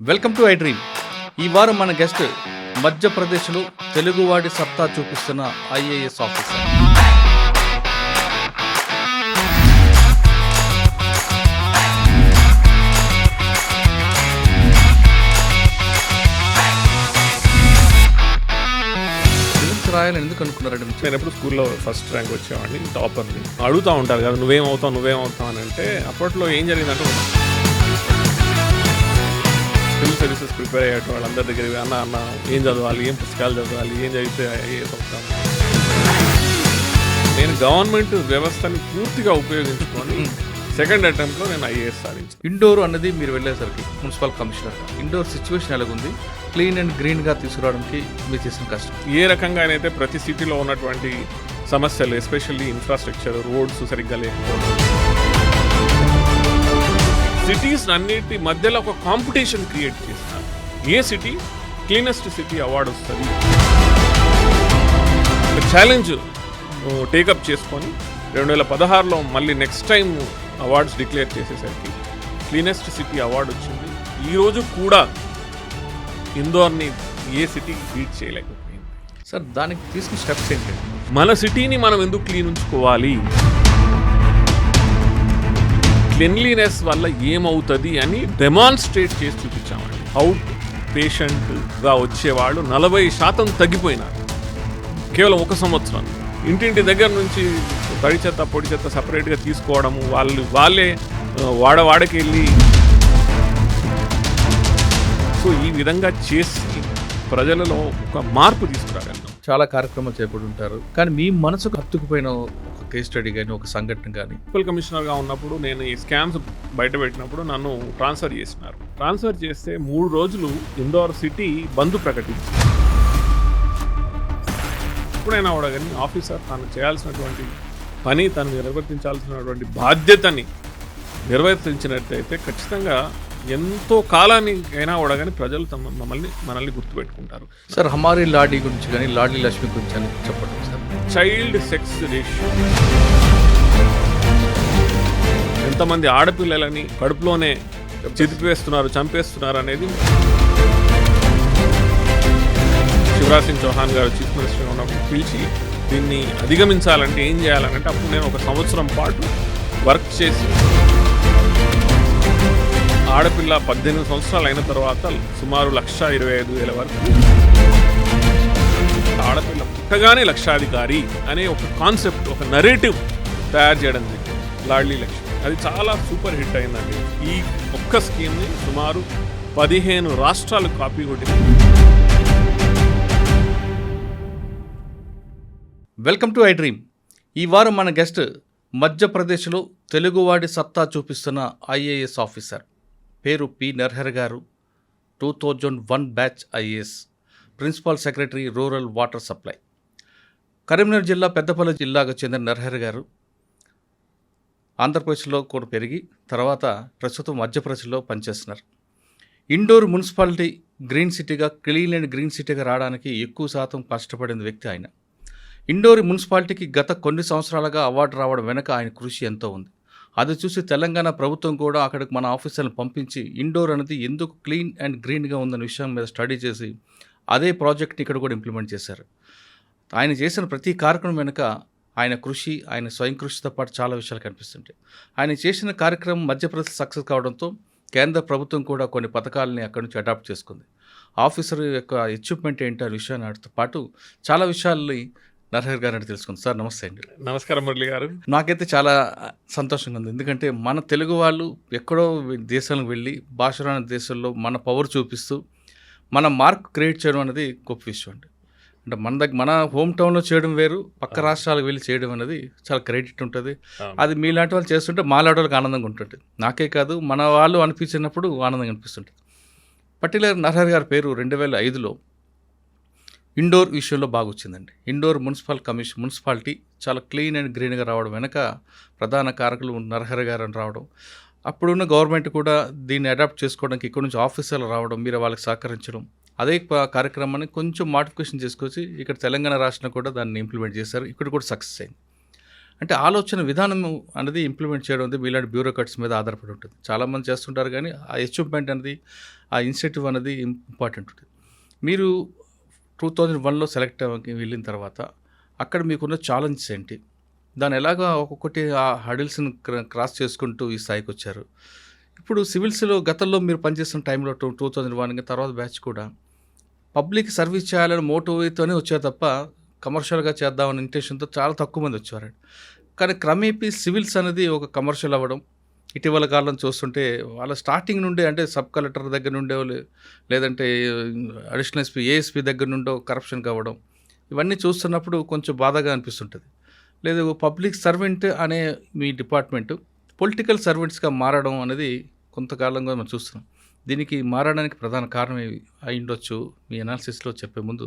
Welcome to I Dream. ఈ వారం మన గెస్ట్ మధ్యప్రదేశ్లో తెలుగువాడి సత్తా చూపిస్తున్న ఐఏఎస్ ఆఫీసర్. ఫిలిమ్స్ రాయాలని ఎందుకు అనుకున్నారండి? నేను ఎప్పుడు స్కూల్లో ఫస్ట్ ర్యాంక్ వచ్చేవాడిని, టాపర్ని. అడుగుతూ ఉంటారు కదా, నువ్వేమవుతావు అని అంటే అప్పట్లో ఏం జరిగిందంటే సివిల్ సర్వీసెస్ ప్రిపేర్ అయ్యేట వాళ్ళందరి దగ్గర అన్న ఏం చదవాలి, ఏం పుస్తకాలు చదవాలి, ఏం చదివితే ఐఏఎస్ అవుతాను. నేను గవర్నమెంట్ వ్యవస్థని పూర్తిగా ఉపయోగించుకొని సెకండ్ అటెంప్ట్లో నేను ఐఏఎస్ సాధించాను. ఇండోర్ అన్నది మీరు వెళ్ళేసరికి మున్సిపల్ కమిషనర్, ఇండోర్ సిచ్యువేషన్ ఎలాగుంది? క్లీన్ అండ్ గ్రీన్గా తీసుకురావడానికి మీరు చేసిన కష్టం ఏ రకంగానైతే ప్రతి సిటీలో ఉన్నటువంటి సమస్యలు, ఎస్పెషల్లీ ఇన్ఫ్రాస్ట్రక్చర్, రోడ్స్ సరిగ్గా లేకపోవడం, సిటీస్ అన్నిటి మధ్యలో ఒక కాంపిటీషన్ క్రియేట్ చేస్తున్నారు. ఏ సిటీ క్లీనెస్ట్ సిటీ అవార్డు వస్తుంది, ఛాలెంజ్ టేకప్ చేసుకొని 2016లో మళ్ళీ నెక్స్ట్ టైం అవార్డ్స్ డిక్లేర్ చేసేసరికి క్లీనెస్ట్ సిటీ అవార్డు వచ్చింది. ఈరోజు కూడా ఇందోర్ని ఏ సిటీ బీట్ చేయలేకపోయింది. సార్, దానికి తీసుకున్న స్టెప్స్ ఏంటి? మన సిటీని మనం ఎందుకు క్లీన్ ఉంచుకోవాలి, క్లెన్లీనెస్ వల్ల ఏమవుతుంది అని డెమాన్స్ట్రేట్ చేసి చూపించామండి. అవుట్ పేషెంట్గా వచ్చేవాళ్ళు 40% తగ్గిపోయినారు కేవలం 1 సంవత్సరం. ఇంటింటి దగ్గర నుంచి తడి చెత్త పొడి చెత్త సపరేట్గా తీసుకోవడము, వాళ్ళే వాడకి వెళ్ళి. సో ఈ విధంగా చేసి ప్రజలలో ఒక మార్పు తీసుకురాగలం. చాలా కార్యక్రమాలు చేపడుతుంటారు, కానీ మీ మనసుకు హత్తుకుపోయిన ఒక కేస్ స్టడీ కానీ ఒక సంఘటన కానీ? మున్సిపల్ కమిషనర్గా ఉన్నప్పుడు నేను ఈ స్కామ్స్ బయట పెట్టినప్పుడు నన్ను ట్రాన్స్ఫర్ చేసినారు. ట్రాన్స్ఫర్ చేస్తే 3 రోజులు ఇందోర్ సిటీ బంద్ ప్రకటించింది. ఎప్పుడైనా కూడా కానీ ఆఫీసర్ తను చేయాల్సినటువంటి పని, తను నిర్వర్తించాల్సినటువంటి బాధ్యతని నిర్వర్తించినట్టయితే ఖచ్చితంగా ఎంతో కాలానికైనా కూడా కానీ ప్రజలు మనల్ని గుర్తుపెట్టుకుంటారు. సార్, హమారీ లాడీ గురించి కానీ లాడీ లక్ష్మి గురించి అని చెప్పండి సార్. చైల్డ్ సెక్స్ రేషియో, ఎంతమంది ఆడపిల్లలని కడుపులోనే చితిపేస్తున్నారు, చంపేస్తున్నారు అనేది శివరాజ్ సింగ్ చౌహాన్ గారు చీఫ్ మినిస్టర్ ఉన్నప్పుడు పిలిచి దీన్ని అధిగమించాలంటే ఏం చేయాలనంటే అప్పుడు నేను 1 సంవత్సరం పాటు వర్క్ చేసి ఆడపిల్ల 18 సంవత్సరాలు అయిన తర్వాత సుమారు 1,25,000 వరకు ఆడపిల్ల పుట్టగానే లక్షాధికారి అనే ఒక కాన్సెప్ట్, ఒక నరేటివ్ తయారు చేయడం జరిగింది లాడ్లీ లక్ష్మి. అది చాలా సూపర్ హిట్ అయిందండి. ఈ ఒక్క స్కీమ్ని సుమారు 15 రాష్ట్రాలు కాపీ కొట్టింది. Welcome to I Dream. ఈ వారం మన గెస్ట్ మధ్యప్రదేశ్లో తెలుగువాడి సత్తా చూపిస్తున్న ఐఏఎస్ ఆఫీసర్. పేరు P Narhar garu. 2001 batch IAS, principal secretary rural water supply. Karimnagar జిల్లా పెద్దపల్లి జిల్లాకు చెందిన నర్హర్ గారు ఆంధ్రప్రదేశ్లో కూడా పెరిగి తర్వాత ప్రస్తుతం మధ్యప్రదేశ్లో పనిచేస్తున్నారు. ఇండోర్ మున్సిపాలిటీ గ్రీన్ సిటీగా, క్లీన్ అండ్ గ్రీన్ సిటీగా రావడానికి ఎక్కువ శాతం కష్టపడిన వ్యక్తి ఆయన. ఇండోర్ మున్సిపాలిటీకి గత కొన్ని సంవత్సరాలుగా అవార్డు రావడం వెనక ఆయన కృషి ఎంతో ఉంది. అది చూసి తెలంగాణ ప్రభుత్వం కూడా అక్కడికి మన ఆఫీసర్లను పంపించి ఇండోర్ అనేది ఎందుకు క్లీన్ అండ్ గ్రీన్గా ఉందన్న విషయం మీద స్టడీ చేసి అదే ప్రాజెక్ట్ని ఇక్కడ కూడా ఇంప్లిమెంట్ చేశారు. ఆయన చేసిన ప్రతి కార్యక్రమం వెనుక ఆయన కృషి, ఆయన స్వయం కృషితో పాటు చాలా విషయాలు కనిపిస్తుంటాయి. ఆయన చేసిన కార్యక్రమం మధ్యప్రదేశ్ సక్సెస్ కావడంతో కేంద్ర ప్రభుత్వం కూడా కొన్ని పథకాలని అక్కడి నుంచి అడాప్ట్ చేసుకుంది. ఆఫీసర్ యొక్క అచీవ్మెంట్ ఏంటి అనే విషయాలతో పాటు చాలా విషయాల్ని నర్హర్ గారు అంటే తెలుసుకుంది. సార్, నమస్తే అండి. నమస్కారం మురళి గారు. నాకైతే చాలా సంతోషంగా ఉంది, ఎందుకంటే మన తెలుగు వాళ్ళు ఎక్కడో దేశాలకు వెళ్ళి భాషరాని దేశాల్లో మన పవర్ చూపిస్తూ మన మార్క్ క్రియేట్ చేయడం అనేది గొప్ప విషయం అండి. అంటే మన హోమ్ టౌన్లో చేయడం వేరు, పక్క రాష్ట్రాలకు వెళ్ళి చేయడం అనేది చాలా క్రెడిట్ ఉంటుంది. అది మీలాంటి వాళ్ళు చేస్తుంటే మాలాంటి వాళ్ళకి ఆనందంగా ఉంటుంది. నాకే కాదు, మన వాళ్ళు అనిపించినప్పుడు ఆనందంగా అనిపిస్తుంటుంది. పర్టికులర్ నర్హర్ గారి పేరు 2005లో ఇండోర్ విషయంలో బాగా వచ్చిందండి. ఇండోర్ మున్సిపాలిటీ చాలా క్లీన్ అండ్ గ్రీన్గా రావడం వెనక ప్రధాన కారకులు నర్హర్ గారు అని రావడం, అప్పుడున్న గవర్నమెంట్ కూడా దీన్ని అడాప్ట్ చేసుకోవడానికి ఇక్కడ నుంచి ఆఫీసర్లు రావడం, మీరు వాళ్ళకి సహకరించడం, అదే కార్యక్రమాన్ని కొంచెం మాడిఫికేషన్ చేసుకొచ్చి ఇక్కడ తెలంగాణ రాష్ట్రంలో కూడా దాన్ని ఇంప్లిమెంట్ చేశారు. ఇక్కడ కూడా సక్సెస్ అయింది. అంటే ఆలోచన విధానం అనేది ఇంప్లిమెంట్ చేయడం అనేది మీలాంటి బ్యూరోక్రాట్స్ మీద ఆధారపడి ఉంటుంది. చాలామంది చేస్తుంటారు కానీ ఆ అచీవ్మెంట్ అనేది, ఆ ఇనిషియేటివ్ అనేది ఇంపార్టెంట్ ఉంటుంది. మీరు 2001లో సెలెక్ట్ అవ్వకి వెళ్ళిన తర్వాత అక్కడ మీకున్న ఛాలెంజెస్ ఏంటి? దాన్ని ఎలాగా ఒక్కొక్కటి ఆ హడిల్స్ని క్రాస్ చేసుకుంటూ ఈ స్థాయికి వచ్చారు? ఇప్పుడు సివిల్స్లో గతంలో మీరు పనిచేస్తున్న టైంలో 2001 తర్వాత బ్యాచ్ కూడా పబ్లిక్ సర్వీస్ చేయాలని మోటివ్తోనే వచ్చారు తప్ప కమర్షియల్గా చేద్దామనే ఇంటెన్షన్తో చాలా తక్కువ మంది వచ్చేవారు. కానీ క్రమేపీ సివిల్స్ అనేది ఒక కమర్షియల్ అవ్వడం ఇటీవల కాలం చూస్తుంటే వాళ్ళ స్టార్టింగ్ నుండే, అంటే సబ్ కలెక్టర్ దగ్గర నుండే లేదంటే అడిషనల్ ఎస్పీ, ఏఎస్పీ దగ్గర నుండో కరప్షన్ కావడం, ఇవన్నీ చూస్తున్నప్పుడు కొంచెం బాధగా అనిపిస్తుంటుంది. లేదు పబ్లిక్ సర్వెంట్ అనే మీ డిపార్ట్మెంట్ పొలిటికల్ సర్వెంట్స్గా మారడం అనేది కొంతకాలంగా మనం చూస్తున్నాం. దీనికి మారడానికి ప్రధాన కారణం అయి ఉండొచ్చు. మీ అనాలిసిస్లో చెప్పే ముందు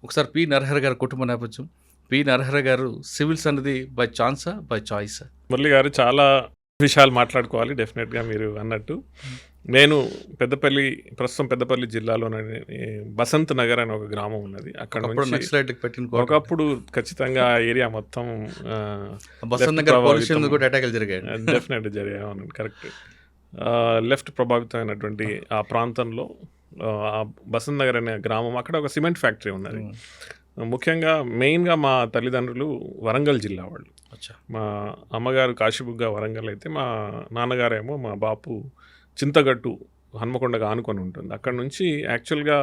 ఒకసారి పి నరహరి గారి కుటుంబ నేపథ్యం, పి నరహరి గారు సివిల్స్ అనేది బై ఛాన్సా బై చాయిసా? మురళి గారు చాలా విషయాలు మాట్లాడుకోవాలి డెఫినెట్గా మీరు అన్నట్టు. నేను ప్రస్తుతం పెద్దపల్లి జిల్లాలోని బసంత్ నగర్ అని ఒక గ్రామం ఉన్నది. అక్కడ నుంచి ఒకప్పుడు ఖచ్చితంగా ఆ ఏరియా మొత్తం డెఫినెట్గా జరిగాయి. అవునండి, కరెక్ట్. లెఫ్ట్ ప్రభావితమైనటువంటి ఆ ప్రాంతంలో బసంత్ నగర్ అనే గ్రామం, అక్కడ ఒక సిమెంట్ ఫ్యాక్టరీ ఉన్నది. ముఖ్యంగా మెయిన్గా మా తల్లిదండ్రులు వరంగల్ జిల్లా వాళ్ళు. మా అమ్మగారు కాశీబుగ్గ వరంగల్ అయితే, మా నాన్నగారేమో మా బాపు చింతగట్టు హన్మకొండగా ఆనుకొని ఉంటుంది. అక్కడ నుంచి యాక్చువల్గా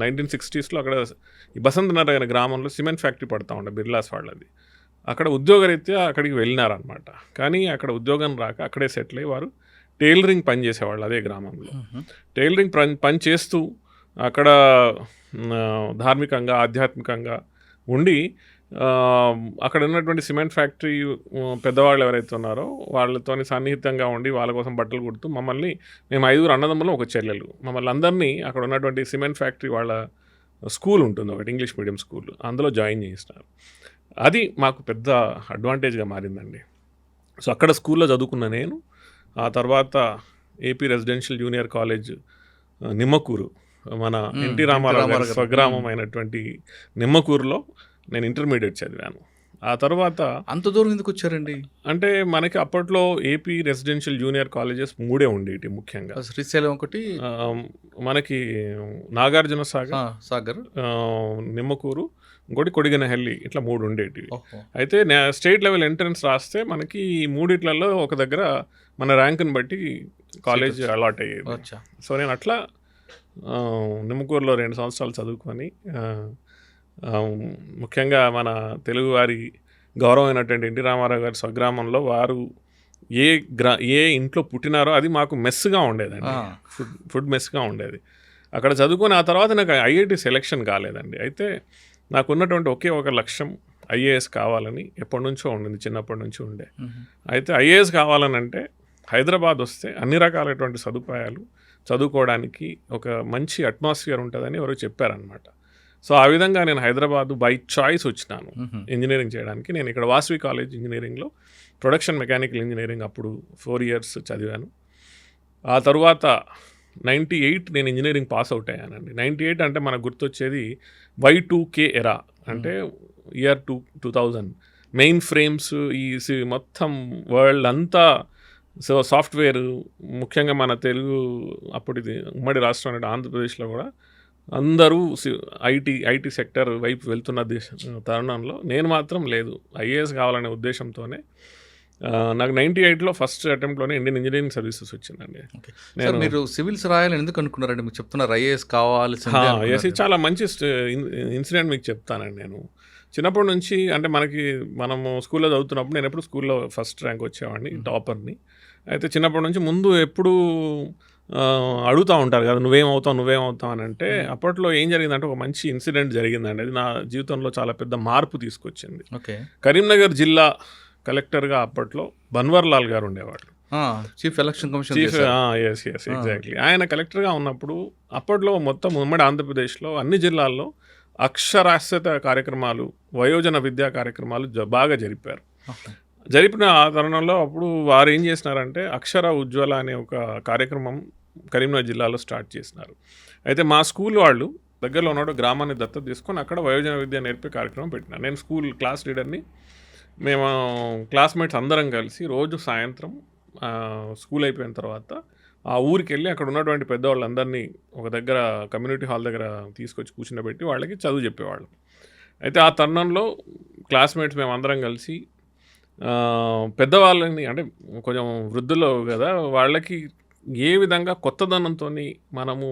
1960sలో అక్కడ ఈ బసంత్ నగర్ అనే గ్రామంలో సిమెంట్ ఫ్యాక్టరీ పడుతూ ఉండే బిర్లాస్ వాళ్ళది. అక్కడ ఉద్యోగరీత్యా అక్కడికి వెళ్ళినారనమాట. కానీ అక్కడ ఉద్యోగం రాక అక్కడే సెటిల్ అయ్యి వారు టైలరింగ్ పని చేసేవాళ్ళు అదే గ్రామంలో. టైలరింగ్ పని చేస్తూ అక్కడ ధార్మికంగా ఆధ్యాత్మికంగా ఉండి అక్కడ ఉన్నటువంటి సిమెంట్ ఫ్యాక్టరీ పెద్దవాళ్ళు ఎవరైతే ఉన్నారో వాళ్ళతోని సన్నిహితంగా ఉండి వాళ్ళ కోసం బట్టలు కుడుతూ మేము 5 అన్నదమ్ములు, ఒక చెల్లెలు, మమ్మల్ని అందరినీ అక్కడ ఉన్నటువంటి సిమెంట్ ఫ్యాక్టరీ వాళ్ళ స్కూల్ ఉంటుంది ఒకటి, ఇంగ్లీష్ మీడియం స్కూల్, అందులో జాయిన్ చేయిస్తున్నారు. అది మాకు పెద్ద అడ్వాంటేజ్గా మారిందండి. సో అక్కడ స్కూల్లో చదువుకున్న నేను ఆ తర్వాత AP residential junior college Nimmakuru, మన ఎన్టీ రామారావు గారి స్వగ్రామం అయినటువంటి నిమ్మకూరులో నేను ఇంటర్మీడియట్ చదివాను. ఆ తర్వాత అంత దూరం ఎందుకు వచ్చారండి? అంటే మనకి అప్పట్లో ఏపీ రెసిడెన్షియల్ జూనియర్ కాలేజెస్ 3 ఉండేవి ముఖ్యంగా. శ్రీశైలం ఒకటి, మనకి నాగార్జున సాగర్, నిమ్మకూరు, ఇంకోటి కొడిగనహల్లి, ఇట్లా 3 ఉండేటివి. అయితే స్టేట్ లెవెల్ ఎంట్రన్స్ రాస్తే మనకి ఈ 3 ఒక దగ్గర మన ర్యాంకుని బట్టి కాలేజ్ అలాట్ అయ్యేది. సో నేను అట్లా నిమ్మకూరులో 2 సంవత్సరాలు చదువుకొని ముఖ్యంగా మన తెలుగువారి గౌరవమైనటువంటి ఎన్టీ రామారావు గారి స్వగ్రామంలో వారు ఏ ఇంట్లో పుట్టినారో అది మాకు మెస్గా ఉండేదండి, ఫుడ్ మెస్గా ఉండేది. అక్కడ చదువుకొని ఆ తర్వాత నాకు ఐఐటి సెలెక్షన్ కాలేదండి. అయితే నాకు ఉన్నటువంటి ఒకే ఒక లక్ష్యం ఐఏఎస్ కావాలని ఎప్పటి నుంచో ఉండింది, చిన్నప్పటి నుంచి ఉండే. అయితే ఐఏఎస్ కావాలని అంటే హైదరాబాద్ వస్తే అన్ని రకాలైనటువంటి సదుపాయాలు, చదువుకోవడానికి ఒక మంచి అట్మాస్ఫియర్ ఉంటుందని ఎవరో చెప్పారనమాట. సో ఆ విధంగా నేను హైదరాబాద్ బై చాయిస్ వచ్చినాను ఇంజనీరింగ్ చేయడానికి. నేను ఇక్కడ వాసవి కాలేజ్ ఇంజనీరింగ్లో ప్రొడక్షన్ మెకానికల్ ఇంజనీరింగ్ అప్పుడు 4 years చదివాను. ఆ తర్వాత 98 నేను ఇంజనీరింగ్ పాస్ అవుట్ అయ్యానండి. 98 అంటే మనకు గుర్తొచ్చేది Y2K ఎరా, అంటే ఇయర్ 2000 మెయిన్ ఫ్రేమ్స్, ఈ మొత్తం వరల్డ్ అంతా సో సాఫ్ట్వేర్, ముఖ్యంగా మన తెలుగు అప్పటిది ఉమ్మడి రాష్ట్రం అంటే ఆంధ్రప్రదేశ్లో కూడా అందరూ ఐటీ సెక్టర్ వైపు వెళ్తున్న తరుణంలో నేను మాత్రం లేదు, ఐఏఎస్ కావాలనే ఉద్దేశంతోనే నాకు 98లో ఫస్ట్ అటెంప్ట్లోనే ఇండియన్ ఇంజనీరింగ్ సర్వీసెస్ వచ్చిందండి. మీరు సివిల్స్ రాయాలని ఎందుకు అనుకున్నారండి? మీకు చెప్తున్నారు ఐఏఎస్ కావాలి. చాలా మంచి ఇన్సిడెంట్ మీకు చెప్తానండి. నేను చిన్నప్పటి నుంచి, అంటే మనము స్కూల్లో చదువుతున్నప్పుడు నేను ఎప్పుడు స్కూల్లో ఫస్ట్ ర్యాంక్ వచ్చేవాడిని, టాపర్ని. అయితే చిన్నప్పటి నుంచి ముందు ఎప్పుడు అడుగుతూ ఉంటారు కదా, నువ్వేమవుతావు అని. అంటే అప్పట్లో ఏం జరిగిందంటే ఒక మంచి ఇన్సిడెంట్ జరిగిందండి. అది నా జీవితంలో చాలా పెద్ద మార్పు తీసుకొచ్చింది. కరీంనగర్ జిల్లా కలెక్టర్గా అప్పట్లో బన్వర్లాల్ గారు ఉండేవాడు, చీఫ్ ఎలక్షన్ కమిషన్. ఎగ్జాక్ట్లీ. ఆయన కలెక్టర్గా ఉన్నప్పుడు అప్పట్లో మొత్తం ఉమ్మడి ఆంధ్రప్రదేశ్లో అన్ని జిల్లాల్లో అక్షరాస్యత కార్యక్రమాలు, వయోజన విద్యా కార్యక్రమాలు బాగా జరిపిన ఆ తరుణంలో అప్పుడు వారు ఏం చేసినారంటే అక్షర ఉజ్వల అనే ఒక కార్యక్రమం కరీంనగర్ జిల్లాలో స్టార్ట్ చేసినారు. అయితే మా స్కూల్ వాళ్ళు దగ్గరలో ఉన్న గ్రామాన్ని దత్తత తీసుకొని అక్కడ వయోజన విద్య నేర్పే కార్యక్రమం పెట్టినారు. నేను స్కూల్ క్లాస్ లీడర్ని. మేము క్లాస్మేట్స్ అందరం కలిసి రోజు సాయంత్రం స్కూల్ అయిపోయిన తర్వాత ఆ ఊరికి వెళ్ళి అక్కడ ఉన్నటువంటి పెద్దవాళ్ళందరినీ ఒక దగ్గర కమ్యూనిటీ హాల్ దగ్గర తీసుకొచ్చి కూర్చుండబెట్టి వాళ్ళకి చదువు చెప్పేవాళ్ళం. అయితే ఆ తరుణంలో క్లాస్మేట్స్ మేము అందరం కలిసి పెద్దవాళ్ళని, అంటే కొంచెం వృద్ధులు కదా, వాళ్ళకి ఏ విధంగా కొత్తదనంతో మనము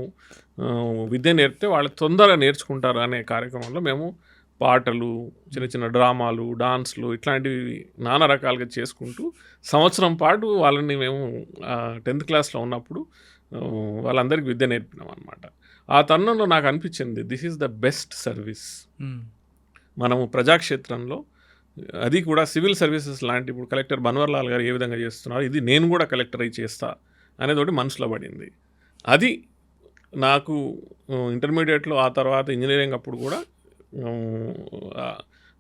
విద్య నేర్పితే వాళ్ళు తొందరగా నేర్చుకుంటారు అనే కార్యక్రమంలో మేము పాటలు, చిన్న చిన్న డ్రామాలు, డాన్స్లు ఇట్లాంటివి నానా రకాలుగా చేసుకుంటూ సంవత్సరం పాటు వాళ్ళని మేము 10th క్లాస్లో ఉన్నప్పుడు వాళ్ళందరికీ విద్య నేర్పినాం అనమాట. ఆ తరుణంలో నాకు అనిపించింది, this is the best service. మనము ప్రజాక్షేత్రంలో, అది కూడా సివిల్ సర్వీసెస్ లాంటి, ఇప్పుడు కలెక్టర్ బన్వర్లాల్ గారు ఏ విధంగా చేస్తున్నారు, ఇది నేను కూడా కలెక్టర్ అయి చేస్తా అనేది ఒకటి మనసులో పడింది. అది నాకు ఇంటర్మీడియట్లో, ఆ తర్వాత ఇంజనీరింగ్ అప్పుడు కూడా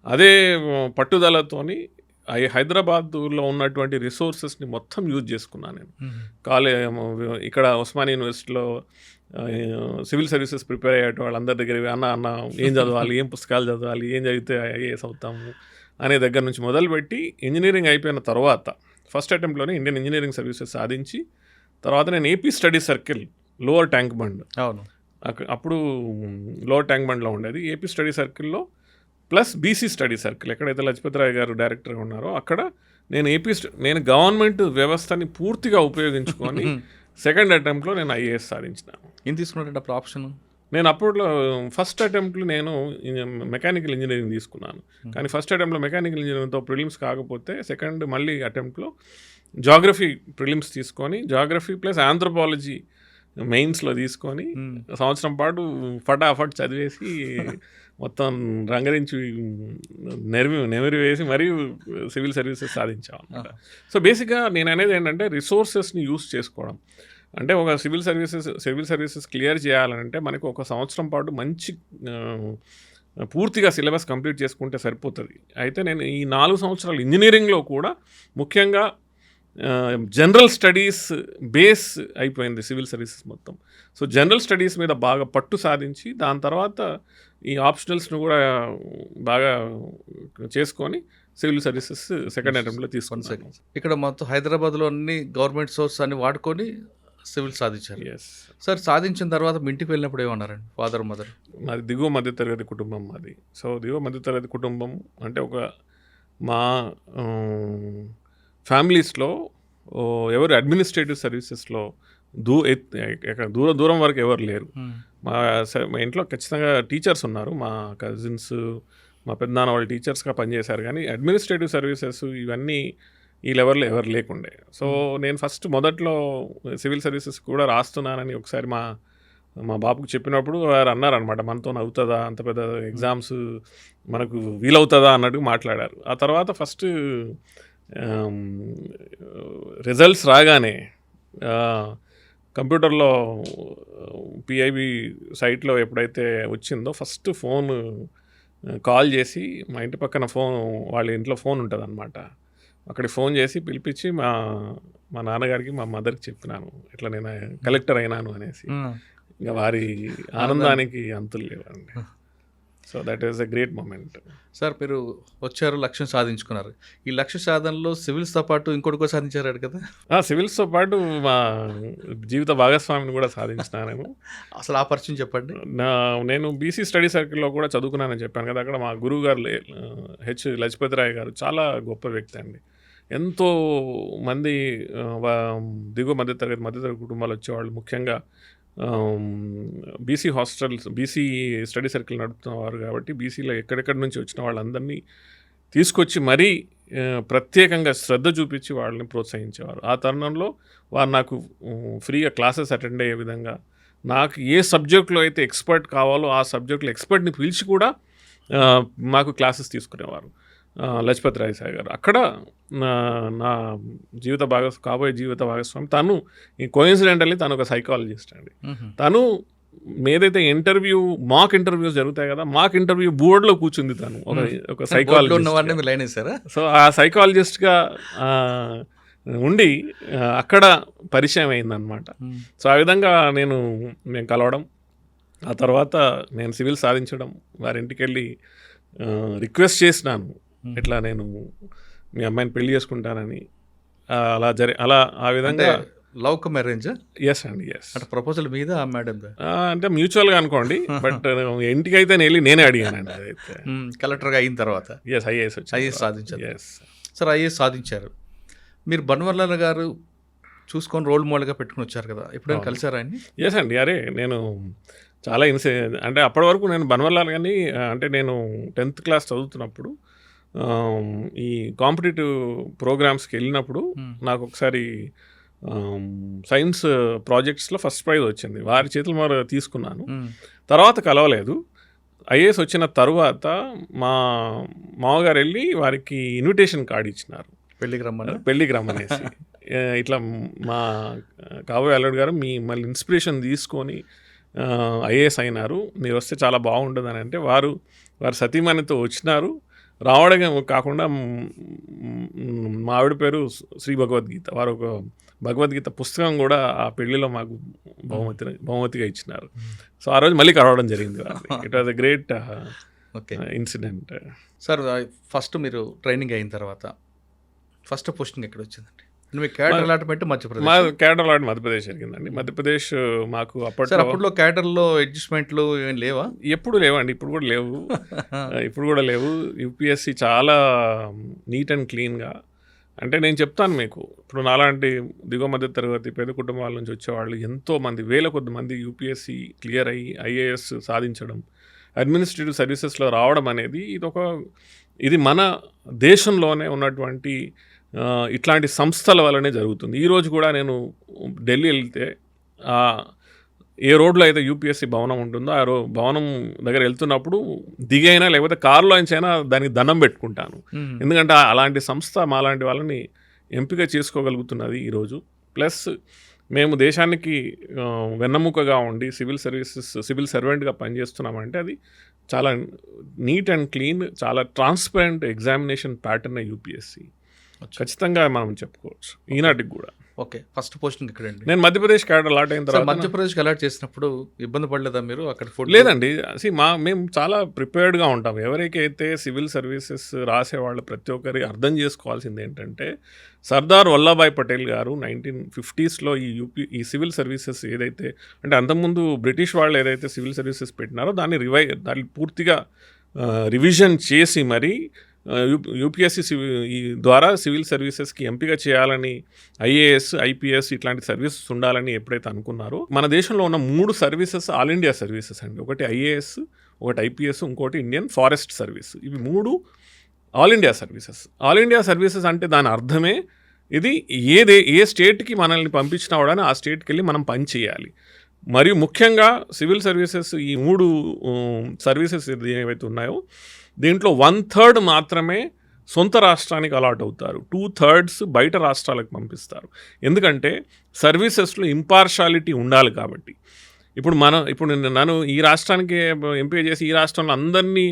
అదే పట్టుదలతోని హైదరాబాద్లో ఉన్నటువంటి రిసోర్సెస్ని మొత్తం యూజ్ చేసుకున్నాను నేను. ఇక్కడ ఉస్మానియా యూనివర్సిటీలో సివిల్ సర్వీసెస్ ప్రిపేర్ అయ్యేట వాళ్ళందరి దగ్గర అన్న ఏం చదవాలి, ఏం పుస్తకాలు చదవాలి, ఏం చదివితే ఐఏఎస్ అవుతాము అనే దగ్గర నుంచి మొదలుపెట్టి ఇంజనీరింగ్ అయిపోయిన తర్వాత ఫస్ట్ అటెంప్ట్లోనే ఇండియన్ ఇంజనీరింగ్ సర్వీసెస్ సాధించి, తర్వాత నేను AP study circle lower tank bund, అవును అప్పుడు లోవర్ ట్యాంక్ బండ్లో ఉండేది, ఏపీ స్టడీ సర్కిల్లో ప్లస్ బీసీ స్టడీ సర్కిల్, ఎక్కడైతే లజపతిరాయ్ గారు డైరెక్టర్గా ఉన్నారో అక్కడ నేను గవర్నమెంట్ వ్యవస్థని పూర్తిగా ఉపయోగించుకొని సెకండ్ అటెంప్ట్లో నేను ఐఏఎస్ సాధించినాను. ఏం తీసుకున్నట్టు అప్పుడు ఆప్షన్? నేను అప్పట్లో ఫస్ట్ అటెంప్ట్లో నేను మెకానికల్ ఇంజనీరింగ్ తీసుకున్నాను. కానీ ఫస్ట్ అటెంప్ట్లో మెకానికల్ ఇంజనీరింగ్తో ప్రిలిమ్స్ కాకపోతే సెకండ్ మళ్ళీ అటెంప్ట్లో జాగ్రఫీ ప్రిలిమ్స్ తీసుకొని, జాగ్రఫీ ప్లస్ ఆంథ్రోపాలజీ మెయిన్స్లో తీసుకొని సంవత్సరం పాటు ఫటాఫట్ చదివేసి మొత్తం రంగరించి నెమరి వేసి మరీ సివిల్ సర్వీసెస్ సాధించాం అన్నమాట. సో బేసిక్గా నేను అనేది ఏంటంటే రిసోర్సెస్ని యూస్ చేసుకోవడం. అంటే ఒక సివిల్ సర్వీసెస్ క్లియర్ చేయాలంటే మనకు ఒక సంవత్సరం పాటు మంచి పూర్తిగా సిలబస్ కంప్లీట్ చేసుకుంటే సరిపోతుంది. అయితే నేను ఈ 4 సంవత్సరాలు ఇంజనీరింగ్లో కూడా ముఖ్యంగా జనరల్ స్టడీస్ బేస్ అయిపోయింది సివిల్ సర్వీసెస్ మొత్తం. సో జనరల్ స్టడీస్ మీద బాగా పట్టు సాధించి, దాని తర్వాత ఈ ఆప్షనల్స్ను కూడా బాగా చేసుకొని సివిల్ సర్వీసెస్ సెకండ్ అటెంప్ట్లో తీసుకున్నాను. ఇక్కడ మొత్తం హైదరాబాద్లో అన్ని గవర్నమెంట్ సోర్స్ అన్ని వాడుకొని సివిల్ సాధించారు. ఎస్ సార్, సాధించిన తర్వాత మీ ఇంటికి వెళ్ళినప్పుడు ఏమన్నారండి ఫాదర్ మదర్? మాది దిగువ మధ్యతరగతి కుటుంబం మాది. సో దిగువ మధ్యతరగతి కుటుంబం అంటే మా ఫ్యామిలీస్లో ఎవరు అడ్మినిస్ట్రేటివ్ సర్వీసెస్లో దూరం వరకు ఎవరు లేరు. మా ఇంట్లో ఖచ్చితంగా టీచర్స్ ఉన్నారు. మా కజిన్స్, మా పెద్దనాన్న వాళ్ళు టీచర్స్గా పనిచేశారు. కానీ అడ్మినిస్ట్రేటివ్ సర్వీసెస్ ఇవన్నీ ఈ లెవెల్లో ఎవరు లేకుండే. సో నేను ఫస్ట్ మొదట్లో సివిల్ సర్వీసెస్ కూడా రాస్తున్నానని ఒకసారి మా బాబుకు చెప్పినప్పుడు వారు అన్నారనమాట, మనతో అవుతుందా, అంత పెద్ద ఎగ్జామ్స్ మనకు వీలవుతుందా అన్నట్టు మాట్లాడారు. ఆ తర్వాత ఫస్ట్ రిజల్ట్స్ రాగానే కంప్యూటర్లో పిఐబి సైట్లో ఎప్పుడైతే వచ్చిందో ఫస్ట్ ఫోన్ కాల్ చేసి, మా ఇంటి పక్కన వాళ్ళ ఇంట్లో ఫోన్ ఉంటుంది అనమాట, అక్కడికి ఫోన్ చేసి పిలిపించి మా నాన్నగారికి మా మదర్కి చెప్పినాను ఇట్లా నేను కలెక్టర్ అయినాను అనేసి. ఇంకా వారి ఆనందానికి అంతులు లేవండి. So that is a great moment. Sir, మీరు వచ్చారు, లక్ష్యం సాధించుకున్నారు. ఈ లక్ష్య సాధనలో సివిల్స్తో పాటు ఇంకోటి కూడా సాధించారు కదా? సివిల్స్తో పాటు మా జీవిత భాగస్వామిని కూడా సాధించినాను. అసలు ఆ పరిచయం చెప్పండి. నేను బీసీ స్టడీ సర్కిల్లో కూడా చదువుకున్నానని చెప్పాను కదా. అక్కడ మా గురువు గారు హెచ్ లజపతిరాయ్ గారు చాలా గొప్ప వ్యక్తి అండి. ఎంతో మంది దిగువ మధ్యతరగతి కుటుంబాలు వచ్చేవాళ్ళు, ముఖ్యంగా BC hostels, BC study circle నడుపుతున్నవారు కాబట్టి బీసీలో ఎక్కడెక్కడి నుంచి వచ్చిన వాళ్ళందరినీ తీసుకొచ్చి మరీ ప్రత్యేకంగా శ్రద్ధ చూపించి వాళ్ళని ప్రోత్సహించేవారు. ఆ తరుణంలో వారు నాకు ఫ్రీగా క్లాసెస్ అటెండ్ అయ్యే విధంగా, నాకు ఏ సబ్జెక్ట్లో అయితే ఎక్స్పర్ట్ కావాలో ఆ సబ్జెక్ట్లో ఎక్స్పర్ట్ని పిలిచి కూడా మాకు క్లాసెస్ తీసుకునేవారు లజపతిరాయ్ సాయి గారు. అక్కడ నా కాబోయే జీవిత భాగస్వామి తను కోయిన్సిడెంటల్లీ తను ఒక సైకాలజిస్ట్ అండి. తను ఏదైతే మాక్ ఇంటర్వ్యూస్ జరుగుతాయి కదా, మాక్ ఇంటర్వ్యూ బోర్డులో కూర్చుంది తను, ఒక సైకాలజిస్ట్. సో ఆ సైకాలజిస్ట్గా ఉండి అక్కడ పరిచయం అయిందనమాట. సో ఆ విధంగా నేను కలవడం, ఆ తర్వాత నేను సివిల్ సాధించడం, వారింటికి వెళ్ళి రిక్వెస్ట్ చేసినాను, ఇట్లా నేను మీ అమ్మాయిని పెళ్లి చేసుకుంటానని అలా ఆ విధంగా లవ్ కమ్ అరేంజ్. ఎస్ అండి, ఎస్. అంటే ప్రపోజల్ మీద మేడం అంటే మ్యూచువల్గా అనుకోండి, బట్ ఇంటికి అయితే నేనే అడిగానండి. అదైతే కలెక్టర్గా అయిన తర్వాత ఎస్, ఐఏఎస్ సాధించారు. ఎస్ సార్, ఐఏఎస్ సాధించారు. మీరు బన్వర్లాల్ గారు చూసుకొని రోల్ మోడల్గా పెట్టుకుని వచ్చారు కదా, ఎప్పుడైనా కలిసారా ఆయన్ని? ఎస్ అండి. అరే నేను చాలా అంటే అప్పటి వరకు నేను బన్వర్లాల్ కానీ అంటే నేను 10th క్లాస్ చదువుతున్నప్పుడు ఈ కాంపిటేటివ్ ప్రోగ్రామ్స్కి వెళ్ళినప్పుడు నాకు ఒకసారి సైన్స్ ప్రాజెక్ట్స్లో ఫస్ట్ ప్రైజ్ వచ్చింది. వారి చేతుల మీద తీసుకున్నాను. తర్వాత కలవలేదు. ఐఏఎస్ వచ్చిన తర్వాత మా మామగారు వెళ్ళి వారికి ఇన్విటేషన్ కార్డు ఇచ్చినారు, పెళ్ళికి రమ్మనేసి. ఇట్లా మా కాబోయే అల్లుడు గారు మళ్ళీ ఇన్స్పిరేషన్ తీసుకొని ఐఏఎస్ అయినారు, మీరు వస్తే చాలా బాగుంటుంది అని అంటే వారి సతీమణితో వచ్చినారు. రావడం కాకుండా మా ఆవిడ పేరు శ్రీ భగవద్గీత, వారు ఒక భగవద్గీత పుస్తకం కూడా ఆ పెళ్లిలో మాకు బహుమతిగా ఇచ్చినారు. సో ఆ రోజు మళ్ళీ కలవడం జరిగింది. It was a great incident. Sir, first మీరు ట్రైనింగ్ అయిన తర్వాత ఫస్ట్ పోస్టింగ్ ఎక్కడ వచ్చిందండి? Cadre allotment Madhya Pradesh. మా క్యాడర్ అలాట్ మధ్యప్రదేశ్ జరిగిందండి. మధ్యప్రదేశ్ మాకు అప్పట్లో క్యాడర్లో అడ్జస్ట్మెంట్లు ఏం లేవా? ఎప్పుడు లేవండి, ఇప్పుడు కూడా లేవు. యూపీఎస్సీ చాలా నీట్ అండ్ క్లీన్గా, అంటే నేను చెప్తాను మీకు, ఇప్పుడు నాలాంటి దిగువ మధ్య తరగతి పేద కుటుంబాల నుంచి వచ్చేవాళ్ళు ఎంతోమంది, వేల కొద్ది మంది యూపీఎస్సీ క్లియర్ అయ్యి ఐఏఎస్ సాధించడం, అడ్మినిస్ట్రేటివ్ సర్వీసెస్లో రావడం అనేది ఇది మన దేశంలోనే ఉన్నటువంటి ఇట్లాంటి సంస్థల వల్లనే జరుగుతుంది. ఈరోజు కూడా నేను ఢిల్లీ వెళ్తే ఏ రోడ్లో అయితే యూపీఎస్సీ భవనం ఉంటుందో ఆ భవనం దగ్గర వెళ్తున్నప్పుడు దిగైనా లేకపోతే కారులో అయినా దానికి దండం పెట్టుకుంటాను. ఎందుకంటే అలాంటి సంస్థ మాలాంటి వాళ్ళని ఎంపిక చేసుకోగలుగుతున్నది ఈరోజు. ప్లస్ మేము దేశానికి వెన్నెముకగా ఉండి సివిల్ సర్వెంట్గా పనిచేస్తున్నామంటే అది చాలా నీట్ అండ్ క్లీన్, చాలా ట్రాన్స్పరెంట్ ఎగ్జామినేషన్ ప్యాటర్న్ యూపీఎస్సీ ఖచ్చితంగా మనం చెప్పుకోవచ్చు ఈనాటికి కూడా. ఓకే, ఫస్ట్ పోస్టింగ్ ఎక్కడండి? నేను మధ్యప్రదేశ్ క్యాడర్ అలాట్ అయిన తర్వాత. మధ్యప్రదేశ్కి అలాట్ చేసినప్పుడు ఇబ్బంది పడలేదా మీరు అక్కడ? లేదండి, మేము చాలా ప్రిపేర్డ్గా ఉంటాం. ఎవరికైతే సివిల్ సర్వీసెస్ రాసేవాళ్ళు ప్రతి ఒక్కరి అర్థం చేసుకోవాల్సింది ఏంటంటే, సర్దార్ వల్లభాయ్ పటేల్ గారు 1950s ఈ సివిల్ సర్వీసెస్ ఏదైతే, అంటే అంతకుముందు బ్రిటిష్ వాళ్ళు ఏదైతే సివిల్ సర్వీసెస్ పెట్టినారో దాన్ని పూర్తిగా రివిజన్ చేసి మరి యూపీఎస్సీ ద్వారా సివిల్ సర్వీసెస్కి ఎంపిక చేయాలని, ఐఏఎస్, ఐపీఎస్ ఇట్లాంటి సర్వీసెస్ ఉండాలని ఎప్పుడైతే అనుకున్నారో, మన దేశంలో ఉన్న 3 సర్వీసెస్ ఆల్ ఇండియా సర్వీసెస్ అండి. ఒకటి ఐఏఎస్, ఒకటి ఐపీఎస్, ఇంకోటి ఇండియన్ ఫారెస్ట్ సర్వీస్. ఇవి 3 all India services. All India services అంటే దాని అర్థమే ఇది ఏ స్టేట్కి మనల్ని పంపించినా కూడా ఆ స్టేట్కి వెళ్ళి మనం పని చేయాలి. మరియు ముఖ్యంగా సివిల్ సర్వీసెస్ ఈ 3 సర్వీసెస్ ఏవైతే ఉన్నాయో దీంట్లో 1/3 మాత్రమే సొంత రాష్ట్రానికి అలాట్ అవుతారు, 2/3 బయట రాష్ట్రాలకు పంపిస్తారు. ఎందుకంటే సర్వీసెస్లో ఇంపార్షాలిటీ ఉండాలి కాబట్టి. ఇప్పుడు నన్ను ఈ రాష్ట్రానికి ఎంపిక చేసి ఈ రాష్ట్రంలో అందరినీ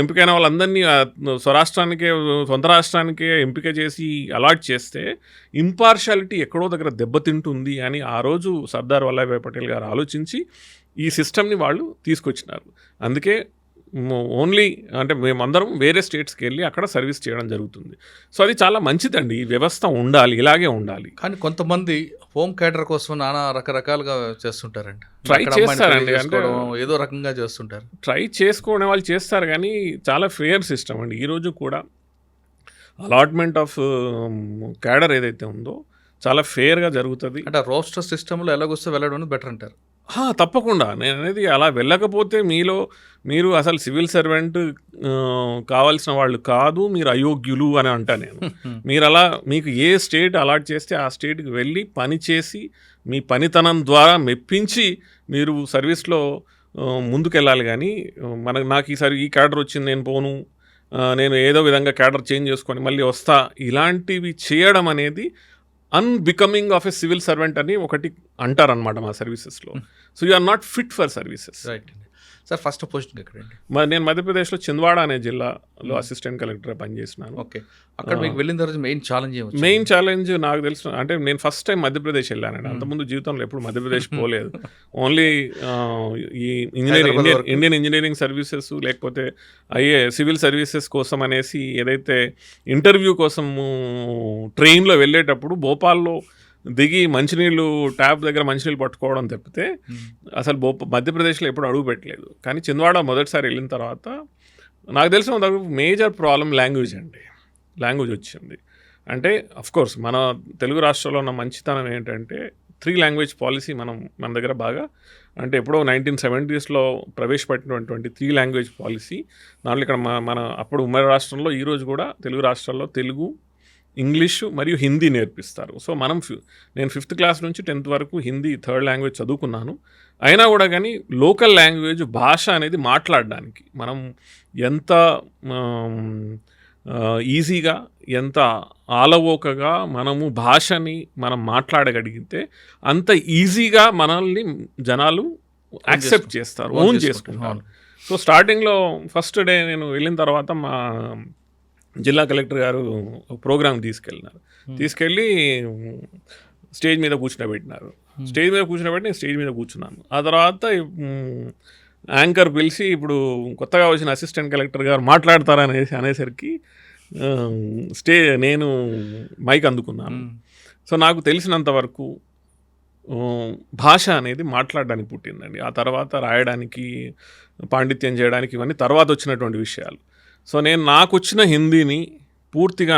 ఎంపికైన వాళ్ళందరినీ సొంత రాష్ట్రానికే ఎంపిక చేసి అలాట్ చేస్తే ఇంపార్షాలిటీ ఎక్కడో దగ్గర దెబ్బతింటుంది అని ఆ రోజు సర్దార్ వల్లభాయ్ పటేల్ గారు ఆలోచించి ఈ సిస్టమ్ని వాళ్ళు తీసుకొచ్చినారు. అందుకే ఓన్లీ అంటే మేమందరం వేరే స్టేట్స్కి వెళ్ళి అక్కడ సర్వీస్ చేయడం జరుగుతుంది. సో అది చాలా మంచిదండి, ఈ వ్యవస్థ ఉండాలి, ఇలాగే ఉండాలి. కానీ కొంతమంది హోమ్ క్యాడర్ కోసం నానా రకరకాలుగా చేస్తుంటారండి, ట్రై చేస్తారండి, అంటే ఏదో రకంగా చేస్తుంటారు. ట్రై చేసుకునే వాళ్ళు చేస్తారు, కానీ చాలా ఫెయిర్ సిస్టమ్ అండి. ఈరోజు కూడా అలాట్మెంట్ ఆఫ్ క్యాడర్ ఏదైతే ఉందో చాలా ఫెయిర్గా జరుగుతుంది. అంటే రోస్టర్ సిస్టంలో ఎలాగొస్తే వెళ్ళడం బెటర్ అంటారు. తప్పకుండా. నేను అనేది అలా వెళ్ళకపోతే మీరు అసలు సివిల్ సర్వెంట్ కావాల్సిన వాళ్ళు కాదు, మీరు అయోగ్యులు అని అంటా నేను. మీరు మీకు ఏ స్టేట్ అలాట్ చేస్తే ఆ స్టేట్కి వెళ్ళి పని చేసి మీ పనితనం ద్వారా మెప్పించి మీరు సర్వీస్లో ముందుకెళ్ళాలి. కానీ నాకు ఈసారి ఈ క్యాడర్ వచ్చింది నేను పోను, నేను ఏదో విధంగా క్యాడర్ చేంజ్ చేసుకొని మళ్ళీ వస్తా, ఇలాంటివి చేయడం అనేది unbecoming of a civil servant అని ఒకటి అంటారనమాట మా సర్వీసెస్లో. So you are not fit for services. Right. Sir first posting ఎక్కడండి? నేను మధ్యప్రదేశ్లో చింద్వాడ అనే జిల్లాలో అసిస్టెంట్ కలెక్టర్గా పనిచేసినాను. ఓకే, అక్కడ మీకు వెళ్ళిన తర్వాత మెయిన్ ఛాలెంజ్ నాకు తెలుసు అంటే నేను ఫస్ట్ టైం మధ్యప్రదేశ్ వెళ్ళానండి. అంతకుముందు జీవితంలో ఎప్పుడు మధ్యప్రదేశ్ పోలేదు. ఓన్లీ ఈ ఇండియన్ ఇంజనీరింగ్ సర్వీసెస్ లేకపోతే సివిల్ సర్వీసెస్ కోసం అనేసి ఏదైతే ఇంటర్వ్యూ కోసము ట్రైన్లో వెళ్ళేటప్పుడు భోపాల్లో దిగి మంచినీళ్ళు ట్యాప్ దగ్గర మంచినీళ్ళు పట్టుకోవడం తప్పితే అసలు మధ్యప్రదేశ్లో ఎప్పుడు అడుగు పెట్టలేదు. కానీ చింద్వాడ మొదటిసారి వెళ్ళిన తర్వాత నాకు తెలిసిన మేజర్ ప్రాబ్లం లాంగ్వేజ్ వచ్చింది. అంటే అఫ్కోర్స్ మన తెలుగు రాష్ట్రాల్లో ఉన్న మంచితనం ఏంటంటే 3 లాంగ్వేజ్ పాలసీ మన దగ్గర బాగా అంటే ఎప్పుడో 1970s ప్రవేశపెట్టినటువంటి 3 లాంగ్వేజ్ పాలసీ. దాంట్లో ఇక్కడ మన అప్పుడు ఉమ్మడి రాష్ట్రంలో ఈరోజు కూడా తెలుగు రాష్ట్రాల్లో తెలుగు, ఇంగ్లీషు మరియు హిందీ నేర్పిస్తారు. సో నేను 5th క్లాస్ నుంచి 10th వరకు హిందీ 3rd లాంగ్వేజ్ చదువుకున్నాను. అయినా కూడా కానీ లోకల్ లాంగ్వేజ్ భాష అనేది మాట్లాడడానికి మనం ఎంత ఈజీగా ఎంత ఆలవోకగా మనము భాషని మనం మాట్లాడగలిగితే అంత ఈజీగా మనల్ని జనాలు యాక్సెప్ట్ చేస్తారు, ఓన్ చేసుకుంటారు. సో స్టార్టింగ్లో ఫస్ట్ డే నేను వెళ్ళిన తర్వాత మా జిల్లా కలెక్టర్ గారు ప్రోగ్రామ్ తీసుకెళ్ళి స్టేజ్ మీద కూర్చునబెట్టినారు. నేను స్టేజ్ మీద కూర్చున్నాను. ఆ తర్వాత యాంకర్ పిలిచి ఇప్పుడు కొత్తగా వచ్చిన అసిస్టెంట్ కలెక్టర్ గారు అనేసరికి నేను మైక్ అందుకున్నాను. సో నాకు తెలిసినంత వరకు భాష అనేది మాట్లాడడానికి పుట్టిందండి. ఆ తర్వాత రాయడానికి, పాండిత్యం చేయడానికి ఇవన్నీ తర్వాత వచ్చినటువంటి విషయాలు. సో నాకు వచ్చిన హిందీని పూర్తిగా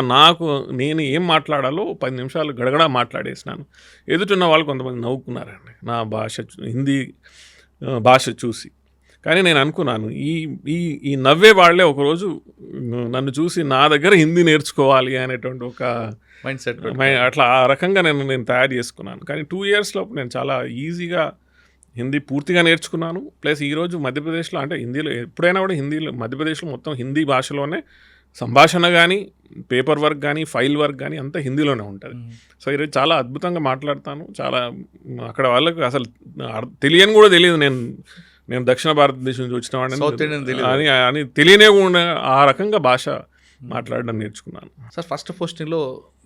నేను ఏం మాట్లాడాలో 10 నిమిషాలు గడగడా మాట్లాడేసినాను. ఎదుటిన్న వాళ్ళు కొంతమంది నవ్వుకున్నారండి నా హిందీ భాష చూసి. కానీ నేను అనుకున్నాను ఈ నవ్వే వాళ్ళే ఒకరోజు నన్ను చూసి నా దగ్గర హిందీ నేర్చుకోవాలి అనేటువంటి ఒక మైండ్ సెట్ అట్లా ఆ రకంగా నేను తయారు చేసుకున్నాను. కానీ 2 yearsలో నేను చాలా ఈజీగా హిందీ పూర్తిగా నేర్చుకున్నాను. ప్లస్ ఈరోజు మధ్యప్రదేశ్లో అంటే హిందీలో ఎప్పుడైనా కూడా మధ్యప్రదేశ్లో మొత్తం హిందీ భాషలోనే సంభాషణ కానీ, పేపర్ వర్క్ కానీ, ఫైల్ వర్క్ కానీ అంతా హిందీలోనే ఉంటుంది. సో ఈరోజు చాలా అద్భుతంగా మాట్లాడతాను. చాలా అక్కడ వాళ్ళకు అసలు తెలియని కూడా తెలియదు నేను దక్షిణ భారతదేశం నుంచి వచ్చిన వాడిని అని తెలియనే కూడా ఆ రకంగా భాష మాట్లాడడం నేర్చుకున్నాను. సార్ ఫస్ట్ పోస్టింగ్లో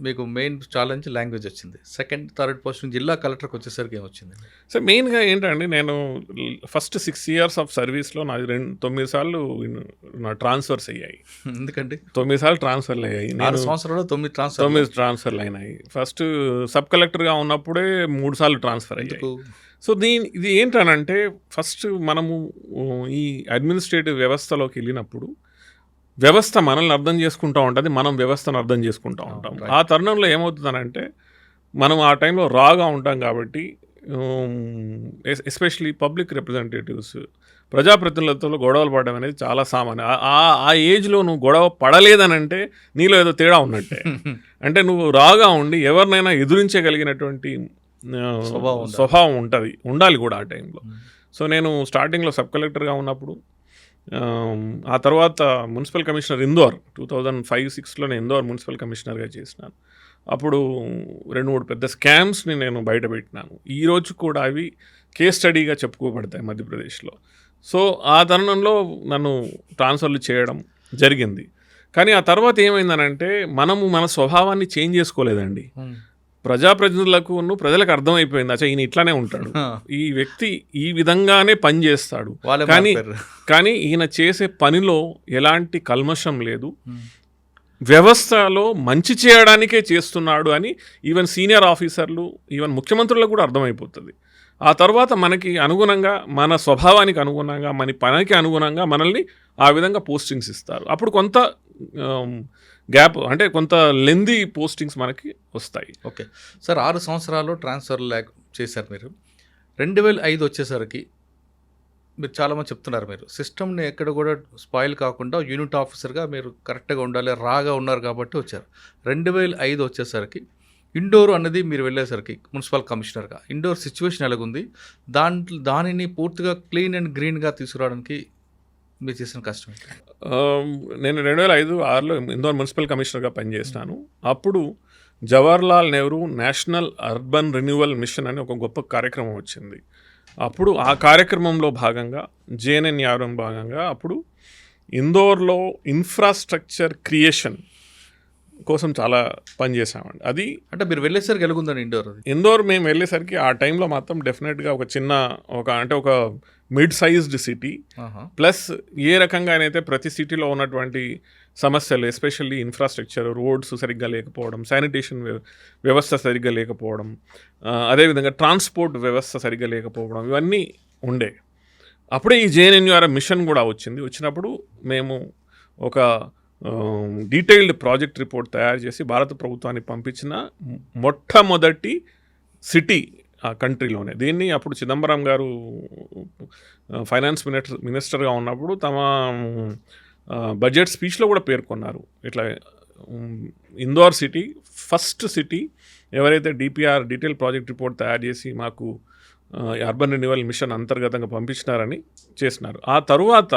మీకు మెయిన్ ఛాలెంజ్ లాంగ్వేజ్ వచ్చింది. 2nd, 3rd పోస్టింగ్ జిల్లా కలెక్టర్కి వచ్చేసరికి ఏమొచ్చింది? సార్ మెయిన్గా ఏంటంటే నేను ఫస్ట్ 6 years ఆఫ్ సర్వీస్లో నాది 9 సార్లు నా ట్రాన్స్ఫర్స్ అయ్యాయి. ఎందుకండి 9 సార్లు ట్రాన్స్ఫర్లు అయ్యాయి? 6 సంవత్సరాల్లో 9 ట్రాన్స్ఫర్లు అయినాయి. ఫస్ట్ సబ్ కలెక్టర్గా ఉన్నప్పుడే 3 సార్లు ట్రాన్స్ఫర్ అయ్యాయి. సో ఇది ఏంటనంటే ఫస్ట్ మనము ఈ అడ్మినిస్ట్రేటివ్ వ్యవస్థలోకి వెళ్ళినప్పుడు వ్యవస్థ మనల్ని అర్థం చేసుకుంటూ ఉంటుంది, మనం వ్యవస్థను అర్థం చేసుకుంటూ ఉంటాం. ఆ తరుణంలో ఏమవుతుందనంటే మనం ఆ టైంలో రాగా ఉంటాం కాబట్టి ఎస్పెషలీ పబ్లిక్ రిప్రజెంటేటివ్స్ ప్రజాప్రతినిధులతో గొడవలు పడడం అనేది చాలా సామాన్యం. ఆ ఏజ్లో నువ్వు గొడవ పడలేదనంటే నీలో ఏదో తేడా ఉన్నట్టే. అంటే నువ్వు రాగా ఉండి ఎవరినైనా ఎదురించగలిగినటువంటి స్వభావం ఉండాలి కూడా ఆ టైంలో. సో నేను స్టార్టింగ్లో సబ్ కలెక్టర్గా ఉన్నప్పుడు ఆ తర్వాత మున్సిపల్ కమిషనర్ ఇందోర్ 2005-06లో నేను ఇందోర్ మున్సిపల్ కమిషనర్గా చేసినాను. అప్పుడు 2-3 పెద్ద స్కామ్స్ని నేను బయటపెట్టినాను. ఈరోజు కూడా అవి కేస్ స్టడీగా చెప్పుకోబడతాయి మధ్యప్రదేశ్లో. సో ఆ తరుణంలో నన్ను ట్రాన్స్ఫర్లు చేయడం జరిగింది. కానీ ఆ తర్వాత ఏమైందనంటే మనము మన స్వభావాన్ని చేంజ్ చేసుకోలేదండి. ప్రజాప్రతినిధులకు ప్రజలకు అర్థమైపోయింది, అచ్చా ఈయన ఇట్లానే ఉంటాడు, ఈ వ్యక్తి ఈ విధంగానే పని చేస్తాడు, కానీ ఈయన చేసే పనిలో ఎలాంటి కల్మషం లేదు, వ్యవస్థలో మంచి చేయడానికే చేస్తున్నాడు అని ఈవెన్ సీనియర్ ఆఫీసర్లు, ఈవెన్ ముఖ్యమంత్రులకు కూడా అర్థమైపోతుంది. ఆ తర్వాత మనకి అనుగుణంగా, మన స్వభావానికి అనుగుణంగా, మన పనికి అనుగుణంగా మనల్ని ఆ విధంగా పోస్టింగ్స్ ఇస్తారు. అప్పుడు కొంత గ్యాప్ అంటే కొంత లెందీ పోస్టింగ్స్ మనకి వస్తాయి. ఓకే సార్, 6 సంవత్సరాలు ట్రాన్స్ఫర్ చేశారు మీరు. 2005 వచ్చేసరికి మీరు చాలామంది చెప్తున్నారు మీరు సిస్టమ్ని ఎక్కడ కూడా స్పాయిల్ కాకుండా యూనిట్ ఆఫీసర్గా మీరు కరెక్ట్గా ఉండాలి, రాగా ఉన్నారు కాబట్టి వచ్చారు. 2005 వచ్చేసరికి ఇండోర్ అన్నది మీరు వెళ్ళేసరికి మున్సిపల్ కమిషనర్గా ఇండోర్ సిచ్యువేషన్ ఎలాగుంది, దానిని పూర్తిగా క్లీన్ అండ్ గ్రీన్గా తీసుకురావడానికి మీరు చేసిన కష్టం? నేను 2005-06లో ఇందోర్ మున్సిపల్ కమిషనర్గా పనిచేసినాను. అప్పుడు Jawaharlal Nehru national urban renewal mission అని ఒక గొప్ప కార్యక్రమం వచ్చింది. అప్పుడు ఆ కార్యక్రమంలో భాగంగా జేఎన్ఎన్ఆర్ఎం భాగంగా అప్పుడు ఇందోర్లో ఇన్ఫ్రాస్ట్రక్చర్ క్రియేషన్ కోసం చాలా పనిచేసామండి. అది అంటే మీరు వెళ్ళేసరికి ఎలాగుందండి ఇండోర్ అది? ఇందోర్ మేము వెళ్ళేసరికి ఆ టైంలో మాత్రం డెఫినెట్గా ఒక మిడ్ సైజ్డ్ సిటీ, ప్లస్ ఏ రకంగానైతే ప్రతి సిటీలో ఉన్నటువంటి సమస్యలు, ఎస్పెషల్లీ ఇన్ఫ్రాస్ట్రక్చర్, రోడ్స్ సరిగ్గా లేకపోవడం, శానిటేషన్ వ్యవస్థ సరిగ్గా లేకపోవడం, అదేవిధంగా ట్రాన్స్పోర్ట్ వ్యవస్థ సరిగ్గా లేకపోవడం, ఇవన్నీ ఉండే. అప్పుడే ఈ జేఎన్ఎన్యూఆర్ఎం మిషన్ కూడా వచ్చినప్పుడు మేము ఒక డీటెయిల్డ్ ప్రాజెక్ట్ రిపోర్ట్ తయారు చేసి భారత ప్రభుత్వానికి పంపించిన మొట్టమొదటి సిటీ ఆ కంట్రీలోనే. దీన్ని అప్పుడు చిదంబరం గారు ఫైనాన్స్ మినిస్టర్గా ఉన్నప్పుడు తమ బడ్జెట్ స్పీచ్లో కూడా పేర్కొన్నారు. ఇట్లా ఇందోర్ సిటీ ఫస్ట్ సిటీ ఎవరైతే డిపిఆర్ డీటెయిల్ ప్రాజెక్ట్ రిపోర్ట్ తయారు చేసి మాకు అర్బన్ రెన్యువల్ మిషన్ అంతర్గతంగా పంపించినారని చేసినారు. ఆ తరువాత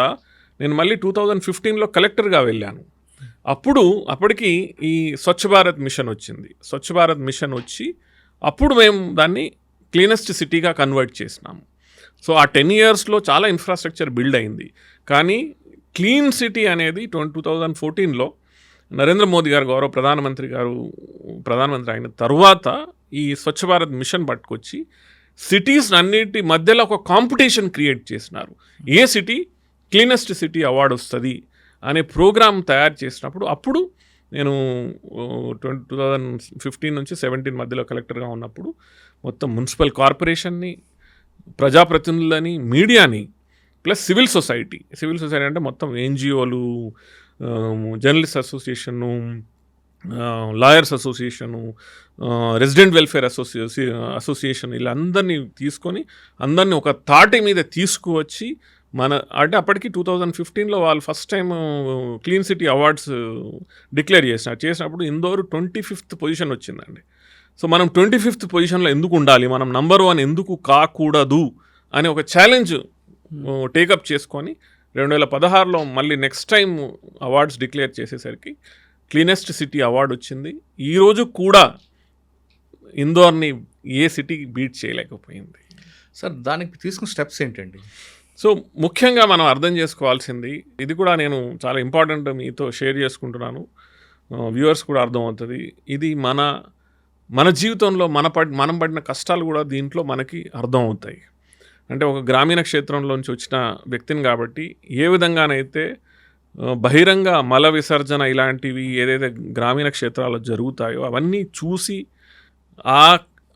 నేను మళ్ళీ 2015లో కలెక్టర్గా వెళ్ళాను. అప్పటికి ఈ స్వచ్ఛ భారత్ మిషన్ వచ్చింది. స్వచ్ఛ భారత్ మిషన్ వచ్చి అప్పుడు మేము దాన్ని క్లీనెస్ట్ సిటీగా కన్వర్ట్ చేసినాము. సో ఆ 10 yearsలో చాలా ఇన్ఫ్రాస్ట్రక్చర్ బిల్డ్ అయింది. కానీ క్లీన్ సిటీ అనేది 2014లో నరేంద్ర మోదీ గారు గౌరవ ప్రధానమంత్రి అయిన తర్వాత ఈ స్వచ్ఛ భారత్ మిషన్ పట్టుకొచ్చి సిటీస్ అన్నిటి మధ్యలో ఒక కాంపిటీషన్ క్రియేట్ చేసినారు. ఏ సిటీ క్లీనెస్ట్ సిటీ అవార్డు వస్తుంది అనే ప్రోగ్రామ్ తయారు చేసినప్పుడు అప్పుడు నేను 2015 నుంచి 2017 మధ్యలో కలెక్టర్గా ఉన్నప్పుడు మొత్తం మున్సిపల్ కార్పొరేషన్ని, ప్రజాప్రతినిధులని, మీడియాని, ప్లస్ సివిల్ సొసైటీ అంటే మొత్తం ఎన్జిఓలు, journalist association, lawyers association, resident welfare association ఇలా అందరినీ తీసుకొని అందరినీ ఒక తాటి మీద తీసుకువచ్చి అంటే అప్పటికి 2015లో వాళ్ళు first time clean city awards declare చేసినప్పుడు ఇందోర్ 25th పొజిషన్ వచ్చిందండి. సో మనం 25th పొజిషన్లో ఎందుకు ఉండాలి, మనం నంబర్ 1 ఎందుకు కాకూడదు అని ఒక ఛాలెంజ్ టేకప్ చేసుకొని 2016లో మళ్ళీ నెక్స్ట్ టైం అవార్డ్స్ డిక్లేర్ చేసేసరికి క్లీనెస్ట్ సిటీ అవార్డు వచ్చింది. ఈరోజు కూడా ఇందోర్ని ఏ సిటీ బీట్ చేయలేకపోయింది. సార్ దానికి తీసుకున్న స్టెప్స్ ఏంటండి? సో ముఖ్యంగా మనం అర్థం చేసుకోవాల్సింది, ఇది కూడా నేను చాలా ఇంపార్టెంట్ మీతో షేర్ చేసుకుంటున్నాను, వ్యూవర్స్ కూడా అర్థమవుతుంది. ఇది మన జీవితంలో మనం పడిన కష్టాలు కూడా దీంట్లో మనకి అర్థం అవుతాయి. అంటే ఒక గ్రామీణ క్షేత్రంలోంచి వచ్చిన వ్యక్తిని కాబట్టి ఏ విధంగానైతే బహిరంగ మల విసర్జన ఇలాంటివి ఏదైతే గ్రామీణ క్షేత్రాల్లో జరుగుతాయో అవన్నీ చూసి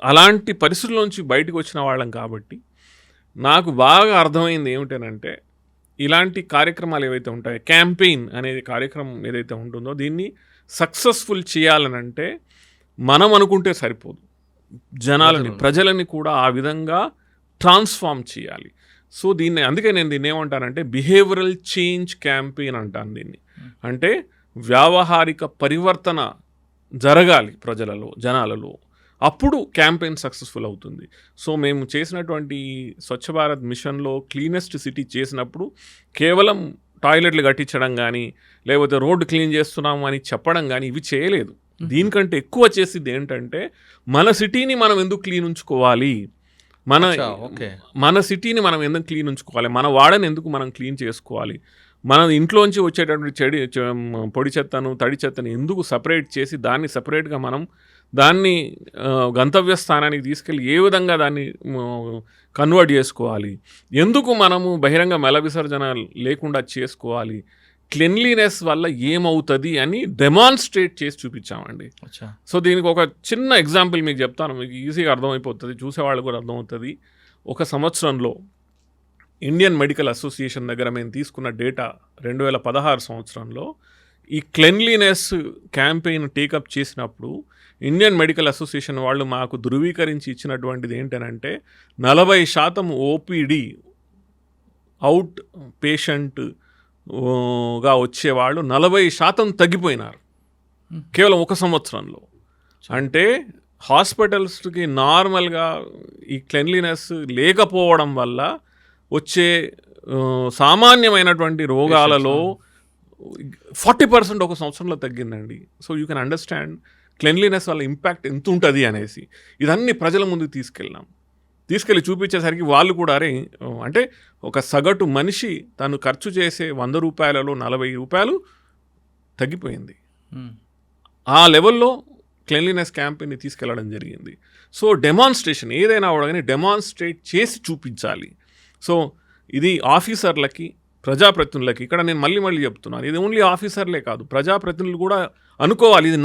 అలాంటి పరిస్థితుల్లోంచి బయటకు వచ్చిన వాళ్ళం కాబట్టి నాకు బాగా అర్థమైంది ఏమిటనంటే, ఇలాంటి కార్యక్రమాలు ఏవైతే ఉంటాయో, క్యాంపెయిన్ అనేది కార్యక్రమం ఏదైతే ఉంటుందో దీన్ని సక్సెస్ఫుల్ చేయాలనంటే మనం అనుకుంటే సరిపోదు, ప్రజలని కూడా ఆ విధంగా ట్రాన్స్ఫార్మ్ చేయాలి. సో అందుకే నేను దీన్ని ఏమంటానంటే బిహేవియరల్ చేంజ్ క్యాంపెయిన్ అంటాను దీన్ని. అంటే వ్యావహారిక పరివర్తన జరగాలి జనాలలో, అప్పుడు క్యాంపెయిన్ సక్సెస్ఫుల్ అవుతుంది. సో మేము చేసినటువంటి స్వచ్ఛ భారత్ మిషన్లో క్లీనెస్ట్ సిటీ చేసినప్పుడు కేవలం టాయిలెట్లు కట్టించడం కానీ లేకపోతే రోడ్డు క్లీన్ చేస్తున్నాము అని చెప్పడం కానీ ఇవి చేయలేదు. దీనికంటే ఎక్కువ చేసేది ఏంటంటే మన సిటీని మనం ఎందుకు క్లీన్ ఉంచుకోవాలి, మన సిటీని మనం ఎందుకు క్లీన్ ఉంచుకోవాలి, మన వాడని ఎందుకు మనం క్లీన్ చేసుకోవాలి, మన ఇంట్లోంచి వచ్చేటటువంటి పొడి చెత్తను తడి చెత్తను ఎందుకు సపరేట్ చేసి దాన్ని సపరేట్గా మనం దాన్ని గంతవ్య స్థానానికి తీసుకెళ్ళి ఏ విధంగా దాన్ని కన్వర్ట్ చేసుకోవాలి, ఎందుకు మనము బహిరంగ మల విసర్జన లేకుండా చేసుకోవాలి, క్లెన్లీనెస్ వల్ల ఏమవుతుంది అని డెమాన్స్ట్రేట్ చేసి చూపించామండి. సో దీనికి ఒక చిన్న ఎగ్జాంపుల్ మీకు చెప్తాను, మీకు ఈజీగా అర్థమైపోతుంది, చూసేవాళ్ళు కూడా అర్థమవుతుంది. ఒక సంవత్సరంలో ఇండియన్ మెడికల్ అసోసియేషన్ దగ్గర మేము తీసుకున్న డేటా 2016 సంవత్సరంలో ఈ క్లెన్లీనెస్ క్యాంపెయిన్ టేకప్ చేసినప్పుడు ఇండియన్ మెడికల్ అసోసియేషన్ వాళ్ళు మాకు ధృవీకరించి ఇచ్చినటువంటిది ఏంటనంటే 40% ఓపీడీ అవుట్ పేషెంట్గా వచ్చేవాళ్ళు 40% తగ్గిపోయినారు కేవలం ఒక సంవత్సరంలో. అంటే హాస్పిటల్స్కి నార్మల్గా ఈ క్లెన్లీనెస్ లేకపోవడం వల్ల వచ్చే సామాన్యమైనటువంటి రోగాలలో 40% ఒక సంవత్సరంలో తగ్గిందండి. So you can understand cleanliness వల్ల ఇంపాక్ట్ ఎంత ఉంటుంది అనేసి. ఇదన్నీ ప్రజల ముందుకు తీసుకెళ్ళాం. తీసుకెళ్ళి చూపించేసరికి వాళ్ళు కూడా అరే అంటే ఒక సగటు మనిషి తను ఖర్చు చేసే 100 రూపాయలలో 40 రూపాయలు తగ్గిపోయింది. ఆ లెవెల్లో క్లెన్లీనెస్ క్యాంపెయిన్ని తీసుకెళ్లడం జరిగింది. సో డెమాన్స్ట్రేషన్ ఏదైనా కూడా కానీ డెమాన్స్ట్రేట్ చేసి చూపించాలి. సో ఇది ఆఫీసర్లకి, ప్రజాప్రతినిధులకి, ఇక్కడ నేను మళ్ళీ చెప్తున్నాను, ఇది ఓన్లీ ఆఫీసర్లే కాదు, ప్రజాప్రతినిధులు కూడా అనుకోవాలి ఇది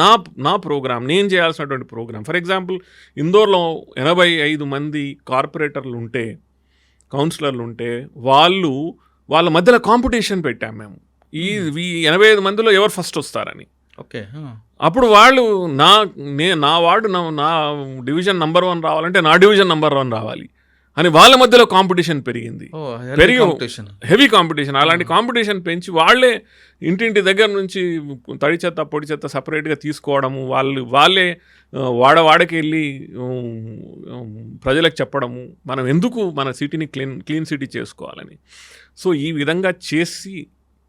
నా ప్రోగ్రామ్, నేను చేయాల్సినటువంటి ప్రోగ్రామ్. ఫర్ ఎగ్జాంపుల్ ఇందోర్లో 85 మంది కార్పొరేటర్లు ఉంటే, కౌన్సిలర్లు ఉంటే, వాళ్ళ మధ్యలో కాంపిటీషన్ పెట్టాం మేము, ఈ 85 మందిలో ఎవరు ఫస్ట్ వస్తారని. ఓకే, అప్పుడు వాళ్ళు నా వార్డు నా డివిజన్ నెంబర్ 1 రావాలంటే నా డివిజన్ నెంబర్ 1 రావాలి అని వాళ్ళ మధ్యలో కాంపిటీషన్ పెరిగింది. Heavy competition. అలాంటి కాంపిటీషన్ పెంచి వాళ్ళే ఇంటింటి దగ్గర నుంచి తడి చెత్త పొడి చెత్త సపరేట్గా తీసుకోవడము, వాళ్ళే వాడకి వెళ్ళి ప్రజలకు చెప్పడము మనం ఎందుకు మన సిటీని క్లీన్ సిటీ చేసుకోవాలని. సో ఈ విధంగా చేసి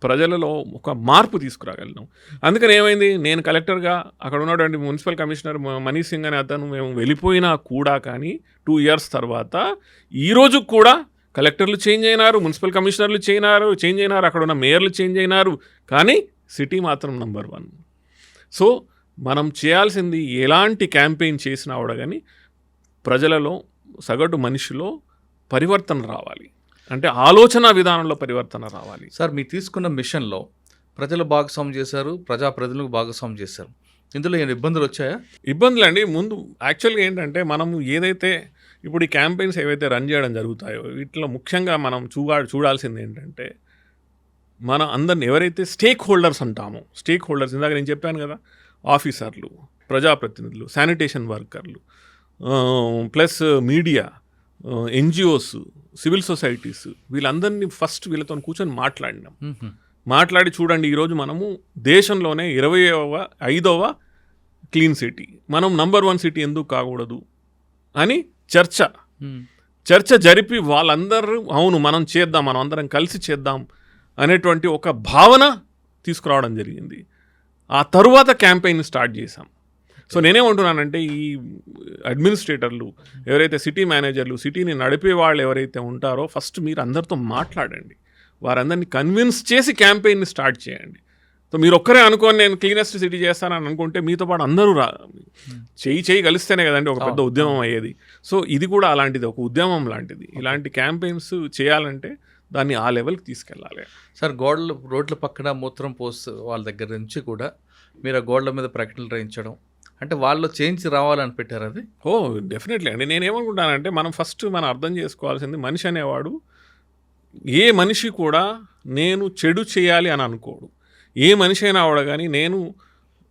ప్రజలలో ఒక మార్పు తీసుకురాగలిగినాం. అందుకని ఏమైంది, నేను కలెక్టర్గా అక్కడ ఉన్నటువంటి మున్సిపల్ కమిషనర్ మనీష్ సింగ్ అనే అతను మేము వెళ్ళిపోయినా కూడా కానీ 2 years తర్వాత ఈరోజు కూడా కలెక్టర్లు చేంజ్ అయినారు, మున్సిపల్ కమిషనర్లు చేంజ్ అయినారు, అక్కడ ఉన్న మేయర్లు చేంజ్ అయినారు, కానీ సిటీ మాత్రం నెంబర్ 1. సో మనం చేయాల్సింది ఎలాంటి క్యాంపెయిన్ చేసినా కూడా కానీ ప్రజలలో, సగటు మనిషిలో పరివర్తన రావాలి, అంటే ఆలోచన విధానంలో పరివర్తన రావాలి. సార్, మీరు తీసుకున్న మిషన్లో ప్రజలు భాగస్వామ్యం చేశారు, ప్రజాప్రతినిధులకు భాగస్వామ్యం చేశారు, ఇందులో ఏమైనా ఇబ్బందులు వచ్చాయా? ఇబ్బందులు అండి, ముందు యాక్చువల్గా ఏంటంటే మనము ఏదైతే ఇప్పుడు ఈ క్యాంపెయిన్స్ ఏవైతే రన్ చేయడం జరుగుతాయో వీటిలో ముఖ్యంగా మనం చూడాల్సింది ఏంటంటే మన అందరిని ఎవరైతే స్టేక్ హోల్డర్స్ అంటామో, స్టేక్ హోల్డర్స్ ఇందాక నేను చెప్పాను కదా, ఆఫీసర్లు, ప్రజాప్రతినిధులు, శానిటేషన్ వర్కర్లు, plus media, NGOs, civil societies, వీళ్ళందరినీ ఫస్ట్ వీళ్ళతో కూర్చొని మాట్లాడి చూడండి, ఈరోజు మనము దేశంలోనే 25వ క్లీన్ సిటీ, మనం నెంబర్ 1 సిటీ ఎందుకు కాకూడదు అని చర్చ జరిపి వాళ్ళందరూ అవును మనం చేద్దాం, మనం అందరం కలిసి చేద్దాం అనేటువంటి ఒక భావన తీసుకురావడం జరిగింది. ఆ తరువాత క్యాంపెయిన్ స్టార్ట్ చేశాం. సో నేనేమంటున్నానంటే ఈ అడ్మినిస్ట్రేటర్లు ఎవరైతే సిటీ మేనేజర్లు, సిటీని నడిపే వాళ్ళు ఎవరైతే ఉంటారో ఫస్ట్ మీరు అందరితో మాట్లాడండి, వారందరినీ కన్విన్స్ చేసి క్యాంపెయిన్ని స్టార్ట్ చేయండి. సో మీరు ఒక్కరే అనుకోని నేను క్లీనెస్ట్ సిటీ చేస్తానని అనుకుంటే మీతో పాటు అందరూ చేయి కలిస్తేనే కదండి ఒక పెద్ద ఉద్యమం అయ్యేది. సో ఇది కూడా అలాంటిది, ఒక ఉద్యమం లాంటిది. ఇలాంటి క్యాంపెయిన్స్ చేయాలంటే దాన్ని ఆ లెవెల్కి తీసుకెళ్ళాలి. సార్, రోడ్ల పక్కన మూత్రం పోస్ట్ వాళ్ళ దగ్గర నుంచి కూడా మీరు ఆ గోడల మీద ప్రకటనలు రాయించడం అంటే వాళ్ళు చేంజ్ రావాలని పెట్టారు అది? డెఫినెట్లీ అండి. నేనేమనుకుంటానంటే మనం ఫస్ట్ అర్థం చేసుకోవాల్సింది, మనిషి అనేవాడు ఏ మనిషి కూడా నేను చెడు చేయాలి అని అనుకోడు. ఏ మనిషి అయినా అవడ కానీ నేను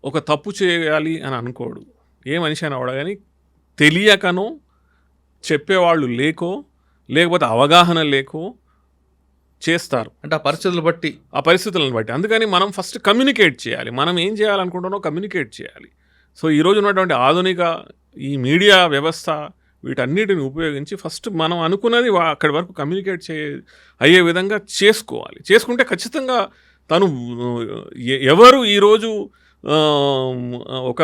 ఒక తప్పు చేయాలి అని అనుకోడు. ఏ మనిషి అయినా అవడ కానీ తెలియకనో, చెప్పేవాళ్ళు లేకపోతే అవగాహన లేకో చేస్తారు. అంటే ఆ పరిస్థితులను బట్టి. అందుకని మనం ఫస్ట్ కమ్యూనికేట్ చేయాలి, మనం ఏం చేయాలనుకుంటున్నామో కమ్యూనికేట్ చేయాలి. సో ఈరోజు ఉన్నటువంటి ఆధునిక ఈ మీడియా వ్యవస్థ వీటన్నిటిని ఉపయోగించి ఫస్ట్ మనం అనుకున్నది అక్కడి వరకు కమ్యూనికేట్ అయ్యే విధంగా చేసుకుంటే ఖచ్చితంగా తను ఎవరు ఈరోజు ఒక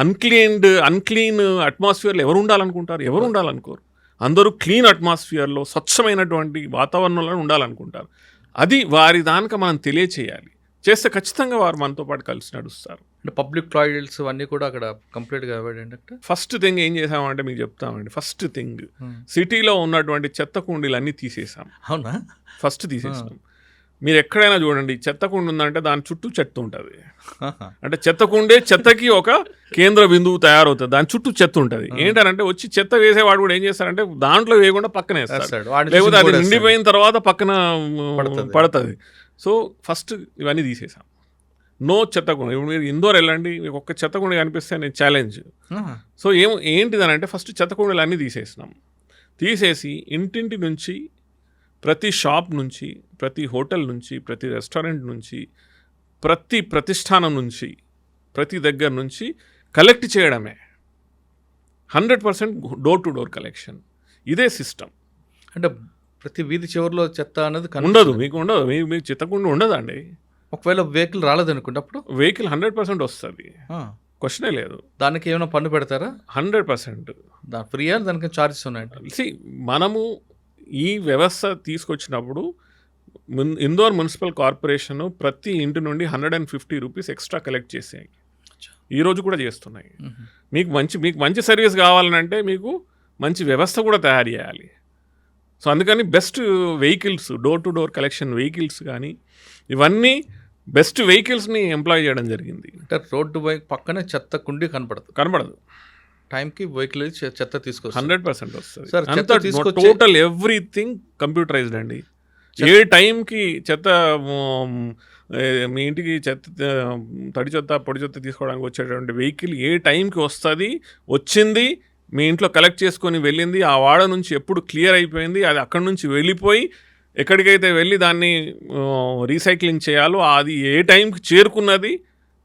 అన్క్లీన్ అట్మాస్ఫియర్లో ఎవరు ఉండాలనుకుంటారు? ఎవరు ఉండాలనుకోరు. అందరూ క్లీన్ అట్మాస్ఫియర్లో, స్వచ్ఛమైనటువంటి వాతావరణంలో ఉండాలనుకుంటారు. అది వారి దానికి మనం తెలియచేయాలి. చేస్తే ఖచ్చితంగా వారు మనతో పాటు కలిసి నడుస్తారు. అంటే పబ్లిక్ టాయిలెట్స్ అన్నీ కూడా అక్కడ కంప్లీట్గా అవాయిడ్. ఫస్ట్ థింగ్ ఏం చేసామంటే మీకు చెప్తామండి. ఫస్ట్ థింగ్ సిటీలో ఉన్నటువంటి చెత్త కుండీలన్నీ తీసేసాం. అవునా? ఫస్ట్ తీసేసాం. మీరు ఎక్కడైనా చూడండి, చెత్త కుండి ఉందంటే దాని చుట్టూ చెత్త ఉంటుంది. అంటే చెత్త కుండే చెత్తకి ఒక కేంద్ర బిందువు తయారవుతుంది, దాని చుట్టూ చెత్త ఉంటుంది. ఏంటంటే వచ్చి చెత్త వేసేవాడు కూడా ఏం చేస్తారంటే దాంట్లో వేయకుండా పక్కన వేస్తాడు, లేకపోతే అది నిండిపోయిన తర్వాత పక్కన పడుతుంది. సో ఫస్ట్ ఇవన్నీ తీసేసాం. నో చెత్తకుండి. ఇప్పుడు మీరు ఇందోర్ వెళ్ళండి, మీకు ఒక్క చెత్తకుండి కనిపిస్తే నేను ఛాలెంజ్. సో ఏంటిదనంటే ఫస్ట్ చెత్తకుండీలు అన్నీ తీసేసి ఇంటింటి నుంచి, ప్రతి షాప్ నుంచి, ప్రతి హోటల్ నుంచి, ప్రతి రెస్టారెంట్ నుంచి, ప్రతి ప్రతిష్టానం నుంచి, ప్రతి దగ్గర నుంచి కలెక్ట్ చేయడమే. 100% డోర్ టు డోర్ కలెక్షన్. ఇదే సిస్టమ్. అంటే ప్రతి వీధి చివరిలో చెత్త అనేది ఉండదు, మీకు ఉండదు, చెత్తకుండా ఉండదండి. ఒకవేళ వెహికల్ రాలేదనుకుంటే అప్పుడు వెహికల్ 100% వస్తుంది. క్వశ్చనే లేదు. దానికి ఏమైనా పన్ను పెడతారా? 100%. ఫ్రీయా, దానికి ఛార్జెస్ ఉన్నాయంట? మనము ఈ వ్యవస్థ తీసుకొచ్చినప్పుడు ఇందోర్ మున్సిపల్ కార్పొరేషన్ ప్రతి ఇంటి నుండి 150 రూపీస్ ఎక్స్ట్రా కలెక్ట్ చేసాయి. ఈరోజు కూడా చేస్తున్నాయి. మీకు మంచి సర్వీస్ కావాలంటే మీకు మంచి వ్యవస్థ కూడా తయారు చేయాలి. సో అందుకని best vehicles, door to door collection vehicles కానీ ఇవన్నీ బెస్ట్ వెహికల్స్ని ఎంప్లాయ్ చేయడం జరిగింది. అంటే రోడ్డు పక్కనే చెత్త కుండి కనపడదు. టైంకి వెహికల్ చెత్త తీసుకొస్తుంది. 100% వస్తుంది. టోటల్ ఎవ్రీథింగ్ కంప్యూటరైజ్డ్ అండి. ఏ టైంకి చెత్త మీ ఇంటికి తడి చెత్త పొడి చెత్త తీసుకోవడానికి వచ్చేటువంటి వెహికల్ ఏ టైంకి వచ్చింది, మీ ఇంట్లో కలెక్ట్ చేసుకొని వెళ్ళింది, ఆ వాడ నుంచి ఎప్పుడు క్లియర్ అయిపోయింది, అది అక్కడి నుంచి వెళ్ళిపోయి ఎక్కడికైతే వెళ్ళి దాన్ని రీసైక్లింగ్ చేయాలో అది ఏ టైంకి చేరుకున్నది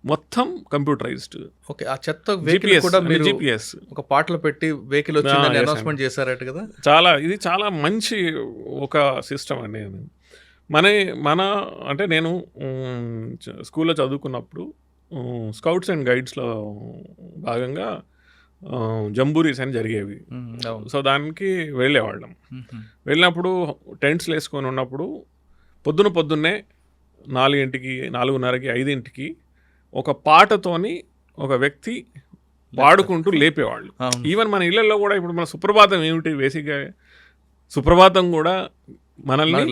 మొత్తం కంప్యూటరైజ్డ్. ఓకే, ఆ చెత్త వెహికల్ కూడా మీరు GPS ఒక పాటలో పెట్టి వెహికల్ వచ్చిందని అనౌన్స్మెంట్ చేశారట కదా. ఇది చాలా మంచి ఒక సిస్టమ్ అండి. అంటే నేను స్కూల్లో చదువుకున్నప్పుడు స్కౌట్స్ అండ్ గైడ్స్లో భాగంగా జంబూరీస్ అని జరిగేవి. సో దానికి వెళ్ళేవాళ్ళం. వెళ్ళినప్పుడు టెంట్స్లు వేసుకొని ఉన్నప్పుడు పొద్దున్నే 4ంటికి 4:30కి 5ంటికి ఒక పాటతోని ఒక వ్యక్తి పాడుకుంటూ లేపేవాళ్ళు. ఈవెన్ మన ఇళ్లలో కూడా ఇప్పుడు మన సుప్రభాతం ఏమిటి, బేసిక్గా సుప్రభాతం కూడా మనల్ని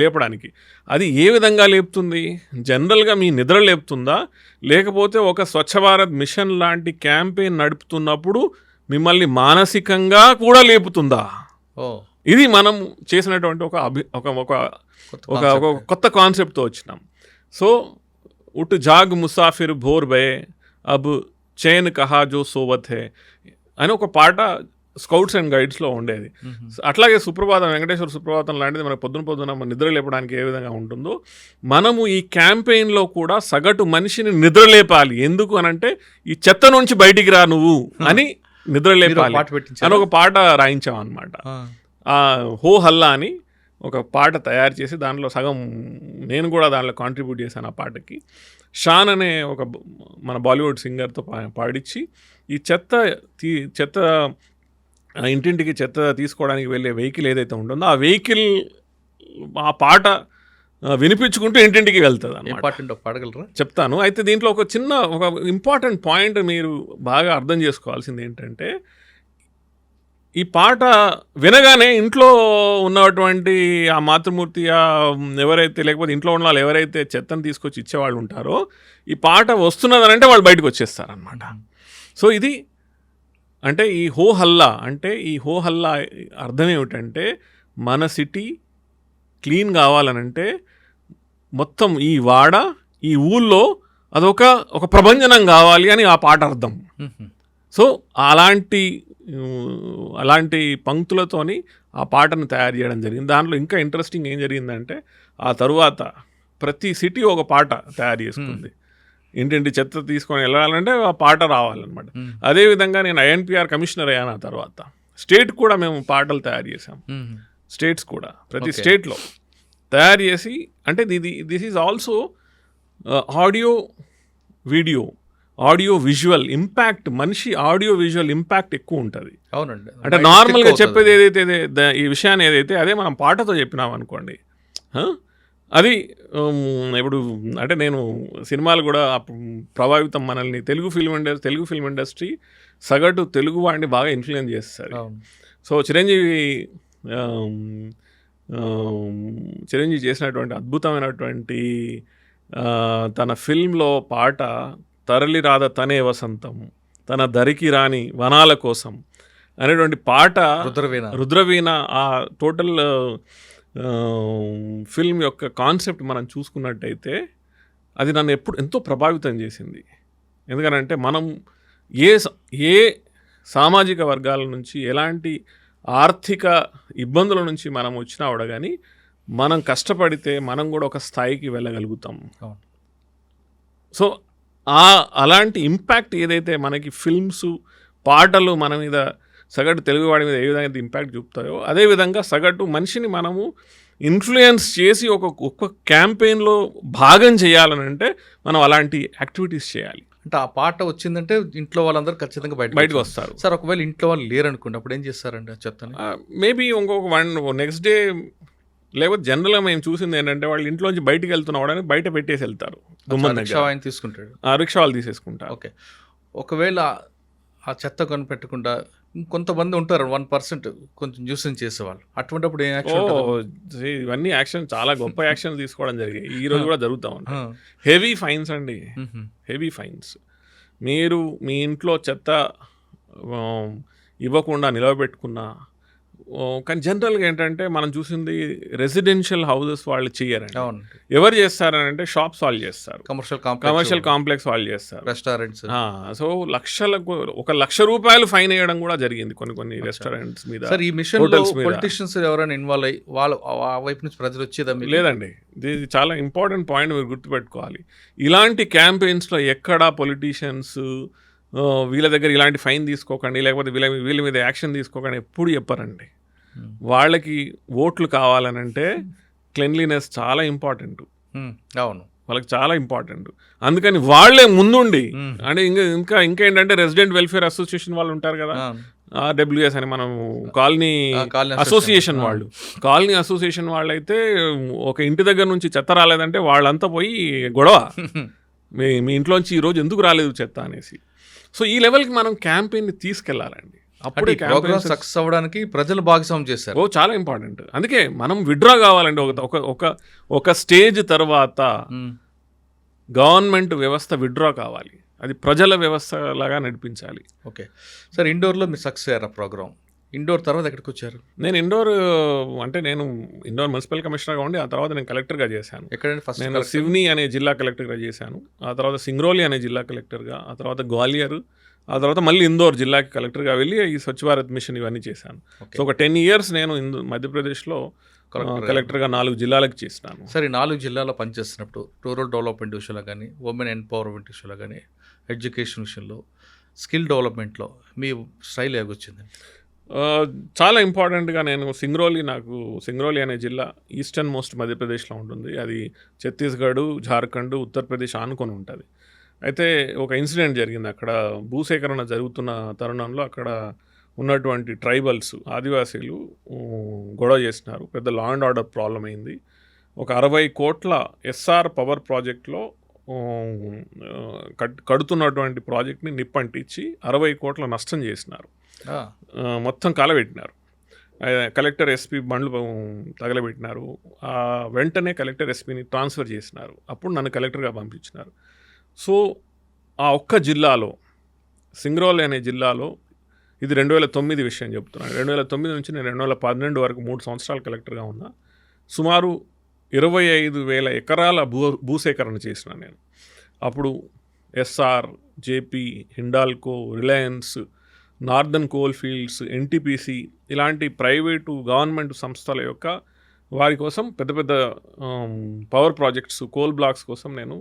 లేపడానికి. అది ఏ విధంగా లేపుతుంది? జనరల్గా మీ నిద్ర లేపుతుందా, లేకపోతే ఒక స్వచ్ఛ భారత్ మిషన్ లాంటి క్యాంపెయిన్ నడుపుతున్నప్పుడు మిమ్మల్ని మానసికంగా కూడా లేపుతుందా? ఇది మనం చేసినటువంటి ఒక కొత్త కాన్సెప్ట్తో వచ్చినాం. సో ఉట్ జాగ్ ముసాఫిర్ భోర్ బే అబ్ చైన్ కహా జో సోవత్ హే అని ఒక పాట స్కౌట్స్ అండ్ గైడ్స్లో ఉండేది. అట్లాగే సుప్రభాతం, వెంకటేశ్వర సుప్రభాతం లాంటిది మనకు పొద్దున మన నిద్ర లేపడానికి ఏ విధంగా ఉంటుందో మనము ఈ క్యాంపెయిన్లో కూడా సగటు మనిషిని నిద్ర లేపాలి. ఎందుకు అనంటే ఈ చెత్త నుంచి బయటికి రా నువ్వు అని నిద్ర లేపాలి అని ఒక పాట రాయించాం అనమాట. హో హల్లా అని ఒక పాట తయారు చేసి దాంట్లో సగం నేను కూడా దాంట్లో కాంట్రిబ్యూట్ చేశాను. ఆ పాటకి షాన్ అనే ఒక మన బాలీవుడ్ సింగర్తో పాడించి ఈ చెత్త ఇంటింటికి చెత్త తీసుకోవడానికి వెళ్ళే వెహికల్ ఏదైతే ఉంటుందో ఆ వెహికల్ ఆ పాట వినిపించుకుంటూ ఇంటింటికి వెళ్తుంది అన్నమాట. పాడగలరా? చెప్తాను. అయితే దీంట్లో ఒక ఇంపార్టెంట్ పాయింట్ మీరు బాగా అర్థం చేసుకోవాల్సింది ఏంటంటే, ఈ పాట వినగానే ఇంట్లో ఉన్నటువంటి ఆ మాతృమూర్తి ఎవరైతే, లేకపోతే ఇంట్లో ఉన్న వాళ్ళు ఎవరైతే చెత్తను తీసుకొచ్చి ఇచ్చేవాళ్ళు ఉంటారో, ఈ పాట వస్తున్నదనంటే వాళ్ళు బయటకు వచ్చేస్తారనమాట. సో ఇది అంటే ఈ హో హల్లా అర్థం ఏమిటంటే, మన సిటీ క్లీన్ కావాలనంటే మొత్తం ఈ వాడ, ఈ ఊళ్ళో అదొక ప్రభంజనం కావాలి అని ఆ పాట అర్థం. సో అలాంటి పంక్తులతోని ఆ పాటను తయారు చేయడం జరిగింది. దాంట్లో ఇంకా ఇంట్రెస్టింగ్ ఏం జరిగిందంటే, ఆ తరువాత ప్రతి సిటీ ఒక పాట తయారు చేసుకుంది. ఇంటింటి చెత్త తీసుకొని వెళ్ళాలంటే ఆ పాట రావాలన్నమాట. అదేవిధంగా నేను INPR కమిషనర్ అయ్యాను. ఆ తర్వాత స్టేట్ కూడా మేము పాటలు తయారు చేసాం. స్టేట్స్ కూడా ప్రతి స్టేట్లో తయారు చేసి, అంటే this is also audio video, audio visual impact, మనిషి ఆడియో విజువల్ ఇంపాక్ట్ ఎక్కువ ఉంటుంది. అవునండి. అంటే నార్మల్గా చెప్పేది ఏదైతే ఈ విషయాన్ని ఏదైతే అదే మనం పాటతో చెప్పినాం అనుకోండి, అది ఇప్పుడు అంటే నేను సినిమాలు కూడా ప్రభావితం మనల్ని తెలుగు ఫిల్మ్ ఇండస్ట్రీ సగటు తెలుగు వాడిని బాగా ఇన్ఫ్లుయెన్స్ చేస్తారు. సో చిరంజీవి చేసినటువంటి అద్భుతమైనటువంటి తన ఫిల్మ్లో పాట తరలి రాధ తనే వసంతం, తన దరికి రాని వనాల కోసం అనేటువంటి పాట రుద్రవీణ, ఆ టోటల్ ఫిల్మ్ యొక్క కాన్సెప్ట్ మనం చూసుకున్నట్టయితే అది నన్ను ఎంతో ప్రభావితం చేసింది. ఎందుకనంటే మనం ఏ సామాజిక వర్గాల నుంచి, ఎలాంటి ఆర్థిక ఇబ్బందుల నుంచి మనం వచ్చినా కూడా కానీ మనం కష్టపడితే మనం కూడా ఒక స్థాయికి వెళ్ళగలుగుతాం. సో అలాంటి ఇంపాక్ట్ ఏదైతే మనకి ఫిల్మ్స్, పాటలు మన మీద, సగటు తెలుగువాడి మీద ఏ విధంగా ఇంపాక్ట్ చూపుతాయో, అదేవిధంగా సగటు మనిషిని మనము ఇన్ఫ్లుయెన్స్ చేసి ఒక క్యాంపెయిన్లో భాగం చేయాలనంటే మనం అలాంటి యాక్టివిటీస్ చేయాలి. అంటే ఆ పాట వచ్చిందంటే ఇంట్లో వాళ్ళందరూ ఖచ్చితంగా బయటకు వస్తారు. సార్ ఒకవేళ ఇంట్లో వాళ్ళు లేరనుకోండి అప్పుడు ఏం చేస్తారండి ఆ చెత్తని? మేబీ ఇంకొక నెక్స్ట్ డే లేకపోతే జనరల్గా మేము చూసింది ఏంటంటే వాళ్ళు ఇంట్లోంచి బయటికి వెళ్తున్నవాడని బయట పెట్టేసి వెళ్తారు. రిక్షా ఆయన తీసుకుంటాడు. రిక్షా వాళ్ళు తీసేసుకుంటారు. ఓకే. ఒకవేళ ఆ చెత్త కొనిపెట్టకుండా ఇంకొంతమంది ఉంటారు 1% కొంచెం న్యూసెన్స్ చేసేవాళ్ళు. అటువంటిప్పుడు ఏం యాక్షన్ ఉంటుంది? ఇవన్నీ యాక్షన్ చాలా గొప్ప యాక్షన్ తీసుకోవడం జరిగాయి. ఈ రోజు కూడా జరుగుతూ ఉంటాయి. హెవీ ఫైన్స్ అండి, హెవీ ఫైన్స్. మీరు మీ ఇంట్లో చెత్త ఇవ్వకుండా నిలవబెట్టుకున్నా. కానీ జనరల్గా ఏంటంటే మనం చూసింది రెసిడెన్షియల్ హౌసెస్ వాళ్ళు చేయరండి. ఎవరు చేస్తారని అంటే షాప్స్ వాళ్ళు చేస్తారు, కమర్షియల్ కాంప్లెక్స్ వాళ్ళు చేస్తారు, రెస్టారెంట్స్. సో ₹1,00,000 ఫైన్ వేయడం కూడా జరిగింది కొన్ని రెస్టారెంట్స్ మీద. సార్ ఈ మిషన్ పొలిటీషియన్స్ ఎవరైనా ఇన్వాల్వ్ అయ్యి వాళ్ళు ఆ వైపు నుంచి ప్రజలు వచ్చేదా? లేదండి, ఇది చాలా ఇంపార్టెంట్ పాయింట్ మీరు గుర్తుపెట్టుకోవాలి. ఇలాంటి క్యాంపెయిన్స్లో ఎక్కడా పొలిటీషియన్స్ వీళ్ళ దగ్గర ఇలాంటి ఫైన్ తీసుకోకండి లేకపోతే వీళ్ళ మీద యాక్షన్ తీసుకోకండి ఎప్పుడు చెప్పారండి. వాళ్ళకి ఓట్లు కావాలనంటే క్లెన్లీనెస్ చాలా ఇంపార్టెంట్. అవును, వాళ్ళకి చాలా ఇంపార్టెంట్. అందుకని వాళ్ళే ముందుండి అంటే ఇంకేంటంటే రెసిడెంట్ వెల్ఫేర్ అసోసియేషన్ వాళ్ళు ఉంటారు కదా, RWS అని మనం కాలనీ అసోసియేషన్ వాళ్ళు, కాలనీ అసోసియేషన్ వాళ్ళైతే ఒక ఇంటి దగ్గర నుంచి చెత్త రాలేదంటే వాళ్ళంతా పోయి గొడవ, మీ ఇంట్లోంచి ఈరోజు ఎందుకు రాలేదు చెత్త అనేసి. సో ఈ లెవెల్కి మనం క్యాంపెయిన్ని తీసుకెళ్లాలండి. అప్పుడు ప్రోగ్రామ్ సక్సెస్ అవ్వడానికి ప్రజలు భాగస్వామ్యం చేశారు. చాలా ఇంపార్టెంట్. అందుకే మనం విత్డ్రా కావాలండి. ఒక స్టేజ్ తర్వాత గవర్నమెంట్ వ్యవస్థ విత్డ్రా కావాలి, అది ప్రజల వ్యవస్థ లాగా నడిపించాలి. ఓకే సార్, ఇండోర్లో మీరు సక్సెస్ అయ్యారా ప్రోగ్రామ్? ఇండోర్ తర్వాత ఎక్కడికి వచ్చారు? నేను ఇండోర్ మున్సిపల్ కమిషనర్గా ఉండి ఆ తర్వాత నేను కలెక్టర్గా చేశాను. ఎక్కడంటే ఫస్ట్ నేను సివ్నీ అనే జిల్లా కలెక్టర్గా చేశాను, ఆ తర్వాత సింగ్రౌలి అనే జిల్లా కలెక్టర్గా, ఆ తర్వాత గ్వాలియర్, ఆ తర్వాత మళ్ళీ ఇందోర్ జిల్లాకి కలెక్టర్గా వెళ్ళి ఈ స్వచ్ఛ భారత్ మిషన్ ఇవన్నీ చేశాను. సో ఒక 10 years నేను మధ్యప్రదేశ్లో కలెక్టర్గా 4 జిల్లాలకు చేసినాను. సరే, 4 జిల్లాలో పనిచేస్తున్నప్పుడు రూరల్ డెవలప్మెంట్ విషయంలో కానీ, ఉమెన్ ఎంపవర్మెంట్ విషయంలో కానీ, ఎడ్యుకేషన్ విషయంలో, స్కిల్ డెవలప్మెంట్లో మీ స్టైల్ ఏగొచ్చిందండి? చాలా ఇంపార్టెంట్గా నేను సింగ్రౌలి అనే జిల్లా ఈస్టర్న్ మోస్ట్ మధ్యప్రదేశ్లో ఉంటుంది. అది ఛత్తీస్గఢ్, జార్ఖండ్, ఉత్తరప్రదేశ్ ఆనుకొని ఉంటుంది. అయితే ఒక ఇన్సిడెంట్ జరిగింది అక్కడ. భూసేకరణ జరుగుతున్న తరుణంలో అక్కడ ఉన్నటువంటి ట్రైబల్స్, ఆదివాసీలు గొడవ చేసినారు. పెద్ద లా అండ్ ఆర్డర్ ప్రాబ్లం అయింది. ఒక 60 కోట్ల ఎస్ఆర్ పవర్ ప్రాజెక్ట్లో కడుతున్నటువంటి ప్రాజెక్ట్ని నిప్పంటించి 60 కోట్ల నష్టం చేసినారు. మొత్తం కాలబెట్టినారు. కలెక్టర్ ఎస్పీ బండ్లు తగలబెట్టినారు. వెంటనే కలెక్టర్ ఎస్పీని ట్రాన్స్ఫర్ చేసినారు. అప్పుడు నన్ను కలెక్టర్గా పంపించినారు. సో ఆ ఒక్క జిల్లాలో, సింగ్రౌలి అనే జిల్లాలో, ఇది 2009 విషయం చెప్తున్నాను. 2009 నుంచి నేను 2012 వరకు 3 సంవత్సరాలు కలెక్టర్గా ఉన్నా. సుమారు 25,000 ఎకరాల భూసేకరణ చేసిన నేను. అప్పుడు ఎస్ఆర్, జేపీ, హిండాల్కో, రిలయన్స్, నార్దర్న్ కోల్ ఫీల్డ్స్, NTPC ఇలాంటి ప్రైవేటు గవర్నమెంట్ సంస్థల యొక్క వారి కోసం పెద్ద పెద్ద పవర్ ప్రాజెక్ట్స్, కోల్ బ్లాక్స్ కోసం నేను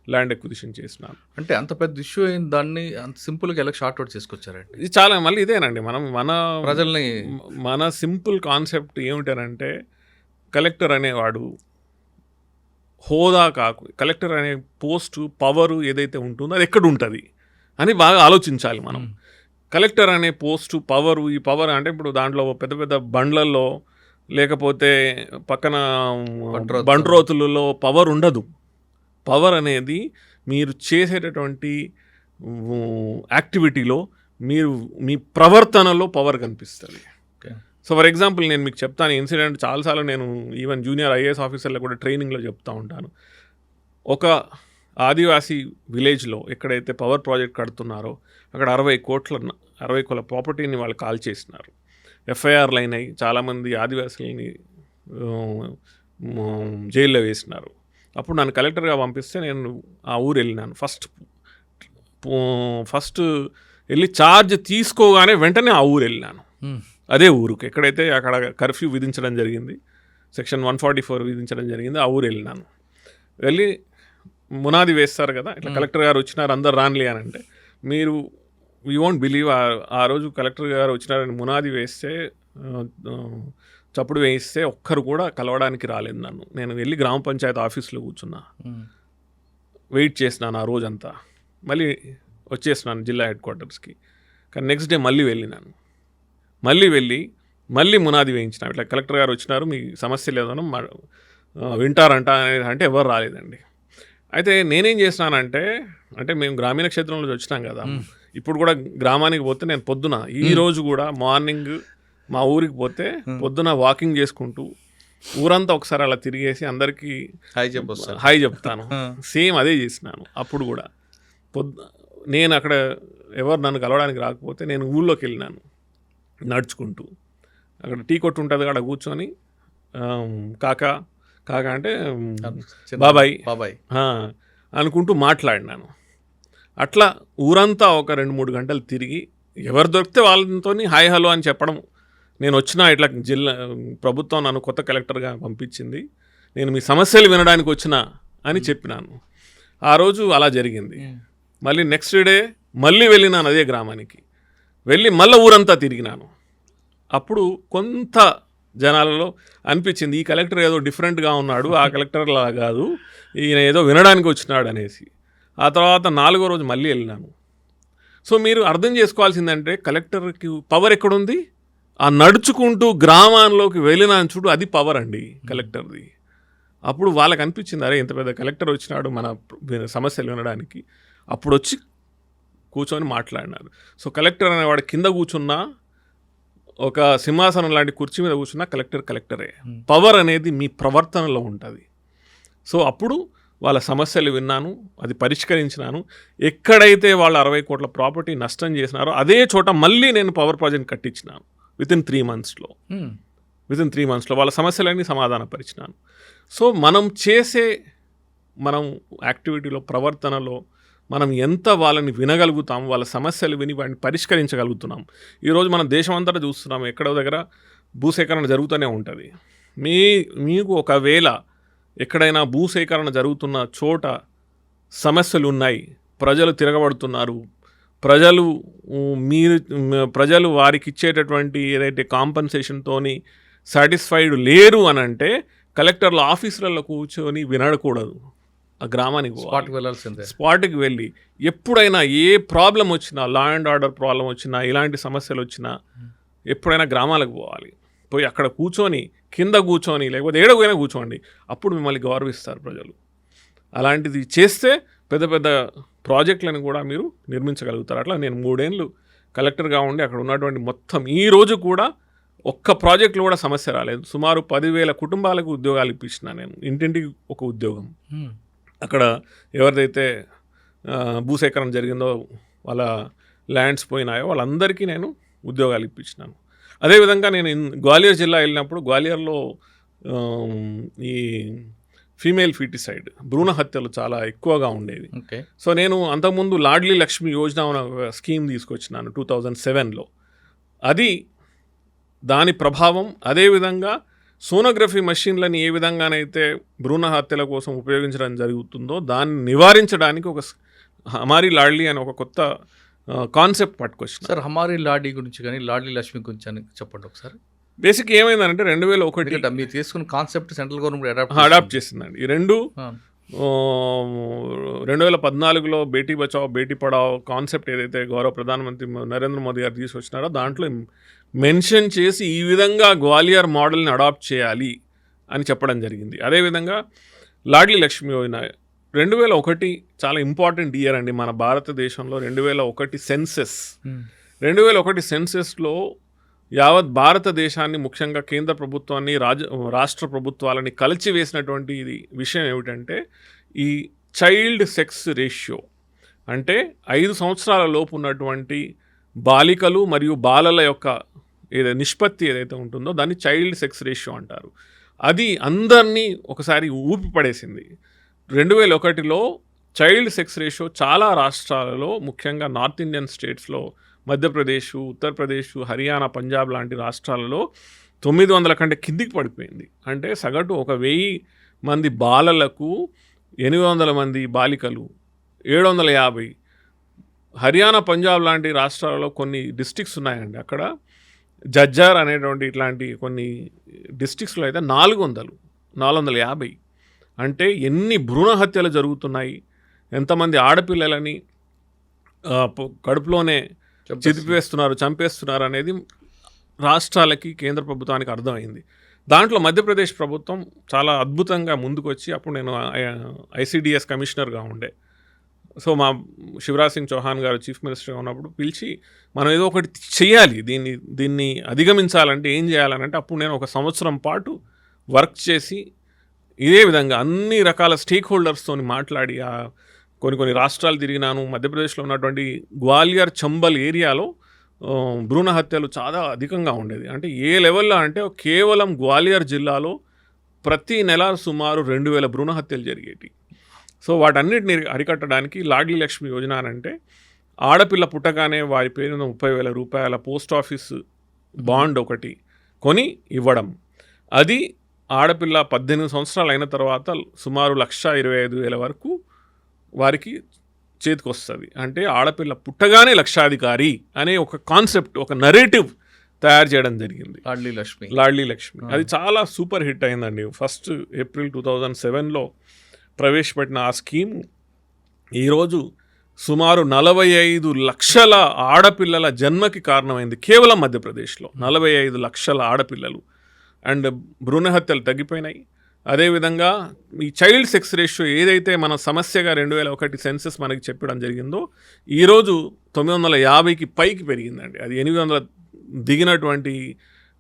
ల్యాండ్ ఎక్విజిషన్ చేసినాను. అంటే అంత పెద్ద ఇష్యూ అయిన దాన్ని అంత సింపుల్గా ఎలా షార్ట్ అవుట్ చేసుకొచ్చారండి? ఇది చాలా మళ్ళీ ఇదేనండి, మన ప్రజల్ని మన సింపుల్ కాన్సెప్ట్ ఏమిటనంటే కలెక్టర్ అనేవాడు హోదా కలెక్టర్ అనే పోస్టు, పవరు ఏదైతే ఉంటుందో అది ఎక్కడ ఉంటుంది అని బాగా ఆలోచించాలి మనం. కలెక్టర్ అనే పోస్టు, పవరు, ఈ పవర్ అంటే ఇప్పుడు దాంట్లో పెద్ద పెద్ద బండ్లలో లేకపోతే పక్కన బండ్రోతులలో పవర్ ఉండదు. పవర్ అనేది మీరు చేసేటటువంటి యాక్టివిటీలో, మీ ప్రవర్తనలో పవర్ కనిపిస్తుంది. సో ఫర్ ఎగ్జాంపుల్ నేను మీకు చెప్తాను ఇన్సిడెంట్. చాలాసార్లు నేను ఈవెన్ జూనియర్ IAS ఆఫీసర్లకు కూడా ట్రైనింగ్లో చెప్తూ ఉంటాను. ఒక ఆదివాసీ విలేజ్లో ఎక్కడైతే పవర్ ప్రాజెక్ట్ కడుతున్నారో అక్కడ 60 కోట్ల ప్రాపర్టీని వాళ్ళు కాల్ చేసినారు. FIRలు అయినాయి. చాలామంది ఆదివాసీలని జైల్లో వేసినారు. అప్పుడు నన్ను కలెక్టర్గా పంపిస్తే నేను ఆ ఊరు వెళ్ళినాను. ఫస్ట్ వెళ్ళి ఛార్జ్ తీసుకోగానే వెంటనే ఆ ఊరు వెళ్ళినాను. అదే ఊరుకు ఎక్కడైతే అక్కడ కర్ఫ్యూ విధించడం జరిగింది, సెక్షన్ 144 విధించడం జరిగింది, ఆ ఊరు వెళ్ళినాను. వెళ్ళి మునాది వేస్తారు కదా, ఇట్లా కలెక్టర్ గారు వచ్చినారు అందరు రానిలే అని అంటే, మీరు యూ వోంట్ బిలీవ్ ఆ రోజు కలెక్టర్ గారు వచ్చినారని మునాది వేస్తే, చప్పుడు వేయిస్తే ఒక్కరు కూడా కలవడానికి రాలేదు నన్ను. నేను వెళ్ళి గ్రామ పంచాయతీ ఆఫీస్లో కూర్చున్నా, వెయిట్ చేసినాను ఆ రోజంతా. మళ్ళీ వచ్చేసినాను జిల్లా హెడ్ క్వార్టర్స్కి. కానీ నెక్స్ట్ డే మళ్ళీ వెళ్ళినాను. మళ్ళీ మునాది వేయించిన, ఇట్లా కలెక్టర్ గారు వచ్చినారు, మీ సమస్య లేదనో వింటారంట అంటే ఎవరు రాలేదండి. అయితే నేనేం చేసినానంటే, అంటే మేము గ్రామీణ క్షేత్రంలో వచ్చినాం కదా, ఇప్పుడు కూడా గ్రామానికి పోతే నేను పొద్దున ఈ రోజు కూడా మార్నింగ్ మా ఊరికి పోతే పొద్దున వాకింగ్ చేసుకుంటూ ఊరంతా ఒకసారి అలా తిరిగేసి అందరికీ హాయ్ చెప్తాను. సేమ్ అదే చేసినాను. అప్పుడు కూడా నేను అక్కడ ఎవరు నన్ను కలవడానికి రాకపోతే నేను ఊళ్ళోకి వెళ్ళినాను నడుచుకుంటూ. అక్కడ టీ కొట్టు ఉంటుంది, అక్కడ కూర్చొని కాకా అంటే బాబాయ్ అనుకుంటూ మాట్లాడినాను. అట్లా ఊరంతా ఒక 2-3 గంటలు తిరిగి ఎవరు దొరికితే వాళ్ళతో హాయ్ హలో అని చెప్పడం. నేను వచ్చిన ఇట్లా జిల్లా ప్రభుత్వం నన్ను కొత్త కలెక్టర్గా పంపించింది, నేను మీ సమస్యలు వినడానికి వచ్చిన అని చెప్పినాను. ఆ రోజు అలా జరిగింది. మళ్ళీ నెక్స్ట్ డే మళ్ళీ వెళ్ళినాను అదే గ్రామానికి, వెళ్ళి మళ్ళీ ఊరంతా తిరిగినాను. అప్పుడు కొంత జనాలలో అనిపించింది ఈ కలెక్టర్ ఏదో డిఫరెంట్గా ఉన్నాడు, ఆ కలెక్టర్లా కాదు, ఈయన ఏదో వినడానికి వచ్చినాడు అనేసి. ఆ తర్వాత 4వ రోజు మళ్ళీ వెళ్ళినాను. సో మీరు అర్థం చేసుకోవాల్సిందంటే కలెక్టర్కి పవర్ ఎక్కడుంది? ఆ నడుచుకుంటూ గ్రామాల్లోకి వెళ్ళినాను చూడు, అది పవర్ అండి కలెక్టర్ది. అప్పుడు వాళ్ళకి అనిపించింది, అరే ఇంత పెద్ద కలెక్టర్ వచ్చినాడు మన సమస్యలు వినడానికి. అప్పుడు వచ్చి కూర్చొని మాట్లాడినారు. సో కలెక్టర్ అనేవాడు కింద కూర్చున్నా, ఒక సింహాసనం లాంటి కుర్చీ మీద కూర్చున్నా కలెక్టరే. పవర్ అనేది మీ ప్రవర్తనలో ఉంటుంది. సో అప్పుడు వాళ్ళ సమస్యలు విన్నాను, అది పరిష్కరించినాను. ఎక్కడైతే వాళ్ళు 60 కోట్ల ప్రాపర్టీ నష్టం చేసినారో అదే చోట మళ్ళీ నేను పవర్ ప్రాజెక్ట్ కట్టించినాను వితిన్ 3 మంత్స్లో వాళ్ళ సమస్యలన్నీ సమాధానపరిచినాను. సో మనం చేసే యాక్టివిటీలో, ప్రవర్తనలో మనం ఎంత వాళ్ళని వినగలుగుతాం, వాళ్ళ సమస్యలు విని వాటిని పరిష్కరించగలుగుతున్నాం. ఈరోజు మనం దేశం అంతటా చూస్తున్నాం, ఎక్కడో దగ్గర భూసేకరణ జరుగుతూనే ఉంటుంది. మీకు ఒకవేళ ఎక్కడైనా భూసేకరణ జరుగుతున్న చోట సమస్యలు ఉన్నాయి, ప్రజలు తిరగబడుతున్నారు, ప్రజలు వారికి ఇచ్చేటటువంటి ఏదైతే కాంపన్సేషన్తోని సాటిస్ఫైడ్ లేరు అని అంటే కలెక్టర్ల ఆఫీసులలో కూర్చొని వినకూడదు. ఆ గ్రామానికి స్పాట్కి వెళ్ళి ఎప్పుడైనా ఏ ప్రాబ్లం వచ్చినా, లా అండ్ ఆర్డర్ ప్రాబ్లం వచ్చినా, ఇలాంటి సమస్యలు వచ్చినా ఎప్పుడైనా గ్రామాలకు పోవాలి. పోయి అక్కడ కూర్చొని, కింద కూర్చొని, లేకపోతే ఏడపోయినా కూర్చోండి. అప్పుడు మిమ్మల్ని గౌరవిస్తారు ప్రజలు. అలాంటిది చేస్తే పెద్ద పెద్ద ప్రాజెక్టులను కూడా మీరు నిర్మించగలుగుతారు. అట్లా నేను 3 ఏళ్ళు కలెక్టర్గా ఉండి అక్కడ ఉన్నటువంటి మొత్తం ఈ రోజు కూడా ఒక్క ప్రాజెక్టులో కూడా సమస్య రాలేదు. సుమారు 10,000 కుటుంబాలకు ఉద్యోగాలు ఇప్పించిన నేను, ఇంటింటికి ఒక ఉద్యోగం. అక్కడ ఎవరిదైతే భూసేకరణ జరిగిందో, వాళ్ళ ల్యాండ్స్ పోయినాయో వాళ్ళందరికీ నేను ఉద్యోగాలు ఇప్పించినాను. అదేవిధంగా నేను గ్వాలియర్ జిల్లా వెళ్ళినప్పుడు గ్వాలియర్లో ఈ ఫీమేల్ ఫీటిసైడ్, భ్రూణ హత్యలు చాలా ఎక్కువగా ఉండేవి. సో నేను అంతకుముందు లాడ్లీ లక్ష్మి యోజన అనే స్కీమ్ తీసుకొచ్చినాను 2007లో. అది దాని ప్రభావం. అదేవిధంగా సోనోగ్రఫీ మెషిన్లని ఏ విధంగానైతే భ్రూణ హత్యల కోసం ఉపయోగించడం జరుగుతుందో దాన్ని నివారించడానికి ఒక హమారీ లాడ్లీ అని ఒక కొత్త కాన్సెప్ట్ పట్టుకొచ్చిన. సార్ హమారీ లాడ్లీ గురించి కానీ లాడ్లీ లక్ష్మి గురించి అని చెప్పండి ఒకసారి. బేసిక్ ఏమైందంటే 2001 మీరు తీసుకున్న కాన్సెప్ట్ సెంట్రల్ గవర్నమెంట్ అడాప్ట్ చేసిందండి. ఈ రెండు 2014లో బేటీ బచావ్ బేటీ పడావ్ కాన్సెప్ట్ ఏదైతే గౌరవ ప్రధానమంత్రి నరేంద్ర మోదీ గారు తీసుకొచ్చినారో దాంట్లో మెన్షన్ చేసి ఈ విధంగా గ్వాలియర్ మోడల్ని అడాప్ట్ చేయాలి అని చెప్పడం జరిగింది. అదేవిధంగా లాడ్లీ లక్ష్మి యోజన 2001 చాలా ఇంపార్టెంట్ ఇయర్ అండి మన భారతదేశంలో. 2001 సెన్సెస్, 2001 సెన్సెస్లో యావత్ భారతదేశాన్ని, ముఖ్యంగా కేంద్ర ప్రభుత్వాన్ని, రాష్ట్ర ప్రభుత్వాలని కలిచివేసినటువంటి విషయం ఏమిటంటే ఈ చైల్డ్ సెక్స్ రేషియో. అంటే 5 సంవత్సరాల లోపు ఉన్నటువంటి బాలికలు మరియు బాలల యొక్క నిష్పత్తి ఏదైతే ఉంటుందో దాన్ని చైల్డ్ సెక్స్ రేషియో అంటారు. అది అందరినీ ఒకసారి ఊపి పడేసింది. 2001లో చైల్డ్ సెక్స్ రేషియో చాలా రాష్ట్రాలలో, ముఖ్యంగా నార్త్ ఇండియన్ స్టేట్స్లో, మధ్యప్రదేశ్, ఉత్తరప్రదేశ్, హర్యానా, పంజాబ్ లాంటి రాష్ట్రాలలో 900 కంటే కిందికి పడిపోయింది. అంటే సగటు 1000 మంది బాలలకు 800 మంది బాలికలు, 750. హర్యానా, పంజాబ్ లాంటి రాష్ట్రాలలో కొన్ని డిస్ట్రిక్ట్స్ ఉన్నాయండి, అక్కడ జజ్జార్ అనేటువంటి ఇట్లాంటి కొన్ని డిస్ట్రిక్ట్స్లో అయితే 400, 450. అంటే ఎన్ని భ్రూణ హత్యలు జరుగుతున్నాయి, ఎంతమంది ఆడపిల్లలని కడుపులోనే చంపేస్తున్నారు అనేది రాష్ట్రాలకి కేంద్ర ప్రభుత్వానికి అర్థమైంది. దాంట్లో మధ్యప్రదేశ్ ప్రభుత్వం చాలా అద్భుతంగా ముందుకొచ్చి, అప్పుడు నేను ICDS కమిషనర్గా ఉండే, సో మా శివరాజ్ సింగ్ చౌహాన్ గారు చీఫ్ మినిస్టర్గా ఉన్నప్పుడు పిలిచి మనం ఏదో ఒకటి చేయాలి, దీన్ని అధిగమించాలంటే ఏం చేయాలనంటే, అప్పుడు నేను 1 సంవత్సరం పాటు వర్క్ చేసి ఇదే విధంగా అన్ని రకాల స్టేక్ హోల్డర్స్తో మాట్లాడి కొన్ని రాష్ట్రాలు తిరిగినాను. మధ్యప్రదేశ్లో ఉన్నటువంటి గ్వాలియర్ చంబల్ ఏరియాలో భ్రూణ హత్యలు చాలా అధికంగా ఉండేది. అంటే ఏ లెవెల్లో అంటే కేవలం గ్వాలియర్ జిల్లాలో ప్రతి నెల సుమారు 2000 భ్రూణ హత్యలు జరిగేవి. సో వాటన్నిటిని అరికట్టడానికి లాడ్లీ లక్ష్మి యోజన అంటే ఆడపిల్ల పుట్టగానే వారి పేరున 30,000 రూపాయల పోస్ట్ ఆఫీస్ బాండ్ ఒకటి కొని ఇవ్వడం, అది ఆడపిల్ల 18 సంవత్సరాలు అయిన తర్వాత సుమారు 1,25,000 వరకు వారికి చేతికి వస్తుంది. అంటే ఆడపిల్ల పుట్టగానే లక్షాధికారి అనే ఒక కాన్సెప్ట్, ఒక నరేటివ్ తయారు చేయడం జరిగింది లాడ్లీ లక్ష్మి. అది చాలా సూపర్ హిట్ అయిందండి. 1 ఏప్రిల్ 2007లో ప్రవేశపెట్టిన ఆ స్కీమ్ ఈరోజు సుమారు 45 లక్షల ఆడపిల్లల జన్మకి కారణమైంది కేవలం మధ్యప్రదేశ్లో. 45 లక్షల ఆడపిల్లలు అండ్ భ్రూణ హత్యలు తగ్గిపోయినాయి. అదేవిధంగా ఈ చైల్డ్ సెక్స్ రేషియో ఏదైతే మన సమస్యగా 2001 సెన్సస్ మనకి చెప్పడం జరిగిందో, ఈరోజు 950కి పైకి పెరిగిందండి. అది 800 దిగినటువంటి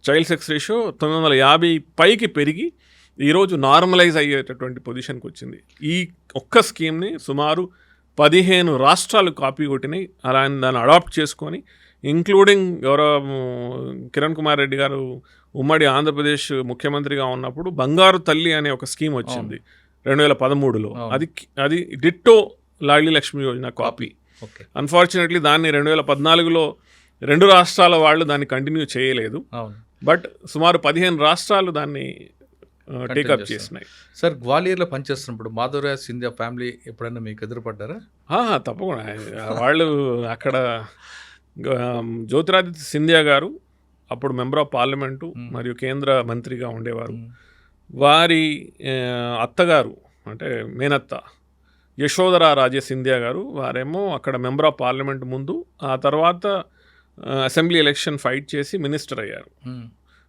చైల్డ్ సెక్స్ రేషియో 950 పైకి పెరిగి ఈరోజు నార్మలైజ్ అయ్యేటటువంటి పొజిషన్కి వచ్చింది. ఈ ఒక్క స్కీమ్ని సుమారు 15 రాష్ట్రాలు కాపీ కొట్టినాయి. అలా దాన్ని అడాప్ట్ చేసుకొని, ఇంక్లూడింగ్ కిరణ్ కుమార్ రెడ్డి గారు ఉమ్మడి ఆంధ్రప్రదేశ్ ముఖ్యమంత్రిగా ఉన్నప్పుడు బంగారు తల్లి అనే ఒక స్కీమ్ వచ్చింది 2013లో. అది ditto loudly Lakshmi Yojana copy. Unfortunately దాన్ని 2014లో 2 రాష్ట్రాల వాళ్ళు దాన్ని కంటిన్యూ చేయలేదు. బట్ సుమారు 15 రాష్ట్రాలు దాన్ని టేకప్ చేసినాయి. సార్, గ్వాలియర్లో పనిచేస్తున్నప్పుడు మాధవరాజ్ సింధియా ఫ్యామిలీ ఎప్పుడైనా మీకు ఎదురుపడ్డారా? తప్పకుండా. వాళ్ళు అక్కడ జ్యోతిరాదిత్య సింధియా గారు అప్పుడు మెంబర్ ఆఫ్ పార్లమెంటు మరియు కేంద్ర మంత్రిగా ఉండేవారు. వారి అత్తగారు అంటే మేనత్త యశోధరా రాజే సింధియా గారు, వారేమో అక్కడ మెంబర్ ఆఫ్ పార్లమెంట్ ముందు, ఆ తర్వాత అసెంబ్లీ ఎలక్షన్ ఫైట్ చేసి మినిస్టర్ అయ్యారు.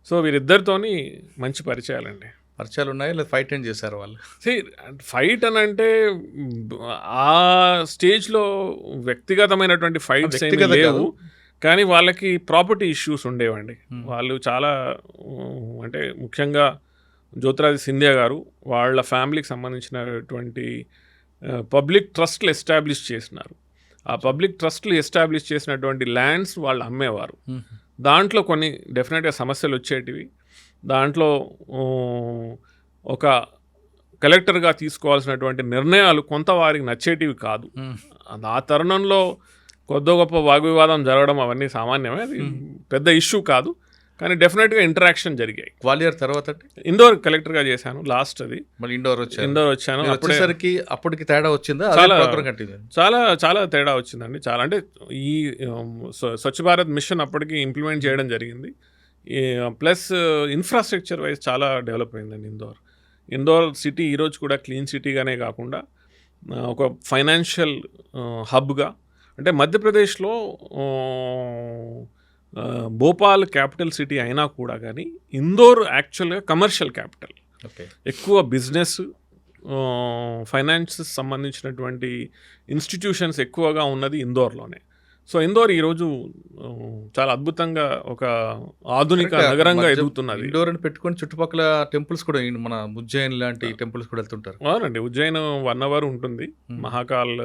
సో వీరిద్దరితోని మంచి పరిచయాలండి. పరిచయాలు ఉన్నాయి, లేదా ఫైట్ ఏం చేశారు వాళ్ళు? ఫైట్ అని అంటే ఆ స్టేజ్లో వ్యక్తిగతమైనటువంటి ఫైట్స్ లేవు, కానీ వాళ్ళకి ప్రాపర్టీ ఇష్యూస్ ఉండేవండి. వాళ్ళు చాలా అంటే ముఖ్యంగా జ్యోతిరాదిత్య సింధియా గారు వాళ్ళ ఫ్యామిలీకి సంబంధించినటువంటి పబ్లిక్ ట్రస్ట్లు ఎస్టాబ్లిష్ చేసినారు. ఆ పబ్లిక్ ట్రస్ట్లు ఎస్టాబ్లిష్ చేసినటువంటి ల్యాండ్స్ వాళ్ళు అమ్మేవారు. దాంట్లో కొన్ని డెఫినెట్గా సమస్యలు వచ్చేటివి. దాంట్లో ఒక కలెక్టర్గా తీసుకోవాల్సినటువంటి నిర్ణయాలు కొంత వారికి నచ్చేటివి కాదు. ఆ తరుణంలో కొద్ది గొప్ప వాగ్వివాదం జరగడం అవన్నీ సామాన్యమే, అది పెద్ద ఇష్యూ కాదు. కానీ డెఫినెట్గా ఇంటరాక్షన్ జరిగాయి. గ్వాలియర్ తర్వాత ఇండోర్ కలెక్టర్గా చేశాను లాస్ట్. అది మళ్ళీ ఇండోర్ వచ్చాను. అప్పటికి తేడా వచ్చిందా? చాలా చాలా తేడా వచ్చిందండి. చాలా అంటే ఈ స్వచ్ఛ భారత్ మిషన్ అప్పటికి ఇంప్లిమెంట్ చేయడం జరిగింది. ప్లస్ ఇన్ఫ్రాస్ట్రక్చర్ వైజ్ చాలా డెవలప్ అయిందండి ఇండోర్ సిటీ. ఈరోజు కూడా క్లీన్ సిటీగానే కాకుండా ఒక ఫైనాన్షియల్ హబ్గా, అంటే మధ్యప్రదేశ్లో భోపాల్ క్యాపిటల్ సిటీ అయినా కూడా కానీ ఇందోర్ యాక్చువల్గా కమర్షియల్ క్యాపిటల్. ఎక్కువ బిజినెస్, ఫైనాన్సెస్ సంబంధించినటువంటి ఇన్స్టిట్యూషన్స్ ఎక్కువగా ఉన్నది ఇందోర్లోనే. సో ఇందోర్ ఈరోజు చాలా అద్భుతంగా ఒక ఆధునిక నగరంగా ఎదుగుతున్నది. ఇండోర్ అని పెట్టుకొని చుట్టుపక్కల టెంపుల్స్ కూడా, మన ఉజ్జయిన్ లాంటి టెంపుల్స్ కూడా వెళ్తుంటారు. అవునండి, ఉజ్జయిన్ 1 hour ఉంటుంది. మహాకాల్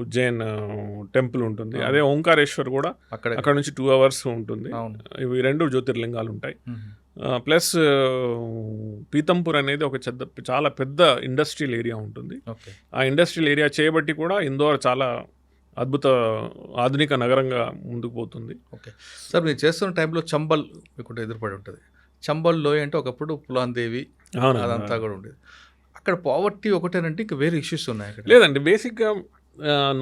ఉజ్జయిన్ టెంపుల్ ఉంటుంది. అదే ఓంకారేశ్వర్ కూడా అక్కడ నుంచి 2 hours ఉంటుంది. ఇవి 2 జ్యోతిర్లింగాలు ఉంటాయి. ప్లస్ పీతంపూర్ అనేది ఒక చాలా పెద్ద ఇండస్ట్రియల్ ఏరియా ఉంటుంది. ఆ ఇండస్ట్రియల్ ఏరియా చేయబట్టి కూడా ఇందోర్ చాలా అద్భుత ఆధునిక నగరంగా ముందుకు పోతుంది. ఓకే సార్, మీరు చేస్తున్న టైంలో చంబల్ మీకు ఎదురుపడి ఉంటుంది. చంబల్ లోయ అంటే ఒకప్పుడు పులాందేవి అదంతా కూడా ఉండేది. అక్కడ పావర్టీ ఒకటేనంటే ఇంకా వేరే ఇష్యూస్ ఉన్నాయి అక్కడ? లేదండి, బేసిక్గా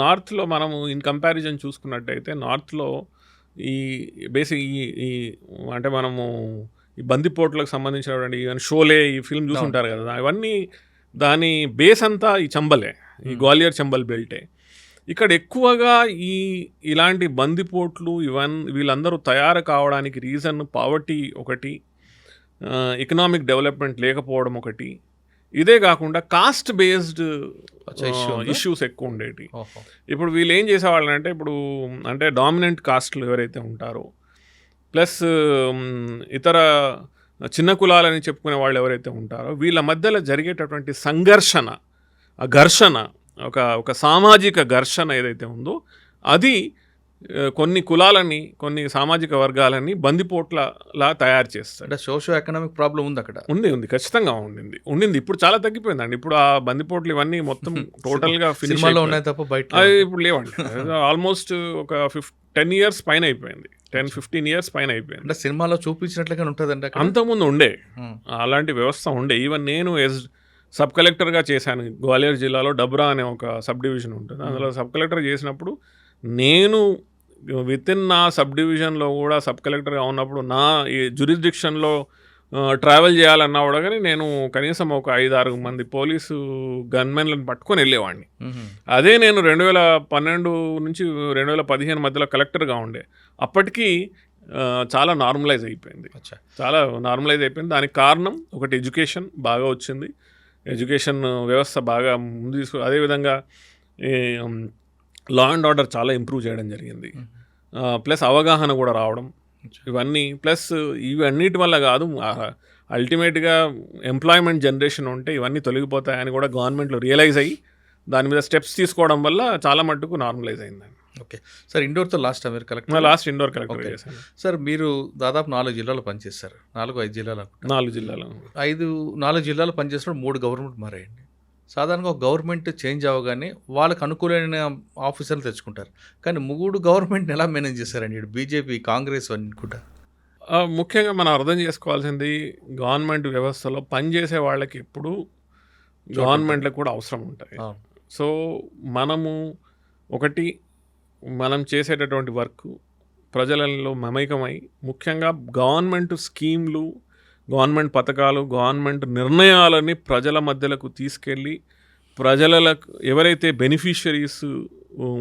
నార్త్లో మనము ఇన్ కంపారిజన్ చూసుకున్నట్టయితే నార్త్లో ఈ బేసిక్ ఈ అంటే మనము ఈ బందిపోట్లకు సంబంధించినటువంటి షోలే, ఈ ఫిల్మ్ చూసుంటారు కదా, అవన్నీ దాని బేస్ అంతా ఈ చంబలే, ఈ గ్వాలియర్ చంబల్ బెల్టే. ఇక్కడ ఎక్కువగా ఇలాంటి బందిపోట్లు వీళ్ళందరూ తయారు కావడానికి రీజన్ పావర్టీ ఒకటి, ఎకనామిక్ డెవలప్మెంట్ లేకపోవడం ఒకటి, ఇదే కాకుండా కాస్ట్ బేస్డ్ ఇష్యూస్ ఎక్కువ ఉండేవి. ఇప్పుడు వీళ్ళు ఏం చేసేవాళ్ళంటే ఇప్పుడు అంటే డామినెంట్ కాస్ట్లు ఎవరైతే ఉంటారో ప్లస్ ఇతర చిన్న కులాలని చెప్పుకునే వాళ్ళు ఎవరైతే ఉంటారో వీళ్ళ మధ్యలో జరిగేటటువంటి సంఘర్షణ, ఆ ఘర్షణ, ఒక సామాజిక ఘర్షణ ఏదైతే ఉందో అది కొన్ని కులాలని, కొన్ని సామాజిక వర్గాలని బందిపోట్లలా తయారు చేస్తారు. అంటే సోషో ఎకనామిక్ ప్రాబ్లం ఉంది అక్కడ. ఉంది ఖచ్చితంగా ఉండింది. ఇప్పుడు చాలా తగ్గిపోయిందండి. ఇప్పుడు ఆ బందిపోట్లు ఇవన్నీ మొత్తం టోటల్గా సినిమాలో ఉన్నాయి తప్ప బయట ఇప్పుడు లేవండి. ఆల్మోస్ట్ ఒక 10 years పైన అయిపోయింది, 10-15 years పైన అయిపోయింది. అంటే సినిమాలో చూపించినట్లుగా ఉంటుందండి. అంతకుముందు ఉండే అలాంటి వ్యవస్థ ఉండే. ఈవెన్ నేను సబ్ కలెక్టర్గా చేశాను. గ్వాలియర్ జిల్లాలో డబ్రా అనే ఒక సబ్ డివిజన్ ఉంటుంది. అందులో సబ్ కలెక్టర్ చేసినప్పుడు నేను వితిన్ నా సబ్ డివిజన్లో కూడా సబ్ కలెక్టర్గా ఉన్నప్పుడు నా ఈ జ్యూరిస్డిక్షన్లో ట్రావెల్ చేయాలన్నా కూడా కానీ నేను కనీసం ఒక 5-6 మంది పోలీసు గన్మెన్లను పట్టుకొని వెళ్ళేవాడిని. అదే నేను 2012 నుంచి 2015 మధ్యలో కలెక్టర్గా ఉండే. అప్పటికి చాలా నార్మలైజ్ అయిపోయింది. దానికి కారణం ఒకటి ఎడ్యుకేషన్ బాగా వచ్చింది, ఎడ్యుకేషన్ వ్యవస్థ బాగా ముందు తీసుకు, అదేవిధంగా లా అండ్ ఆర్డర్ చాలా ఇంప్రూవ్ చేయడం జరిగింది. ప్లస్ అవగాహన కూడా రావడం, ఇవన్నీ ప్లస్ ఇవన్నిటి వల్ల కాదు, అల్టిమేట్గా ఎంప్లాయ్మెంట్ జనరేషన్ ఉంటే ఇవన్నీ తొలగిపోతాయని కూడా గవర్నమెంట్లో రియలైజ్ అయ్యి దాని మీద స్టెప్స్ తీసుకోవడం వల్ల చాలా మట్టుకు నార్మలైజ్ అయిందండి. ఓకే సార్, ఇండోర్తో లాస్ట్ మీరు కలెక్టర్? లాస్ట్ ఇండోర్ కలెక్టర్ చేశాను సార్. మీరు దాదాపు 4 జిల్లాలు పనిచేశారు. 4-5 జిల్లాలు 4 జిల్లాలు పనిచేసినప్పుడు 3 గవర్నమెంట్ మారాయండి. సాధారణంగా ఒక గవర్నమెంట్ చేంజ్ అవ్వగానే వాళ్ళకి అనుకూలమైన ఆఫీసర్లు తెచ్చుకుంటారు. కానీ 3 గవర్నమెంట్ని ఎలా మేనేజ్ చేశారండి? ఇటు బీజేపీ, కాంగ్రెస్ అనుకుంటా. ముఖ్యంగా మనం అర్థం చేసుకోవాల్సింది, గవర్నమెంట్ వ్యవస్థలో పనిచేసే వాళ్ళకి ఎప్పుడు గవర్నమెంట్లకు కూడా అవసరం ఉంటాయి. సో మనం చేసేటటువంటి వర్క్ ప్రజలలో మమైకమై, ముఖ్యంగా గవర్నమెంట్ స్కీమ్లు, గవర్నమెంట్ పథకాలు, గవర్నమెంట్ నిర్ణయాలని ప్రజల మధ్యలకు తీసుకెళ్ళి ప్రజలకు ఎవరైతే బెనిఫిషరీస్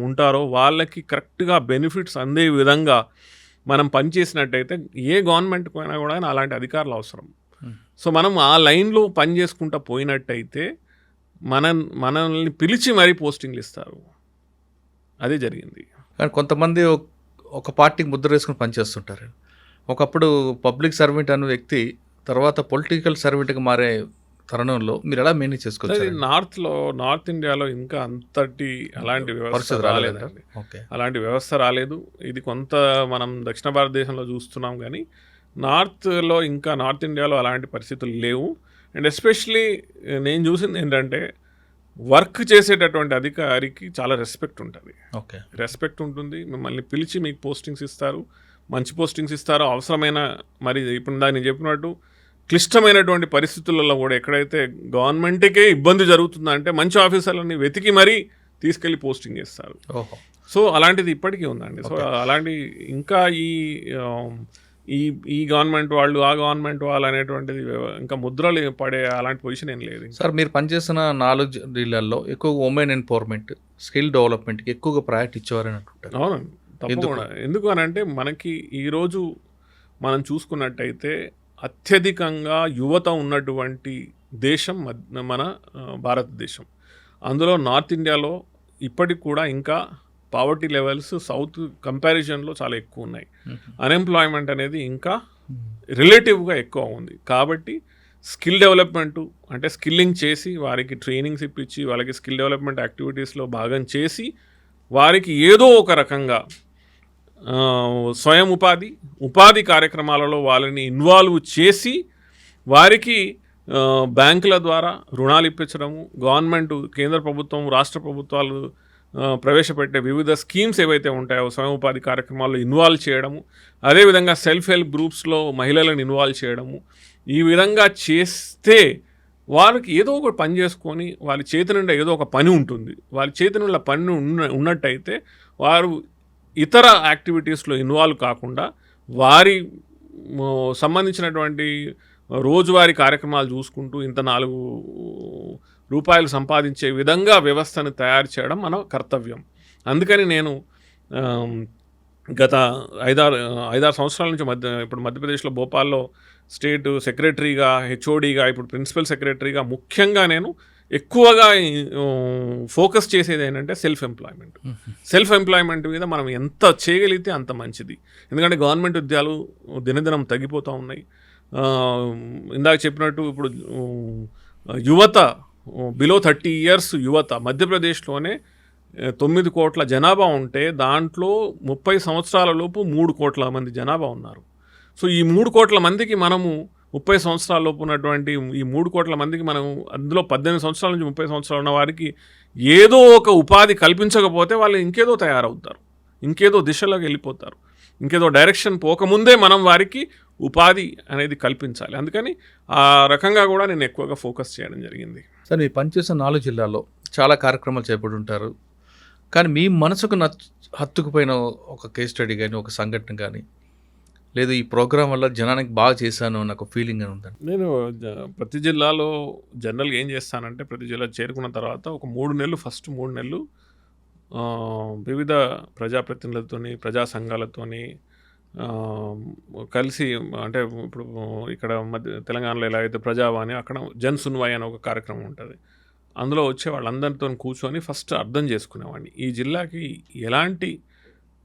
ఉంటారో వాళ్ళకి కరెక్ట్గా బెనిఫిట్స్ అందే విధంగా మనం పనిచేసినట్టయితే ఏ గవర్నమెంట్కి అయినా కూడా అలాంటి అధికారులు అవసరం. సో మనం ఆ లైన్లో పని చేసుకుంటూ పోయినట్టయితే మనల్ని పిలిచి మరీ పోస్టింగ్లు ఇస్తారు. అదే జరిగింది. కానీ కొంతమంది ఒక పార్టీకి ముద్ర వేసుకుని పనిచేస్తుంటారు. ఒకప్పుడు పబ్లిక్ సర్వెంట్ అనే వ్యక్తి తర్వాత పొలిటికల్ సర్వెంట్గా మారే తరుణంలో మీరు ఎలా మేనేజ్ చేసుకోవచ్చు? నార్త్ ఇండియాలో ఇంకా అంతటి అలాంటి వ్యవస్థ రాలేదండి. అలాంటి వ్యవస్థ రాలేదు. ఇది కొంత మనం దక్షిణ భారతదేశంలో చూస్తున్నాం, కానీ నార్త్ ఇండియాలో అలాంటి పరిస్థితులు లేవు. అండ్ ఎస్పెషలీ నేను చూసింది ఏంటంటే, వర్క్ చేసేటటువంటి అధికారికి చాలా రెస్పెక్ట్ ఉంటుంది. మిమ్మల్ని పిలిచి మీకు పోస్టింగ్స్ ఇస్తారు, మంచి పోస్టింగ్స్ ఇస్తారు. అవసరమైన మరి ఇప్పుడు నేను చెప్పినట్టు క్లిష్టమైనటువంటి పరిస్థితులలో కూడా ఎక్కడైతే గవర్నమెంట్కే ఇబ్బంది జరుగుతుందంటే మంచి ఆఫీసర్లని వెతికి మరీ తీసుకెళ్ళి పోస్టింగ్ చేస్తారు. సో అలాంటిది ఇప్పటికీ ఉందండి. సో అలాంటి ఇంకా ఈ గవర్నమెంట్ వాళ్ళు, ఆ గవర్నమెంట్ వాళ్ళు అనేటువంటిది ఇంకా ముద్రలు పడే అలాంటి పొజిషన్ ఏం లేదు. సార్, మీరు పనిచేసిన 4 జిల్లాల్లో ఎక్కువగా ఉమెన్ ఎంపవర్మెంట్, స్కిల్ డెవలప్మెంట్కి ఎక్కువగా ప్రయారిటీ ఇచ్చేవారని అంటుంటారు. అవునండి, తప్పకుండా. ఎందుకు అని అంటే మనకి ఈరోజు మనం చూసుకున్నట్టయితే అత్యధికంగా యువత ఉన్నటువంటి దేశం మన భారతదేశం. అందులో నార్త్ ఇండియాలో ఇప్పటికి కూడా ఇంకా పావర్టీ లెవెల్స్ సౌత్ కంపారిజన్లో చాలా ఎక్కువ ఉన్నాయి. అన్ఎంప్లాయ్మెంట్ అనేది ఇంకా రిలేటివ్గా ఎక్కువ ఉంది. కాబట్టి స్కిల్ డెవలప్మెంటు అంటే స్కిల్లింగ్ చేసి వారికి ట్రైనింగ్స్ ఇప్పించి వాళ్ళకి స్కిల్ డెవలప్మెంట్ యాక్టివిటీస్లో భాగం చేసి వారికి ఏదో ఒక రకంగా స్వయం ఉపాధి కార్యక్రమాలలో వాళ్ళని ఇన్వాల్వ్ చేసి వారికి బ్యాంకుల ద్వారా రుణాలు ఇప్పించడము, గవర్నమెంట్, కేంద్ర ప్రభుత్వం, రాష్ట్ర ప్రభుత్వాలు ప్రవేశపెట్టే వివిధ స్కీమ్స్ ఏవైతే ఉంటాయో స్వయం ఉపాధి కార్యక్రమాల్లో ఇన్వాల్వ్ చేయడము, అదేవిధంగా సెల్ఫ్ హెల్ప్ గ్రూప్స్లో మహిళలను ఇన్వాల్వ్ చేయడము. ఈ విధంగా చేస్తే వారికి ఏదో ఒక పని చేసుకొని వాళ్ళ చేతి నుండి ఏదో ఒక పని ఉంటుంది. వాళ్ళ చేతి నుండి పని ఉన్నట్టయితే వారు ఇతర యాక్టివిటీస్లో ఇన్వాల్వ్ కాకుండా వారి సంబంధించినటువంటి రోజువారీ కార్యక్రమాలు చూసుకుంటూ ఇంత 4 రూపాయలు సంపాదించే విధంగా వ్యవస్థను తయారు చేయడం మన కర్తవ్యం. అందుకని నేను గత 5-6 సంవత్సరాల నుంచి ఇప్పుడు మధ్యప్రదేశ్లో భోపాల్లో స్టేట్ సెక్రటరీగా, హెచ్ఓడిగా, ఇప్పుడు ప్రిన్సిపల్ సెక్రటరీగా ముఖ్యంగా నేను ఎక్కువగా ఫోకస్ చేసేది ఏంటంటే సెల్ఫ్ ఎంప్లాయ్మెంట్ మీద మనం ఎంత చేయగలిగితే అంత మంచిది. ఎందుకంటే గవర్నమెంట్ ఉద్యోగాలు దినదినం తగ్గిపోతూ ఉన్నాయి. ఇందాక చెప్పినట్టు ఇప్పుడు యువత బిలో 30 years యువత మధ్యప్రదేశ్లోనే 9 కోట్ల జనాభా ఉంటే దాంట్లో 30 సంవత్సరాల లోపు 3 కోట్ల మంది జనాభా ఉన్నారు. సో ఈ 3 కోట్ల మందికి మనము 30 సంవత్సరాల లోపు ఉన్నటువంటి ఈ 3 కోట్ల మందికి మనం అందులో 18 సంవత్సరాల నుంచి 30 సంవత్సరాలు ఉన్న వారికి ఏదో ఒక ఉపాధి కల్పించకపోతే వాళ్ళు ఇంకేదో తయారవుతారు, ఇంకేదో దిశలోకి వెళ్ళిపోతారు, ఇంకేదో డైరెక్షన్ పోకముందే మనం వారికి ఉపాధి అనేది కల్పించాలి. అందుకని ఆ రకంగా కూడా నేను ఎక్కువగా ఫోకస్ చేయడం జరిగింది. సార్, మీరు పనిచేసిన 4 జిల్లాల్లో చాలా కార్యక్రమాలు చేపట్టుంటారు. కానీ మీ మనసుకు హత్తుకుపోయిన ఒక కేస్ స్టడీ కానీ, ఒక సంఘటన కానీ, లేదు ఈ ప్రోగ్రాం వల్ల జనానికి బాగా చేశాను అన్న ఒక ఫీలింగ్ అని ఉందండి? నేను ప్రతి జిల్లాలో జనరల్గా ఏం చేస్తానంటే, ప్రతి జిల్లా చేరుకున్న తర్వాత ఒక 3 నెలలు, ఫస్ట్ 3 నెలలు వివిధ ప్రజాప్రతినిధులతోని, ప్రజా సంఘాలతోని కలిసి, అంటే ఇప్పుడు ఇక్కడ తెలంగాణలో ఎలా అయితే ప్రజావాణి, అక్కడ జన్ సున్వాయి అనే ఒక కార్యక్రమం ఉంటుంది. అందులో వచ్చే వాళ్ళందరితో కూర్చొని ఫస్ట్ అర్థం చేసుకునేవాడిని, ఈ జిల్లాకి ఎలాంటి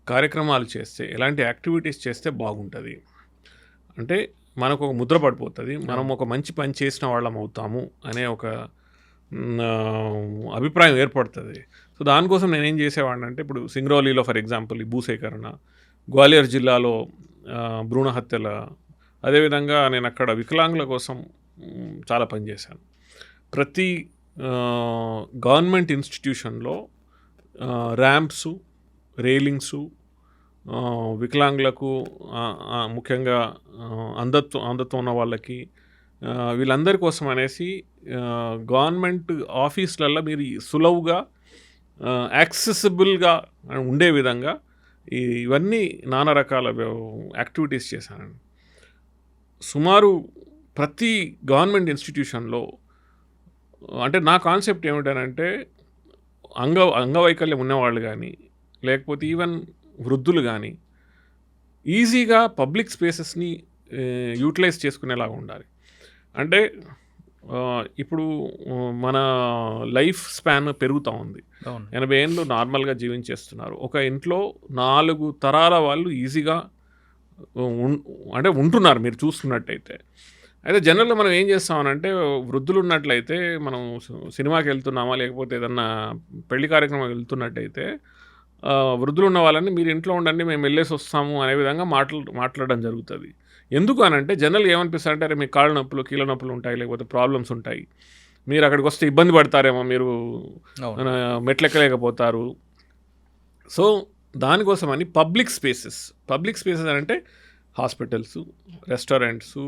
కార్యక్రమాలు చేస్తే, ఎలాంటి యాక్టివిటీస్ చేస్తే బాగుంటుంది, అంటే మనకు ఒక ముద్ర పడిపోతుంది, మనం ఒక మంచి పని చేసిన వాళ్ళం అవుతాము అనే ఒక అభిప్రాయం ఏర్పడుతుంది. సో దానికోసం నేనేం చేసేవాడిని అంటే, ఇప్పుడు సింగరౌలీలో ఫర్ ఎగ్జాంపుల్ ఈ భూసేకరణ, గ్వాలియర్ జిల్లాలో భ్రూణ హత్యల, అదేవిధంగా నేను అక్కడ వికలాంగుల కోసం చాలా పనిచేశాను. ప్రతి గవర్నమెంట్ ఇన్స్టిట్యూషన్లో ర్యాంప్సు, రైలింగ్సు, వికలాంగులకు, ముఖ్యంగా అంధత్వం ఉన్న వాళ్ళకి, వీళ్ళందరి కోసం అనేసి గవర్నమెంట్ ఆఫీసులలో మీరు సులువుగా యాక్సెసిబుల్గా ఉండే విధంగా ఇవన్నీ నానా రకాల యాక్టివిటీస్ చేశానండి. సుమారు ప్రతి గవర్నమెంట్ ఇన్స్టిట్యూషన్లో, అంటే నా కాన్సెప్ట్ ఏమిటనంటే, అంగవైకల్యం ఉన్నవాళ్ళు కానీ, లేకపోతే ఈవెన్ వృద్ధులు కానీ ఈజీగా పబ్లిక్ స్పేసెస్ని యూటిలైజ్ చేసుకునేలాగా ఉండాలి. అంటే ఇప్పుడు మన లైఫ్ స్పాన్ పెరుగుతూ ఉంది. 80 ఏళ్ళు నార్మల్గా జీవించేస్తున్నారు. ఒక ఇంట్లో 4 తరాల వాళ్ళు ఈజీగా అంటే ఉంటున్నారు మీరు చూస్తున్నట్టయితే. అయితే జనరల్గా మనం ఏం చేస్తామనంటే, వృద్ధులు ఉన్నట్లయితే మనం సినిమాకి వెళ్తున్నామా, లేకపోతే ఏదన్నా పెళ్లి కార్యక్రమం వెళ్తున్నట్టయితే వృద్ధులు ఉన్న వాళ్ళని మీరు ఇంట్లో ఉండండి, మేము వెళ్ళేసి వస్తాము అనే విధంగా మాట్లాడడం జరుగుతుంది. ఎందుకు అనంటే, జనరల్గా ఏమనిపిస్తుంది అంటే, అరే మీకు కాళ్ళ నొప్పులు, కీళ్ళ నొప్పులు ఉంటాయి, లేకపోతే ప్రాబ్లమ్స్ ఉంటాయి, మీరు అక్కడికి వస్తే ఇబ్బంది పడతారేమో, మీరు మెట్లెక్కలేకపోతారు. సో దానికోసమని పబ్లిక్ స్పేసెస్ అంటే hospitals, restaurants,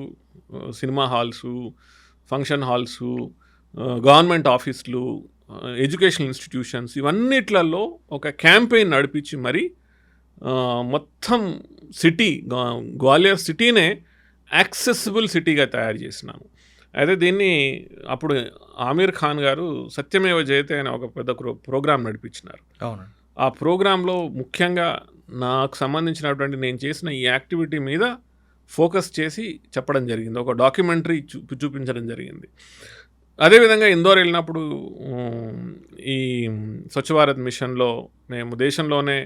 cinema halls, function halls, government ఆఫీసులు, ఎడ్యుకేషనల్ ఇన్స్టిట్యూషన్స్, ఇవన్నిట్లలో ఒక క్యాంపెయిన్ నడిపించి మరి మొత్తం సిటీ, గ్వాలియర్ సిటీనే యాక్సెసిబుల్ సిటీగా తయారు చేసినాను. అయితే దీన్ని అప్పుడు ఆమీర్ ఖాన్ గారు సత్యమేవ జయతే అనే ఒక పెద్ద ప్రోగ్రాం నడిపించినారు. అవునండి. ఆ ప్రోగ్రాంలో ముఖ్యంగా నాకు సంబంధించినటువంటి నేను చేసిన ఈ యాక్టివిటీ మీద ఫోకస్ చేసి చెప్పడం జరిగింది, ఒక డాక్యుమెంటరీ చూపించడం జరిగింది. అదేవిధంగా ఇందోర్ వెళ్ళినప్పుడు ఈ స్వచ్ఛ భారత్ మిషన్లో మేము దేశంలోనే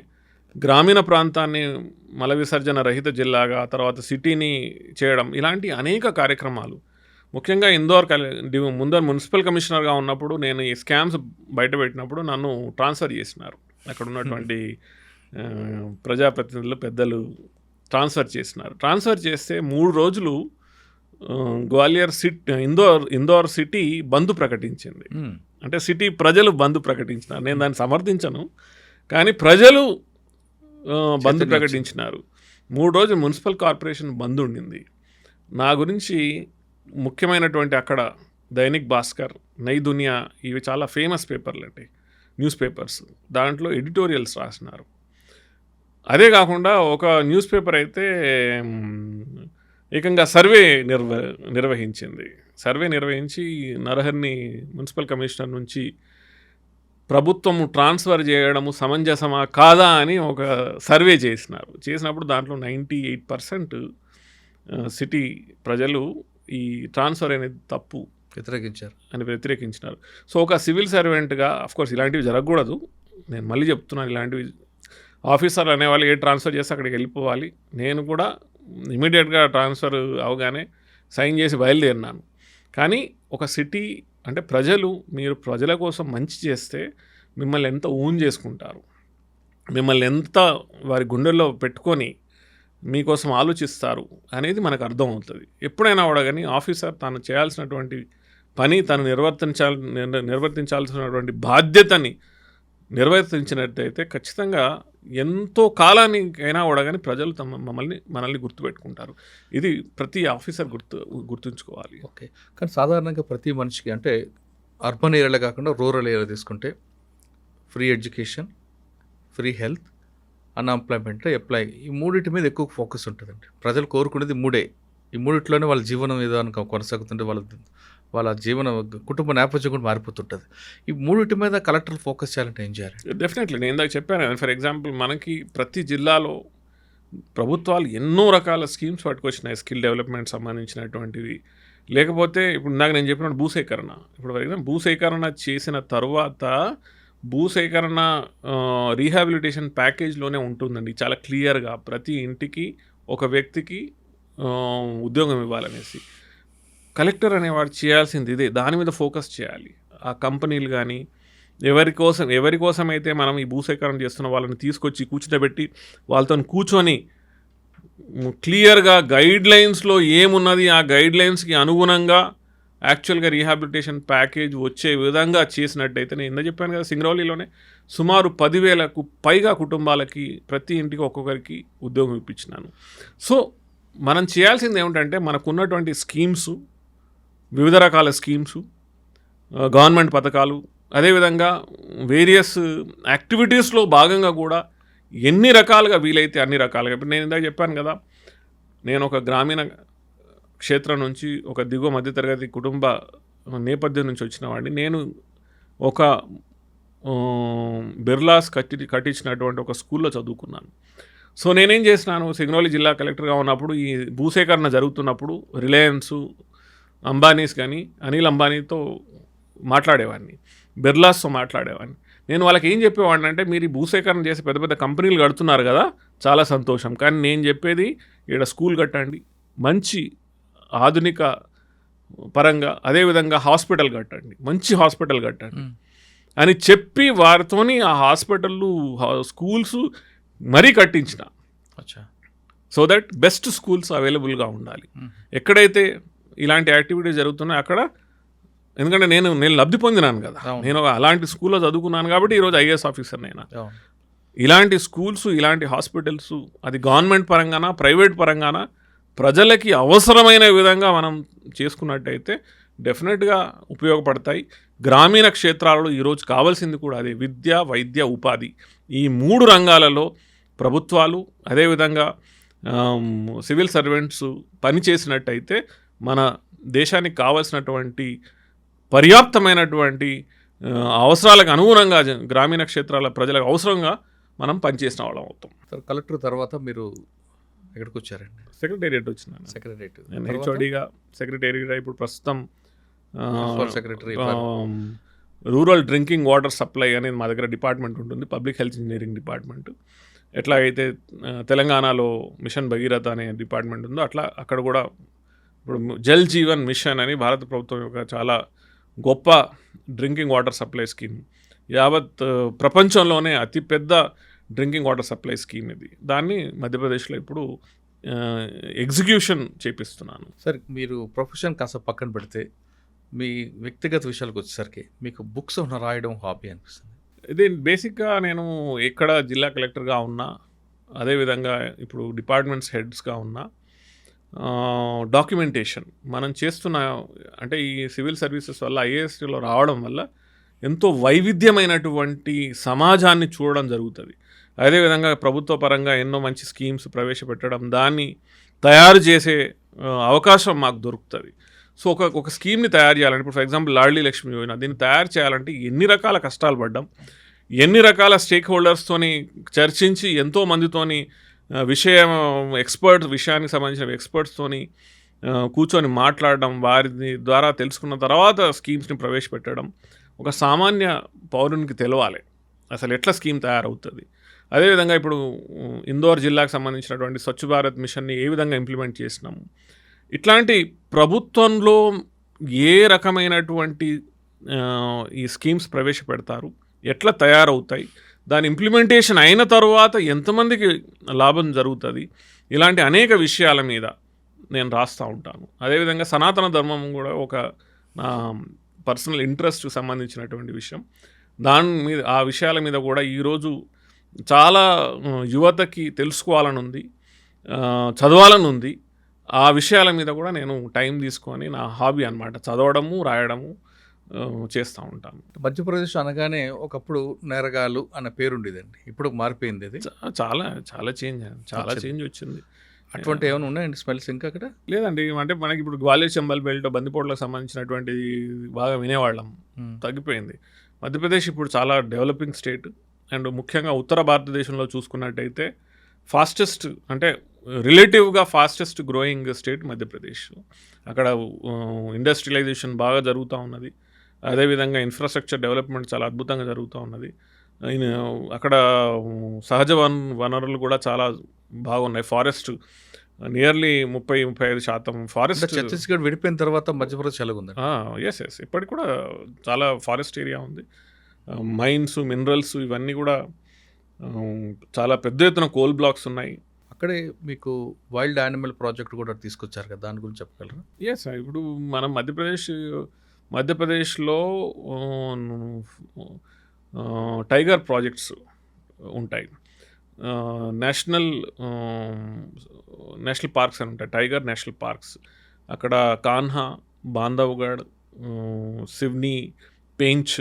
గ్రామీణ ప్రాంతాన్ని మల విసర్జన రహిత జిల్లాగా, తర్వాత సిటీని చేయడం, ఇలాంటి అనేక కార్యక్రమాలు. ముఖ్యంగా ముందర మున్సిపల్ కమిషనర్గా ఉన్నప్పుడు నేను ఈ స్కామ్స్ బయటపెట్టినప్పుడు నన్ను ట్రాన్స్ఫర్ చేసినారు. అక్కడ ఉన్నటువంటి ప్రజాప్రతినిధులు, పెద్దలు ట్రాన్స్ఫర్ చేసినారు. ట్రాన్స్ఫర్ చేస్తే 3 రోజులు గ్వాలియర్ ఇందోర్ సిటీ బంద్ ప్రకటించింది. అంటే సిటీ ప్రజలు బంద్ ప్రకటించినారు. నేను దాన్ని సమర్థించను, కానీ ప్రజలు బంద్ ప్రకటించినారు. 3 రోజులు మున్సిపల్ కార్పొరేషన్ బంద్ ఉండింది. నా గురించి ముఖ్యమైనటువంటి అక్కడ దైనిక్ భాస్కర్, నై దునియా, ఇవి చాలా ఫేమస్ పేపర్లు అండి, న్యూస్ పేపర్స్, దాంట్లో ఎడిటోరియల్స్ రాసినారు. అదే కాకుండా ఒక న్యూస్ పేపర్ అయితే ఏకంగా సర్వే నిర్వహించింది. సర్వే నిర్వహించి నరహర్ని మున్సిపల్ కమిషనర్ నుంచి ప్రభుత్వం ట్రాన్స్ఫర్ చేయడము సమంజసమా కాదా అని ఒక సర్వే చేసినప్పుడు దాంట్లో 98% సిటీ ప్రజలు ఈ ట్రాన్స్ఫర్ అనేది తప్పు వ్యతిరేకించినారు. సో ఒక సివిల్ సర్వెంట్గా అఫ్కోర్స్ ఇలాంటివి జరగకూడదు, నేను మళ్ళీ చెప్తున్నాను. ఇలాంటివి ఆఫీసర్లు అనేవాళ్ళు ఏ ట్రాన్స్ఫర్ చేస్తే అక్కడికి వెళ్ళిపోవాలి. నేను కూడా ఇమీడియట్గా ట్రాన్స్ఫర్ అవగానే సైన్ చేసి బయలుదేరినాను. కానీ ఒక సిటీ అంటే ప్రజలు, మీరు ప్రజల కోసం మంచి చేస్తే మిమ్మల్ని ఎంత ఓన్ చేసుకుంటారు, మిమ్మల్ని ఎంత వారి గుండెల్లో పెట్టుకొని మీకోసం ఆలోచిస్తారు అనేది మనకు అర్థమవుతుంది. ఎప్పుడైనా కూడా కానీ ఆఫీసర్ తాను చేయాల్సినటువంటి పని తను నిర్వర్తించాల్సినటువంటి బాధ్యతని నిర్వర్తించినట్టయితే ఖచ్చితంగా ఎంతో కాలానికైనా కూడా కానీ ప్రజలు మనల్ని గుర్తుపెట్టుకుంటారు. ఇది ప్రతి ఆఫీసర్ గుర్తుంచుకోవాలి. ఓకే, కానీ సాధారణంగా ప్రతి మనిషికి అంటే అర్బన్ ఏరియాలో కాకుండా రూరల్ ఏరియా తీసుకుంటే free education, free health, unemployment, employ, ఈ మూడింటి మీద ఎక్కువ ఫోకస్ ఉంటుందండి. ప్రజలు కోరుకునేది మూడే. ఈ మూడిట్లోనే వాళ్ళ జీవనం విధానం కొనసాగుతుంటే వాళ్ళ జీవన కుటుంబ నేపథ్యం కూడా మారిపోతుంటుంది. ఈ మూడింటి మీద కలెక్టర్లు ఫోకస్ చేయాలంటే ఏం చేయాలి? డెఫినెట్లీ నేను ఇందాక చెప్పాను. ఫర్ ఎగ్జాంపుల్ మనకి ప్రతి జిల్లాలో ప్రభుత్వాలు ఎన్నో రకాల స్కీమ్స్ పట్టుకొచ్చినాయి, స్కిల్ డెవలప్మెంట్ సంబంధించినటువంటివి. లేకపోతే ఇప్పుడు ఇందాక నేను చెప్పినట్టు భూసేకరణ, ఇప్పుడు ఫర్ ఎగ్జాంపుల్ భూసేకరణ చేసిన తర్వాత భూసేకరణ రీహాబిలిటేషన్ ప్యాకేజ్లోనే ఉంటుందండి చాలా క్లియర్గా, ప్రతి ఇంటికి ఒక వ్యక్తికి ఉద్యోగం ఇవ్వాలనేసి. కలెక్టర్ అనేవాడు చేయాల్సింది ఇదే, దాని మీద ఫోకస్ చేయాలి. ఆ కంపెనీలు కానీ ఎవరి కోసం అయితే మనం ఈ భూసేకరణ చేస్తున్న వాళ్ళని తీసుకొచ్చి కూర్చుండబెట్టి వాళ్ళతో కూర్చొని క్లియర్గా గైడ్లైన్స్లో ఏమున్నది ఆ గైడ్లైన్స్కి అనుగుణంగా యాక్చువల్గా రీహాబిలిటేషన్ ప్యాకేజ్ వచ్చే విధంగా చేసినట్టయితే, నేను ఇందా చెప్పాను కదా, సింగరౌలీలోనే సుమారు 10,000కు పైగా కుటుంబాలకి ప్రతి ఇంటికి ఒక్కొక్కరికి ఉద్యోగం ఇప్పించినాను. సో మనం చేయాల్సింది ఏమిటంటే మనకున్నటువంటి స్కీమ్స్, వివిధ రకాల స్కీమ్స్, గవర్నమెంట్ పథకాలు, అదేవిధంగా వేరియస్ యాక్టివిటీస్లో భాగంగా కూడా ఎన్ని రకాలుగా వీలైతే అన్ని రకాలుగా. ఇప్పుడు నేను ఇందాక చెప్పాను కదా, నేను ఒక గ్రామీణ క్షేత్రం నుంచి, ఒక దిగువ మధ్యతరగతి కుటుంబ నేపథ్యం నుంచి వచ్చిన వాడిని. నేను ఒక బిర్లాస్ కట్టించినటువంటి ఒక స్కూల్లో చదువుకున్నాను. సో నేనేం చేసినాను, సింగరౌలి జిల్లా కలెక్టర్గా ఉన్నప్పుడు ఈ భూసేకరణ జరుగుతున్నప్పుడు రిలయన్స్, అంబానీస్ కానీ అనిల్ అంబానీతో మాట్లాడేవాడిని, బిర్లాస్తో మాట్లాడేవాడిని. నేను వాళ్ళకి ఏం చెప్పేవాడిని అంటే, మీరు ఈ భూసేకరణ చేసి పెద్ద పెద్ద కంపెనీలు కడుతున్నారు కదా, చాలా సంతోషం, కానీ నేను చెప్పేది ఇక్కడ స్కూల్ కట్టండి, మంచి ఆధునిక పరంగా, అదేవిధంగా హాస్పిటల్ కట్టండి, మంచి హాస్పిటల్ కట్టండి అని చెప్పి వారితోని ఆ హాస్పిటళ్ళు, స్కూల్స్ మరీ కట్టించిన. సో దట్ బెస్ట్ స్కూల్స్ అవైలబుల్గా ఉండాలి. ఎక్కడైతే ఇలాంటి యాక్టివిటీస్ జరుగుతున్నాయి అక్కడ, ఎందుకంటే నేను లబ్ధి పొందినాను కదా, నేను అలాంటి స్కూల్లో చదువుకున్నాను కాబట్టి ఈరోజు ఐఏఎస్ ఆఫీసర్ అయినా. ఇలాంటి స్కూల్స్, ఇలాంటి హాస్పిటల్స్, అది గవర్నమెంట్ పరంగానా ప్రైవేట్ పరంగానా ప్రజలకి అవసరమైన విధంగా మనం చేసుకున్నట్టయితే డెఫినెట్గా ఉపయోగపడతాయి. గ్రామీణ క్షేత్రాలలో ఈరోజు కావాల్సింది కూడా అదే, విద్య, వైద్య, ఉపాధి. ఈ 3 రంగాలలో ప్రభుత్వాలు, అదేవిధంగా సివిల్ సర్వెంట్స్ పనిచేసినట్టయితే మన దేశానికి కావాల్సినటువంటి పర్యాప్తమైనటువంటి అవసరాలకు అనుగుణంగా గ్రామీణ క్షేత్రాల ప్రజలకు అవసరంగా మనం పనిచేసిన వాళ్ళం అవుతాం. కలెక్టర్ తర్వాత మీరు ఎక్కడికి వచ్చారండి? సెక్రటేరియట్ వచ్చినాను. నేను హెచ్ఓడిగా సెక్రటేరియట్. ఇప్పుడు ప్రస్తుతం secretary rural drinking water supply అనేది మా దగ్గర డిపార్ట్మెంట్ ఉంటుంది, పబ్లిక్ హెల్త్ ఇంజనీరింగ్ డిపార్ట్మెంట్. ఎట్లాగైతే తెలంగాణలో మిషన్ భగీరథ అనే డిపార్ట్మెంట్ ఉందో అట్లా అక్కడ కూడా ఇప్పుడు జల్ జీవన్ మిషన్ అని భారత ప్రభుత్వం యొక్క చాలా గొప్ప డ్రింకింగ్ వాటర్ సప్లై స్కీమ్, యావత్ ప్రపంచంలోనే అతిపెద్ద డ్రింకింగ్ వాటర్ సప్లై స్కీమ్ ఇది. దాన్ని మధ్యప్రదేశ్లో ఇప్పుడు ఎగ్జిక్యూషన్ చేపిస్తున్నాను. సార్, మీరు ప్రొఫెషన్ కాస్త పక్కన పెడితే మీ వ్యక్తిగత విషయాలకు వచ్చేసరికి మీకు బుక్స్ రాయడం హాబీ అనిపిస్తుంది. ఇది బేసిక్గా నేను ఎక్కడ జిల్లా కలెక్టర్గా ఉన్నా, అదేవిధంగా ఇప్పుడు డిపార్ట్మెంట్స్ హెడ్స్గా ఉన్నా, డాక్యుమెంటేషన్ మనం చేస్తున్న, అంటే ఈ సివిల్ సర్వీసెస్ వల్ల ఐఏఎస్లో రావడం వల్ల ఎంతో వైవిధ్యమైనటువంటి సమాజాన్ని చూడడం జరుగుతుంది. అదేవిధంగా ప్రభుత్వ పరంగా ఎన్నో మంచి స్కీమ్స్ ప్రవేశపెట్టడం, దాన్ని తయారు చేసే అవకాశం మాకు దొరుకుతుంది. సో ఒక స్కీమ్ని తయారు చేయాలంటే ఇప్పుడు for example loudly Lakshmi Yojana దీన్ని తయారు చేయాలంటే ఎన్ని రకాల కష్టాలు పడ్డాం, ఎన్ని రకాల స్టేక్ హోల్డర్స్తోని చర్చించి ఎంతో మందితోని విషయానికి సంబంధించిన ఎక్స్పర్ట్స్తోని కూర్చొని మాట్లాడడం, వారి ద్వారా తెలుసుకున్న తర్వాత స్కీమ్స్ని ప్రవేశపెట్టడం ఒక సామాన్య పౌరునికి తెలవాలి అసలు ఎట్లా స్కీమ్ తయారవుతుంది. అదేవిధంగా ఇప్పుడు ఇందోర్ జిల్లాకు సంబంధించినటువంటి స్వచ్ఛ భారత్ మిషన్ని ఏ విధంగా ఇంప్లిమెంట్ చేసినాము, ఇట్లాంటి ప్రభుత్వంలో ఏ రకమైనటువంటి ఈ స్కీమ్స్ ప్రవేశపెడతారు, ఎట్లా తయారవుతాయి, దాని ఇంప్లిమెంటేషన్ అయిన తర్వాత ఎంతమందికి లాభం జరుగుతుంది, ఇలాంటి అనేక విషయాల మీద నేను రాస్తూ ఉంటాను. అదేవిధంగా సనాతన ధర్మం కూడా ఒక నా పర్సనల్ ఇంట్రెస్ట్కి సంబంధించినటువంటి విషయం. దాని మీద ఆ విషయాల మీద కూడా ఈరోజు చాలా యువతకి తెలుసుకోవాలని ఉంది, చదవాలని ఉంది. ఆ విషయాల మీద కూడా నేను టైం తీసుకొని నా హాబీ అన్నమాట చదవడము, రాయడము చేస్తూ ఉంటాను. మధ్యప్రదేశ్ అనగానే ఒకప్పుడు నేరగాలు అన్న పేరు ఉండేదండి, ఇప్పుడు మారిపోయింది. అది చాలా చాలా చేంజ్ వచ్చింది. అటువంటి ఏమైనా ఉన్నాయండి స్మెల్స్ ఇంకా అక్కడ? లేదండి, అంటే మనకి ఇప్పుడు గ్వాలియర్ చంబల్ బెల్ట్ బందిపోట్లకు సంబంధించినటువంటి బాగా వినేవాళ్ళం, తగ్గిపోయింది. మధ్యప్రదేశ్ ఇప్పుడు చాలా డెవలపింగ్ స్టేట్ అండ్ ముఖ్యంగా ఉత్తర భారతదేశంలో చూసుకున్నట్టయితే ఫాస్టెస్ట్ అంటే రిలేటివ్గా ఫాస్టెస్ట్ గ్రోయింగ్ స్టేట్ మధ్యప్రదేశ్. అక్కడ ఇండస్ట్రియలైజేషన్ బాగా జరుగుతూ ఉన్నది. అదేవిధంగా ఇన్ఫ్రాస్ట్రక్చర్ డెవలప్మెంట్ చాలా అద్భుతంగా జరుగుతూ ఉన్నది. అక్కడ సహజ వనరులు కూడా చాలా బాగున్నాయి. Forest nearly 30-35% forest. ఛత్తీస్గఢ్ విడిపోయిన తర్వాత మధ్యప్రదేశ్ ఎలాగుంది? ఎస్ ఇప్పటికి కూడా చాలా ఫారెస్ట్ ఏరియా ఉంది. మైన్స్, మినరల్స్ ఇవన్నీ కూడా చాలా పెద్ద ఎత్తున కోల్ బ్లాక్స్ ఉన్నాయి. అక్కడే మీకు వైల్డ్ యానిమల్ ప్రాజెక్ట్ కూడా తీసుకొచ్చారు కదా, దాని గురించి చెప్పగలరా? ఎస్, ఇప్పుడు మనం మధ్యప్రదేశ్లో టైగర్ ప్రాజెక్ట్స్ ఉంటాయి. నేషనల్ పార్క్స్ అని ఉంటాయి, టైగర్ నేషనల్ పార్క్స్. అక్కడ కాన్హా, బాంధవ్గఢ్, సివ్నీ, పెంచ్,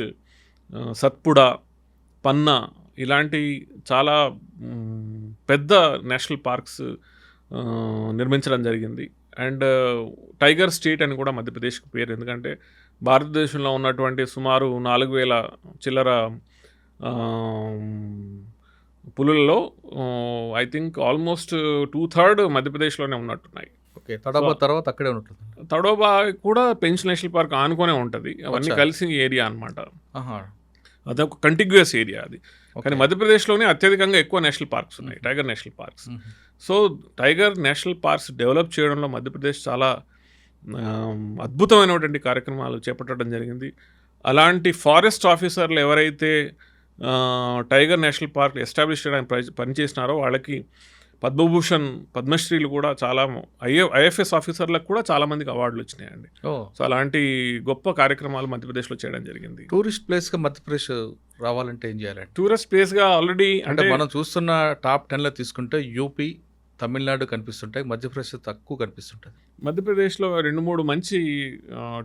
సత్పుడా, పన్నా ఇలాంటి చాలా పెద్ద నేషనల్ పార్క్స్ నిర్మించడం జరిగింది. అండ్ టైగర్ స్టేట్ అని కూడా మధ్యప్రదేశ్కి పేరు, ఎందుకంటే భారతదేశంలో ఉన్నటువంటి సుమారు 4,000 చిల్లర పులులలో ఐ థింక్ ఆల్మోస్ట్ 2/3 మధ్యప్రదేశ్లోనే ఉన్నట్టున్నాయి. ఓకే, తడోబా తర్వాత అక్కడే ఉంటుంది. తడోబా కూడా పెంచ్ నేషనల్ పార్క్ ఆనుకొనే ఉంటుంది. అవన్నీ కలిసి ఏరియా అనమాట, అదొక కంటిగ్యూయస్ ఏరియా అది. కానీ మధ్యప్రదేశ్లోనే అత్యధికంగా ఎక్కువ నేషనల్ పార్క్స్ ఉన్నాయి, tiger national parks. So tiger national parks develop చేయడంలో మధ్యప్రదేశ్ చాలా అద్భుతమైనటువంటి కార్యక్రమాలు చేపట్టడం జరిగింది. అలాంటి ఫారెస్ట్ ఆఫీసర్లు ఎవరైతే టైగర్ నేషనల్ పార్క్ ఎస్టాబ్లిష్ చేయడానికి పనిచేసినారో వాళ్ళకి పద్మభూషణ్, పద్మశ్రీలు కూడా చాలా ఐఎఫ్ఎస్ ఆఫీసర్లకు కూడా చాలామందికి అవార్డులు వచ్చినాయండి. సో అలాంటి గొప్ప కార్యక్రమాలు మధ్యప్రదేశ్లో చేయడం జరిగింది. టూరిస్ట్ ప్లేస్గా మధ్యప్రదేశ్ రావాలంటే ఏం చేయాలండి? టూరిస్ట్ ప్లేస్గా ఆల్రెడీ అంటే మనం చూస్తున్న టాప్ 10లో తీసుకుంటే యూపీ, తమిళనాడు కనిపిస్తుంటాయి, మధ్యప్రదేశ్ తక్కువ కనిపిస్తుంటుంది. మధ్యప్రదేశ్లో 2-3 మంచి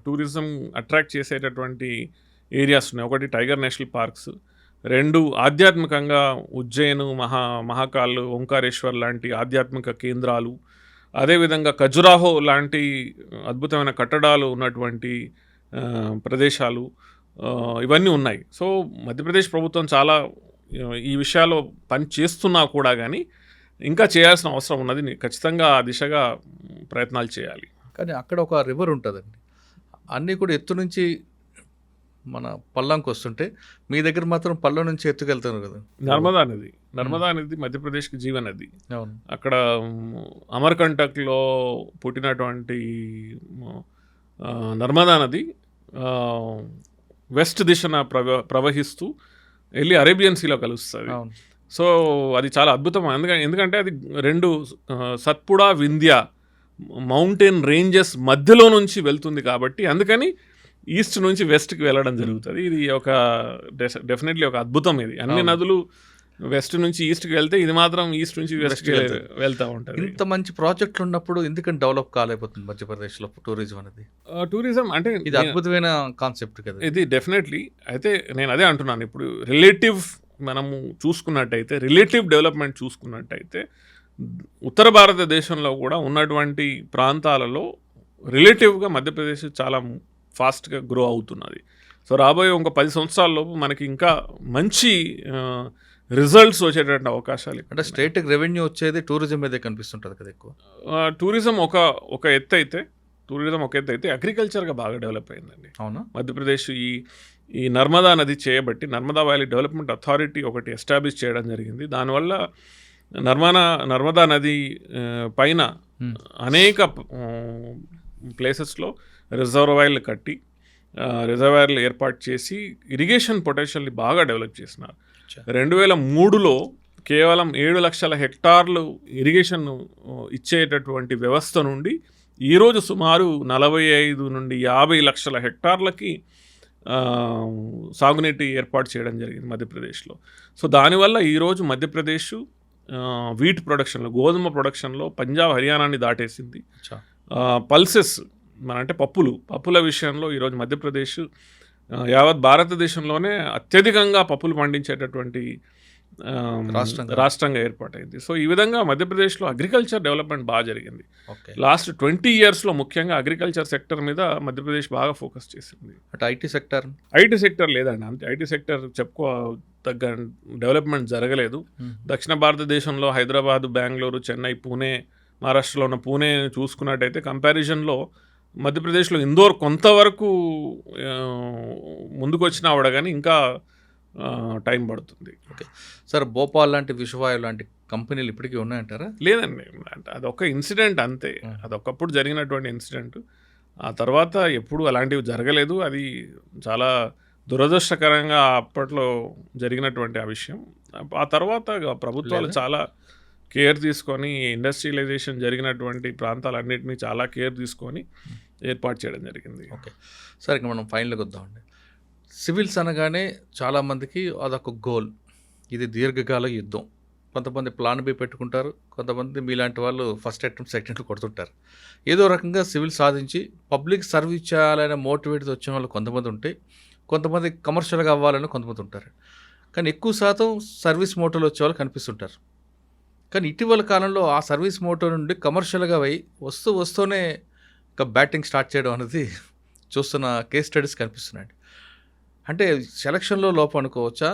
టూరిజం అట్రాక్ట్ చేసేటటువంటి ఏరియాస్ ఉన్నాయి. ఒకటి టైగర్ నేషనల్ పార్క్స్, 2 ఆధ్యాత్మికంగా ఉజ్జయిన్, మహాకాల్, ఓంకారేశ్వర్ లాంటి ఆధ్యాత్మిక కేంద్రాలు, అదేవిధంగా ఖజురాహో లాంటి అద్భుతమైన కట్టడాలు ఉన్నటువంటి ప్రదేశాలు, ఇవన్నీ ఉన్నాయి. సో మధ్యప్రదేశ్ ప్రభుత్వం చాలా ఈ విషయాల్లో పని చేస్తున్నా కూడా కానీ ఇంకా చేయాల్సిన అవసరం ఉన్నది. ఖచ్చితంగా ఆ దిశగా ప్రయత్నాలు చేయాలి. కానీ అక్కడ ఒక రివర్ ఉంటుందండి, అన్నీ కూడా ఎత్తు నుంచి మన పల్లంకి వస్తుంటే మీ దగ్గర మాత్రం పల్లం నుంచి ఎత్తుకెళ్తారు కదా. నర్మదా నది మధ్యప్రదేశ్కి జీవనది. అక్కడ అమర్కంటక్లో పుట్టినటువంటి నర్మదా నది వెస్ట్ దిశన ప్రవహిస్తూ వెళ్ళి అరేబియన్ సీలో కలుస్తుంది. సో అది చాలా అద్భుతం, ఎందుకంటే అది 2 సత్పుడా, వింధ్య మౌంటైన్ రేంజెస్ మధ్యలో నుంచి వెళ్తుంది కాబట్టి అందుకని ఈస్ట్ నుంచి వెస్ట్కి వెళ్ళడం జరుగుతుంది. ఇది ఒక డెఫినెట్లీ ఒక అద్భుతం. ఇది అన్ని నదులు వెస్ట్ నుంచి ఈస్ట్కి వెళ్తే ఇది మాత్రం ఈస్ట్ నుంచి వెస్ట్కి వెళ్తూ ఉంటుంది. ఇంత మంచి ప్రాజెక్టులు ఉన్నప్పుడు ఎందుకని డెవలప్ కాలేకపోతుంది మధ్యప్రదేశ్లో టూరిజం అనేది? టూరిజం అంటే ఇది అద్భుతమైన కాన్సెప్ట్ కదా ఇది, డెఫినెట్లీ. అయితే నేను అదే అంటున్నాను, ఇప్పుడు రిలేటివ్ మనము చూసుకున్నట్టయితే, రిలేటివ్ డెవలప్మెంట్ చూసుకున్నట్టయితే ఉత్తర భారతదేశంలో కూడా ఉన్నటువంటి ప్రాంతాలలో రిలేటివ్గా మధ్యప్రదేశ్ చాలా ఫాస్ట్గా గ్రో అవుతున్నది. సో రాబోయే ఒక 10 సంవత్సరాల్లోపు మనకి ఇంకా మంచి రిజల్ట్స్ వచ్చేటటువంటి అవకాశాలు అంటే స్టేట్కి రెవెన్యూ వచ్చేది టూరిజం మీదే కనిపిస్తుంటుంది కదా ఎక్కువ. టూరిజం ఒక ఎత్తు అయితే అగ్రికల్చర్గా బాగా డెవలప్ అయిందండి. అవునా? మధ్యప్రదేశ్ ఈ నర్మదా నది చేయబట్టి నర్మదా వ్యాలీ డెవలప్మెంట్ అథారిటీ ఒకటి ఎస్టాబ్లిష్ చేయడం జరిగింది. దానివల్ల నర్మదా నది పైన అనేక ప్లేసెస్లో రిజర్వాయర్లు కట్టి రిజర్వాయర్లు ఏర్పాటు చేసి ఇరిగేషన్ పొటెన్షియల్ని బాగా డెవలప్ చేసినారు. 2003లో కేవలం 7 లక్షల హెక్టార్లు ఇరిగేషన్ ఇచ్చేటటువంటి వ్యవస్థ నుండి ఈరోజు సుమారు 45 నుండి 50 లక్షల హెక్టార్లకి సాగునీటి ఏర్పాటు చేయడం జరిగింది మధ్యప్రదేశ్లో. సో దానివల్ల ఈరోజు మధ్యప్రదేశ్ వీట్ ప్రొడక్షన్లో, గోధుమ ప్రొడక్షన్లో పంజాబ్ హర్యానాని దాటేసింది. పల్సెస్ అంటే పప్పుల విషయంలో ఈరోజు మధ్యప్రదేశ్ యావత్ భారతదేశంలోనే అత్యధికంగా పప్పులు పండించేటటువంటి రాష్ట్రంగా ఏర్పాటైంది. సో ఈ విధంగా మధ్యప్రదేశ్లో అగ్రికల్చర్ డెవలప్మెంట్ బాగా జరిగింది. లాస్ట్ 20 ఇయర్స్లో ముఖ్యంగా అగ్రికల్చర్ సెక్టర్ మీద మధ్యప్రదేశ్ బాగా ఫోకస్ చేసింది. అంటే ఐటీ సెక్టర్ లేదండి, అంతే ఐటీ సెక్టర్ తగ్గ డెవలప్మెంట్ జరగలేదు. దక్షిణ భారతదేశంలో హైదరాబాద్, బెంగళూరు, చెన్నై, పూణే, మహారాష్ట్రలో ఉన్న పూణే చూసుకున్నట్టయితే కంపారిజన్లో మధ్యప్రదేశ్లో ఇందోర్ కొంతవరకు ముందుకు వచ్చినా కూడా కానీ ఇంకా టైం పడుతుంది. ఓకే సార్, భోపాల్ లాంటి విశ్వవాయు లాంటి కంపెనీలు ఇప్పటికీ ఉన్నాయంటారా? లేదండి, అదొక ఇన్సిడెంట్ అంతే. అదొకప్పుడు జరిగినటువంటి ఇన్సిడెంట్. ఆ తర్వాత ఎప్పుడు అలాంటివి జరగలేదు. అది చాలా దురదృష్టకరంగా అప్పట్లో జరిగినటువంటి ఆ విషయం. ఆ తర్వాత ప్రభుత్వాలు చాలా కేర్ తీసుకొని ఇండస్ట్రియలైజేషన్ జరిగినటువంటి ప్రాంతాలన్నింటినీ చాలా కేర్ తీసుకొని ఏర్పాటు చేయడం జరిగింది. ఓకే సార్, ఇక మనం ఫైనల్గా వద్దామండి. సివిల్స్ అనగానే చాలామందికి అదొక గోల్, ఇది దీర్ఘకాల యుద్ధం. కొంతమంది ప్లాన్ బి పెట్టుకుంటారు, కొంతమంది మీలాంటి వాళ్ళు ఫస్ట్ అటెంప్ట్ సెకండ్ అటెంప్ట్ కొడుతుంటారు. ఏదో రకంగా సివిల్ సాధించి పబ్లిక్ సర్వీస్ చేయాలనే మోటివేట్ వచ్చిన వాళ్ళు కొంతమంది ఉంటే, కొంతమంది కమర్షియల్గా అవ్వాలని కొంతమంది ఉంటారు. కానీ ఎక్కువ శాతం సర్వీస్ మోటోలో వచ్చే వాళ్ళు కనిపిస్తుంటారు. కానీ ఇటీవల కాలంలో ఆ సర్వీస్ మోటో నుండి కమర్షియల్గా వస్తూనే ఒక బ్యాటింగ్ స్టార్ట్ చేయడం అనేది చూస్తున్న కేస్ స్టడీస్ కనిపిస్తున్నాయండి. అంటే సెలక్షన్లో లోపం అనుకోవచ్చా,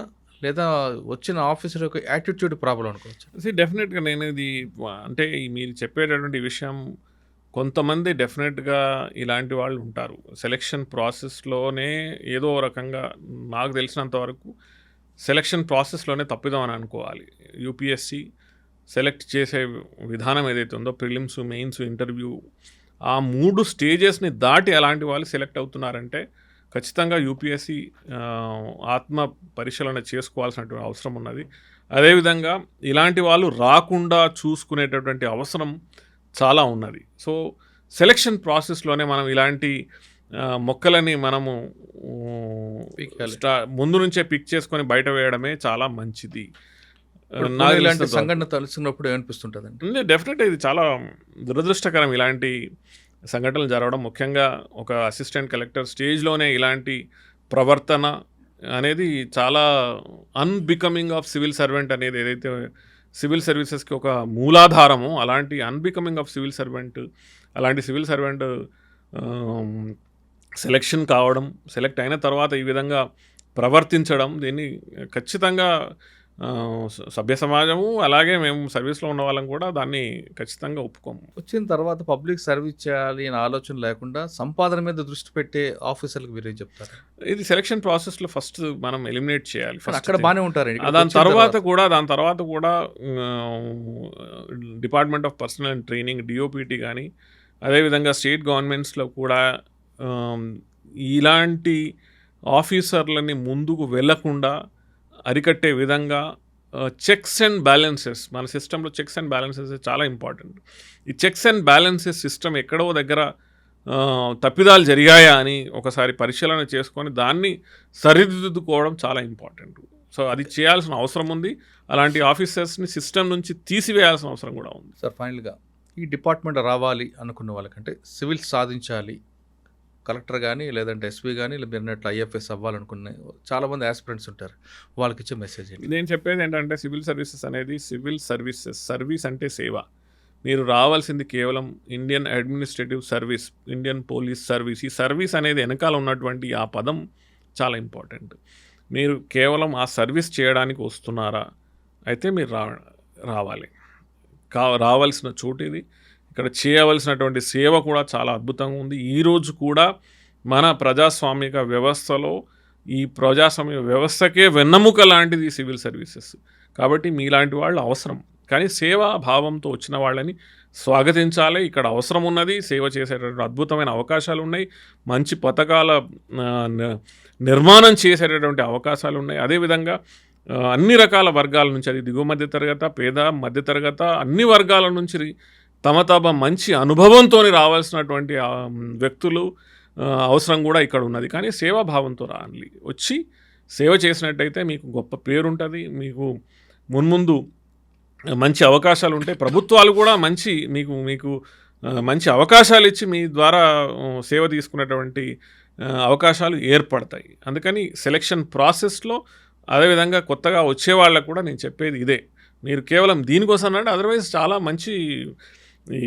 లేదా వచ్చిన ఆఫీసర్ యొక్క యాటిట్యూడ్ ప్రాబ్లం అనుకోవచ్చా? డెఫినెట్గా నేను ఇది అంటే మీరు చెప్పేటటువంటి విషయం, కొంతమంది డెఫినెట్గా ఇలాంటి వాళ్ళు ఉంటారు. సెలక్షన్ ప్రాసెస్లోనే ఏదో రకంగా నాకు తెలిసినంత వరకు సెలక్షన్ ప్రాసెస్లోనే తప్పిదాం అని అనుకోవాలి. యూపీఎస్సి సెలెక్ట్ చేసే విధానం ఏదైతే ఉందో, ప్రిలిమ్స్, మెయిన్స్, ఇంటర్వ్యూ, ఆ 3 స్టేజెస్ని దాటి అలాంటి వాళ్ళు సెలెక్ట్ అవుతున్నారంటే ఖచ్చితంగా యూపీఎస్సి ఆత్మ పరిశీలన చేసుకోవాల్సినటువంటి అవసరం ఉన్నది. అదేవిధంగా ఇలాంటి వాళ్ళు రాకుండా చూసుకునేటటువంటి అవసరం చాలా ఉన్నది. సో సెలక్షన్ ప్రాసెస్లోనే మనం ఇలాంటి మొక్కలని మనము ముందు నుంచే పిక్ చేసుకొని బయట వేయడమే చాలా మంచిది. ఇలాంటి సంఘటన తలుచుకున్నప్పుడు ఏమనిపిస్తుంటుందండి? డెఫినెట్గా ఇది చాలా దురదృష్టకరం ఇలాంటి సంఘటనలు జరగడం. ముఖ్యంగా ఒక అసిస్టెంట్ కలెక్టర్ స్టేజ్లోనే ఇలాంటి ప్రవర్తన అనేది చాలా అన్బికమింగ్ ఆఫ్ సివిల్ సర్వెంట్ అనేది ఏదైతే సివిల్ సర్వీసెస్కి ఒక మూలాధారము, అలాంటి అన్బికమింగ్ ఆఫ్ సివిల్ సర్వెంట్, అలాంటి సివిల్ సర్వెంట్ సెలెక్షన్ కావడం, సెలెక్ట్ అయిన తర్వాత ఈ విధంగా ప్రవర్తించడం, దీన్ని ఖచ్చితంగా సభ్య సమాజము అలాగే మేము సర్వీస్లో ఉన్న వాళ్ళం కూడా దాన్ని ఖచ్చితంగా ఒప్పుకోము. వచ్చిన తర్వాత పబ్లిక్ సర్వీస్ చేయాలి అనే ఆలోచన లేకుండా సంపాదన మీద దృష్టి పెట్టే ఆఫీసర్లకు మీరేం చెప్తారు? ఇది సెలక్షన్ ప్రాసెస్లో ఫస్ట్ మనం ఎలిమినేట్ చేయాలి. అక్కడ బాగానే ఉంటారు. దాని తర్వాత కూడా department of personal and training, DoPT కానీ, అదేవిధంగా స్టేట్ గవర్నమెంట్స్లో కూడా ఇలాంటి ఆఫీసర్లని ముందుకు వెళ్లకుండా అరికట్టే విధంగా చెక్స్ అండ్ బ్యాలెన్సెస్, మన సిస్టంలో చెక్స్ అండ్ బ్యాలెన్సెస్ చాలా ఇంపార్టెంట్. ఈ చెక్స్ అండ్ బ్యాలెన్సెస్ సిస్టమ్ ఎక్కడో దగ్గర తప్పిదాలు జరిగాయా అని ఒకసారి పరిశీలన చేసుకొని దాన్ని సరిదిద్దుకోవడం చాలా ఇంపార్టెంట్. సో అది చేయాల్సిన అవసరం ఉంది. అలాంటి ఆఫీసర్స్ని సిస్టమ్ నుంచి తీసివేయాల్సిన అవసరం కూడా ఉంది. సార్, ఫైనల్గా ఈ డిపార్ట్మెంట్ రావాలి అనుకున్న వాళ్ళకంటే సివిల్ సాధించాలి, కలెక్టర్ కానీ లేదంటే ఎస్పీ కానీ లేదంటే ఐఎఫ్ఎస్ అవ్వాలనుకునే చాలామంది ఆస్పిరెంట్స్ ఉంటారు, వాళ్ళకి ఇచ్చే మెసేజ్ ఏంటి? నేను చెప్పేది ఏంటంటే సివిల్ సర్వీసెస్ అనేది సర్వీస్ అంటే సేవ. మీరు రావాల్సింది కేవలం Indian administrative service, Indian police service. ఈ సర్వీస్ అనేది వెనకాల ఉన్నటువంటి ఆ పదం చాలా ఇంపార్టెంట్. మీరు కేవలం ఆ సర్వీస్ చేయడానికి వస్తున్నారా, అయితే మీరు రావాలి. రావాల్సిన చోటు ఇది. ఇక్కడ చేయవలసినటువంటి సేవ కూడా చాలా అద్భుతంగా ఉంది. ఈరోజు కూడా మన ప్రజాస్వామిక వ్యవస్థలో ఈ ప్రజాస్వామ్య వ్యవస్థకే వెన్నెముక లాంటిది సివిల్ సర్వీసెస్. కాబట్టి మీలాంటి వాళ్ళు అవసరం. కానీ సేవా భావంతో వచ్చిన వాళ్ళని స్వాగతించాలి. ఇక్కడ అవసరం ఉన్నది, సేవ చేసేటటువంటి అద్భుతమైన అవకాశాలు ఉన్నాయి, మంచి పథకాల నిర్మాణం చేసేటటువంటి అవకాశాలు ఉన్నాయి. అదేవిధంగా అన్ని రకాల వర్గాల నుంచి, అది దిగువ మధ్యతరగత, పేద మధ్యతరగత, అన్ని వర్గాల నుంచి తమ మంచి అనుభవంతో రావాల్సినటువంటి వ్యక్తులు అవసరం కూడా ఇక్కడ ఉన్నది. కానీ సేవాభావంతో రావాలి. వచ్చి సేవ చేసినట్టయితే మీకు గొప్ప పేరుంటుంది, మీకు మున్ముందు మంచి అవకాశాలు ఉంటాయి. ప్రభుత్వాలు కూడా మీకు మంచి అవకాశాలు ఇచ్చి మీ ద్వారా సేవ తీసుకునేటువంటి అవకాశాలు ఏర్పడతాయి. అందుకని సెలక్షన్ ప్రాసెస్లో, అదేవిధంగా కొత్తగా వచ్చే వాళ్ళకు కూడా నేను చెప్పేది ఇదే. మీరు కేవలం దీనికోసం అంటే అదర్వైజ్ చాలా మంచి,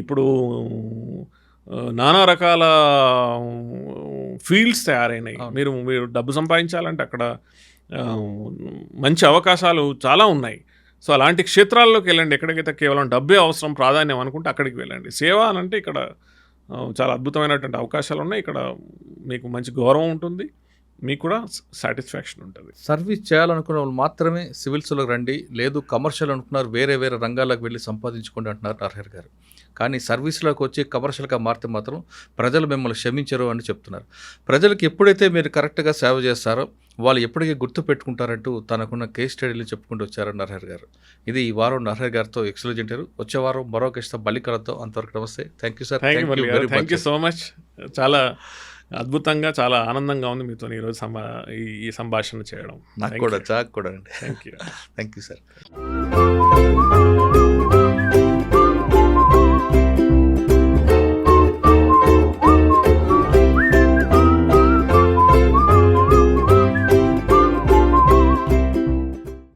ఇప్పుడు నానా రకాల ఫీల్డ్స్ తయారైనాయి. మీరు డబ్బు సంపాదించాలంటే అక్కడ మంచి అవకాశాలు చాలా ఉన్నాయి. సో అలాంటి క్షేత్రాల్లోకి వెళ్ళండి. ఎక్కడికైతే కేవలం డబ్బే అవసరం, ప్రాధాన్యం అనుకుంటే అక్కడికి వెళ్ళండి. సేవ అని అంటే ఇక్కడ చాలా అద్భుతమైనటువంటి అవకాశాలు ఉన్నాయి. ఇక్కడ మీకు మంచి గౌరవం ఉంటుంది, మీకు కూడా సాటిస్ఫాక్షన్ ఉంటుంది. సర్వీస్ చేయాలనుకున్న వాళ్ళు మాత్రమే సివిల్స్లోకి రండి, లేదు కమర్షియల్ అనుకున్నారు వేరే రంగాల్లోకి వెళ్ళి సంపాదించుకోండి అంటున్నారు నరహరి గారు. కానీ సర్వీస్లోకి వచ్చి కమర్షియల్గా మారితే మాత్రం ప్రజలు మిమ్మల్ని క్షమించరు అని చెప్తున్నారు. ప్రజలకు ఎప్పుడైతే మీరు కరెక్ట్గా సేవ చేస్తారో వాళ్ళు ఎప్పటికీ గుర్తు పెట్టుకుంటారంటూ తనకున్న కేస్ స్టడీలు చెప్పుకుంటూ వచ్చారు నరహరి గారు. ఇది ఈ వారం నరహరి గారితో ఎక్స్క్లూజివ్ ఇంటర్వ్యూ. వచ్చే వారం మరో కేసుతో మళ్ళీ కలుద్దాం. అంతవరకు నమస్తే. Thank you sir. Thank you so much. చాలా అద్భుతంగా, చాలా ఆనందంగా ఉంది మీతో ఈరోజు ఈ సంభాషణ చేయడం. నాకు కూడా అండి. Thank you sir.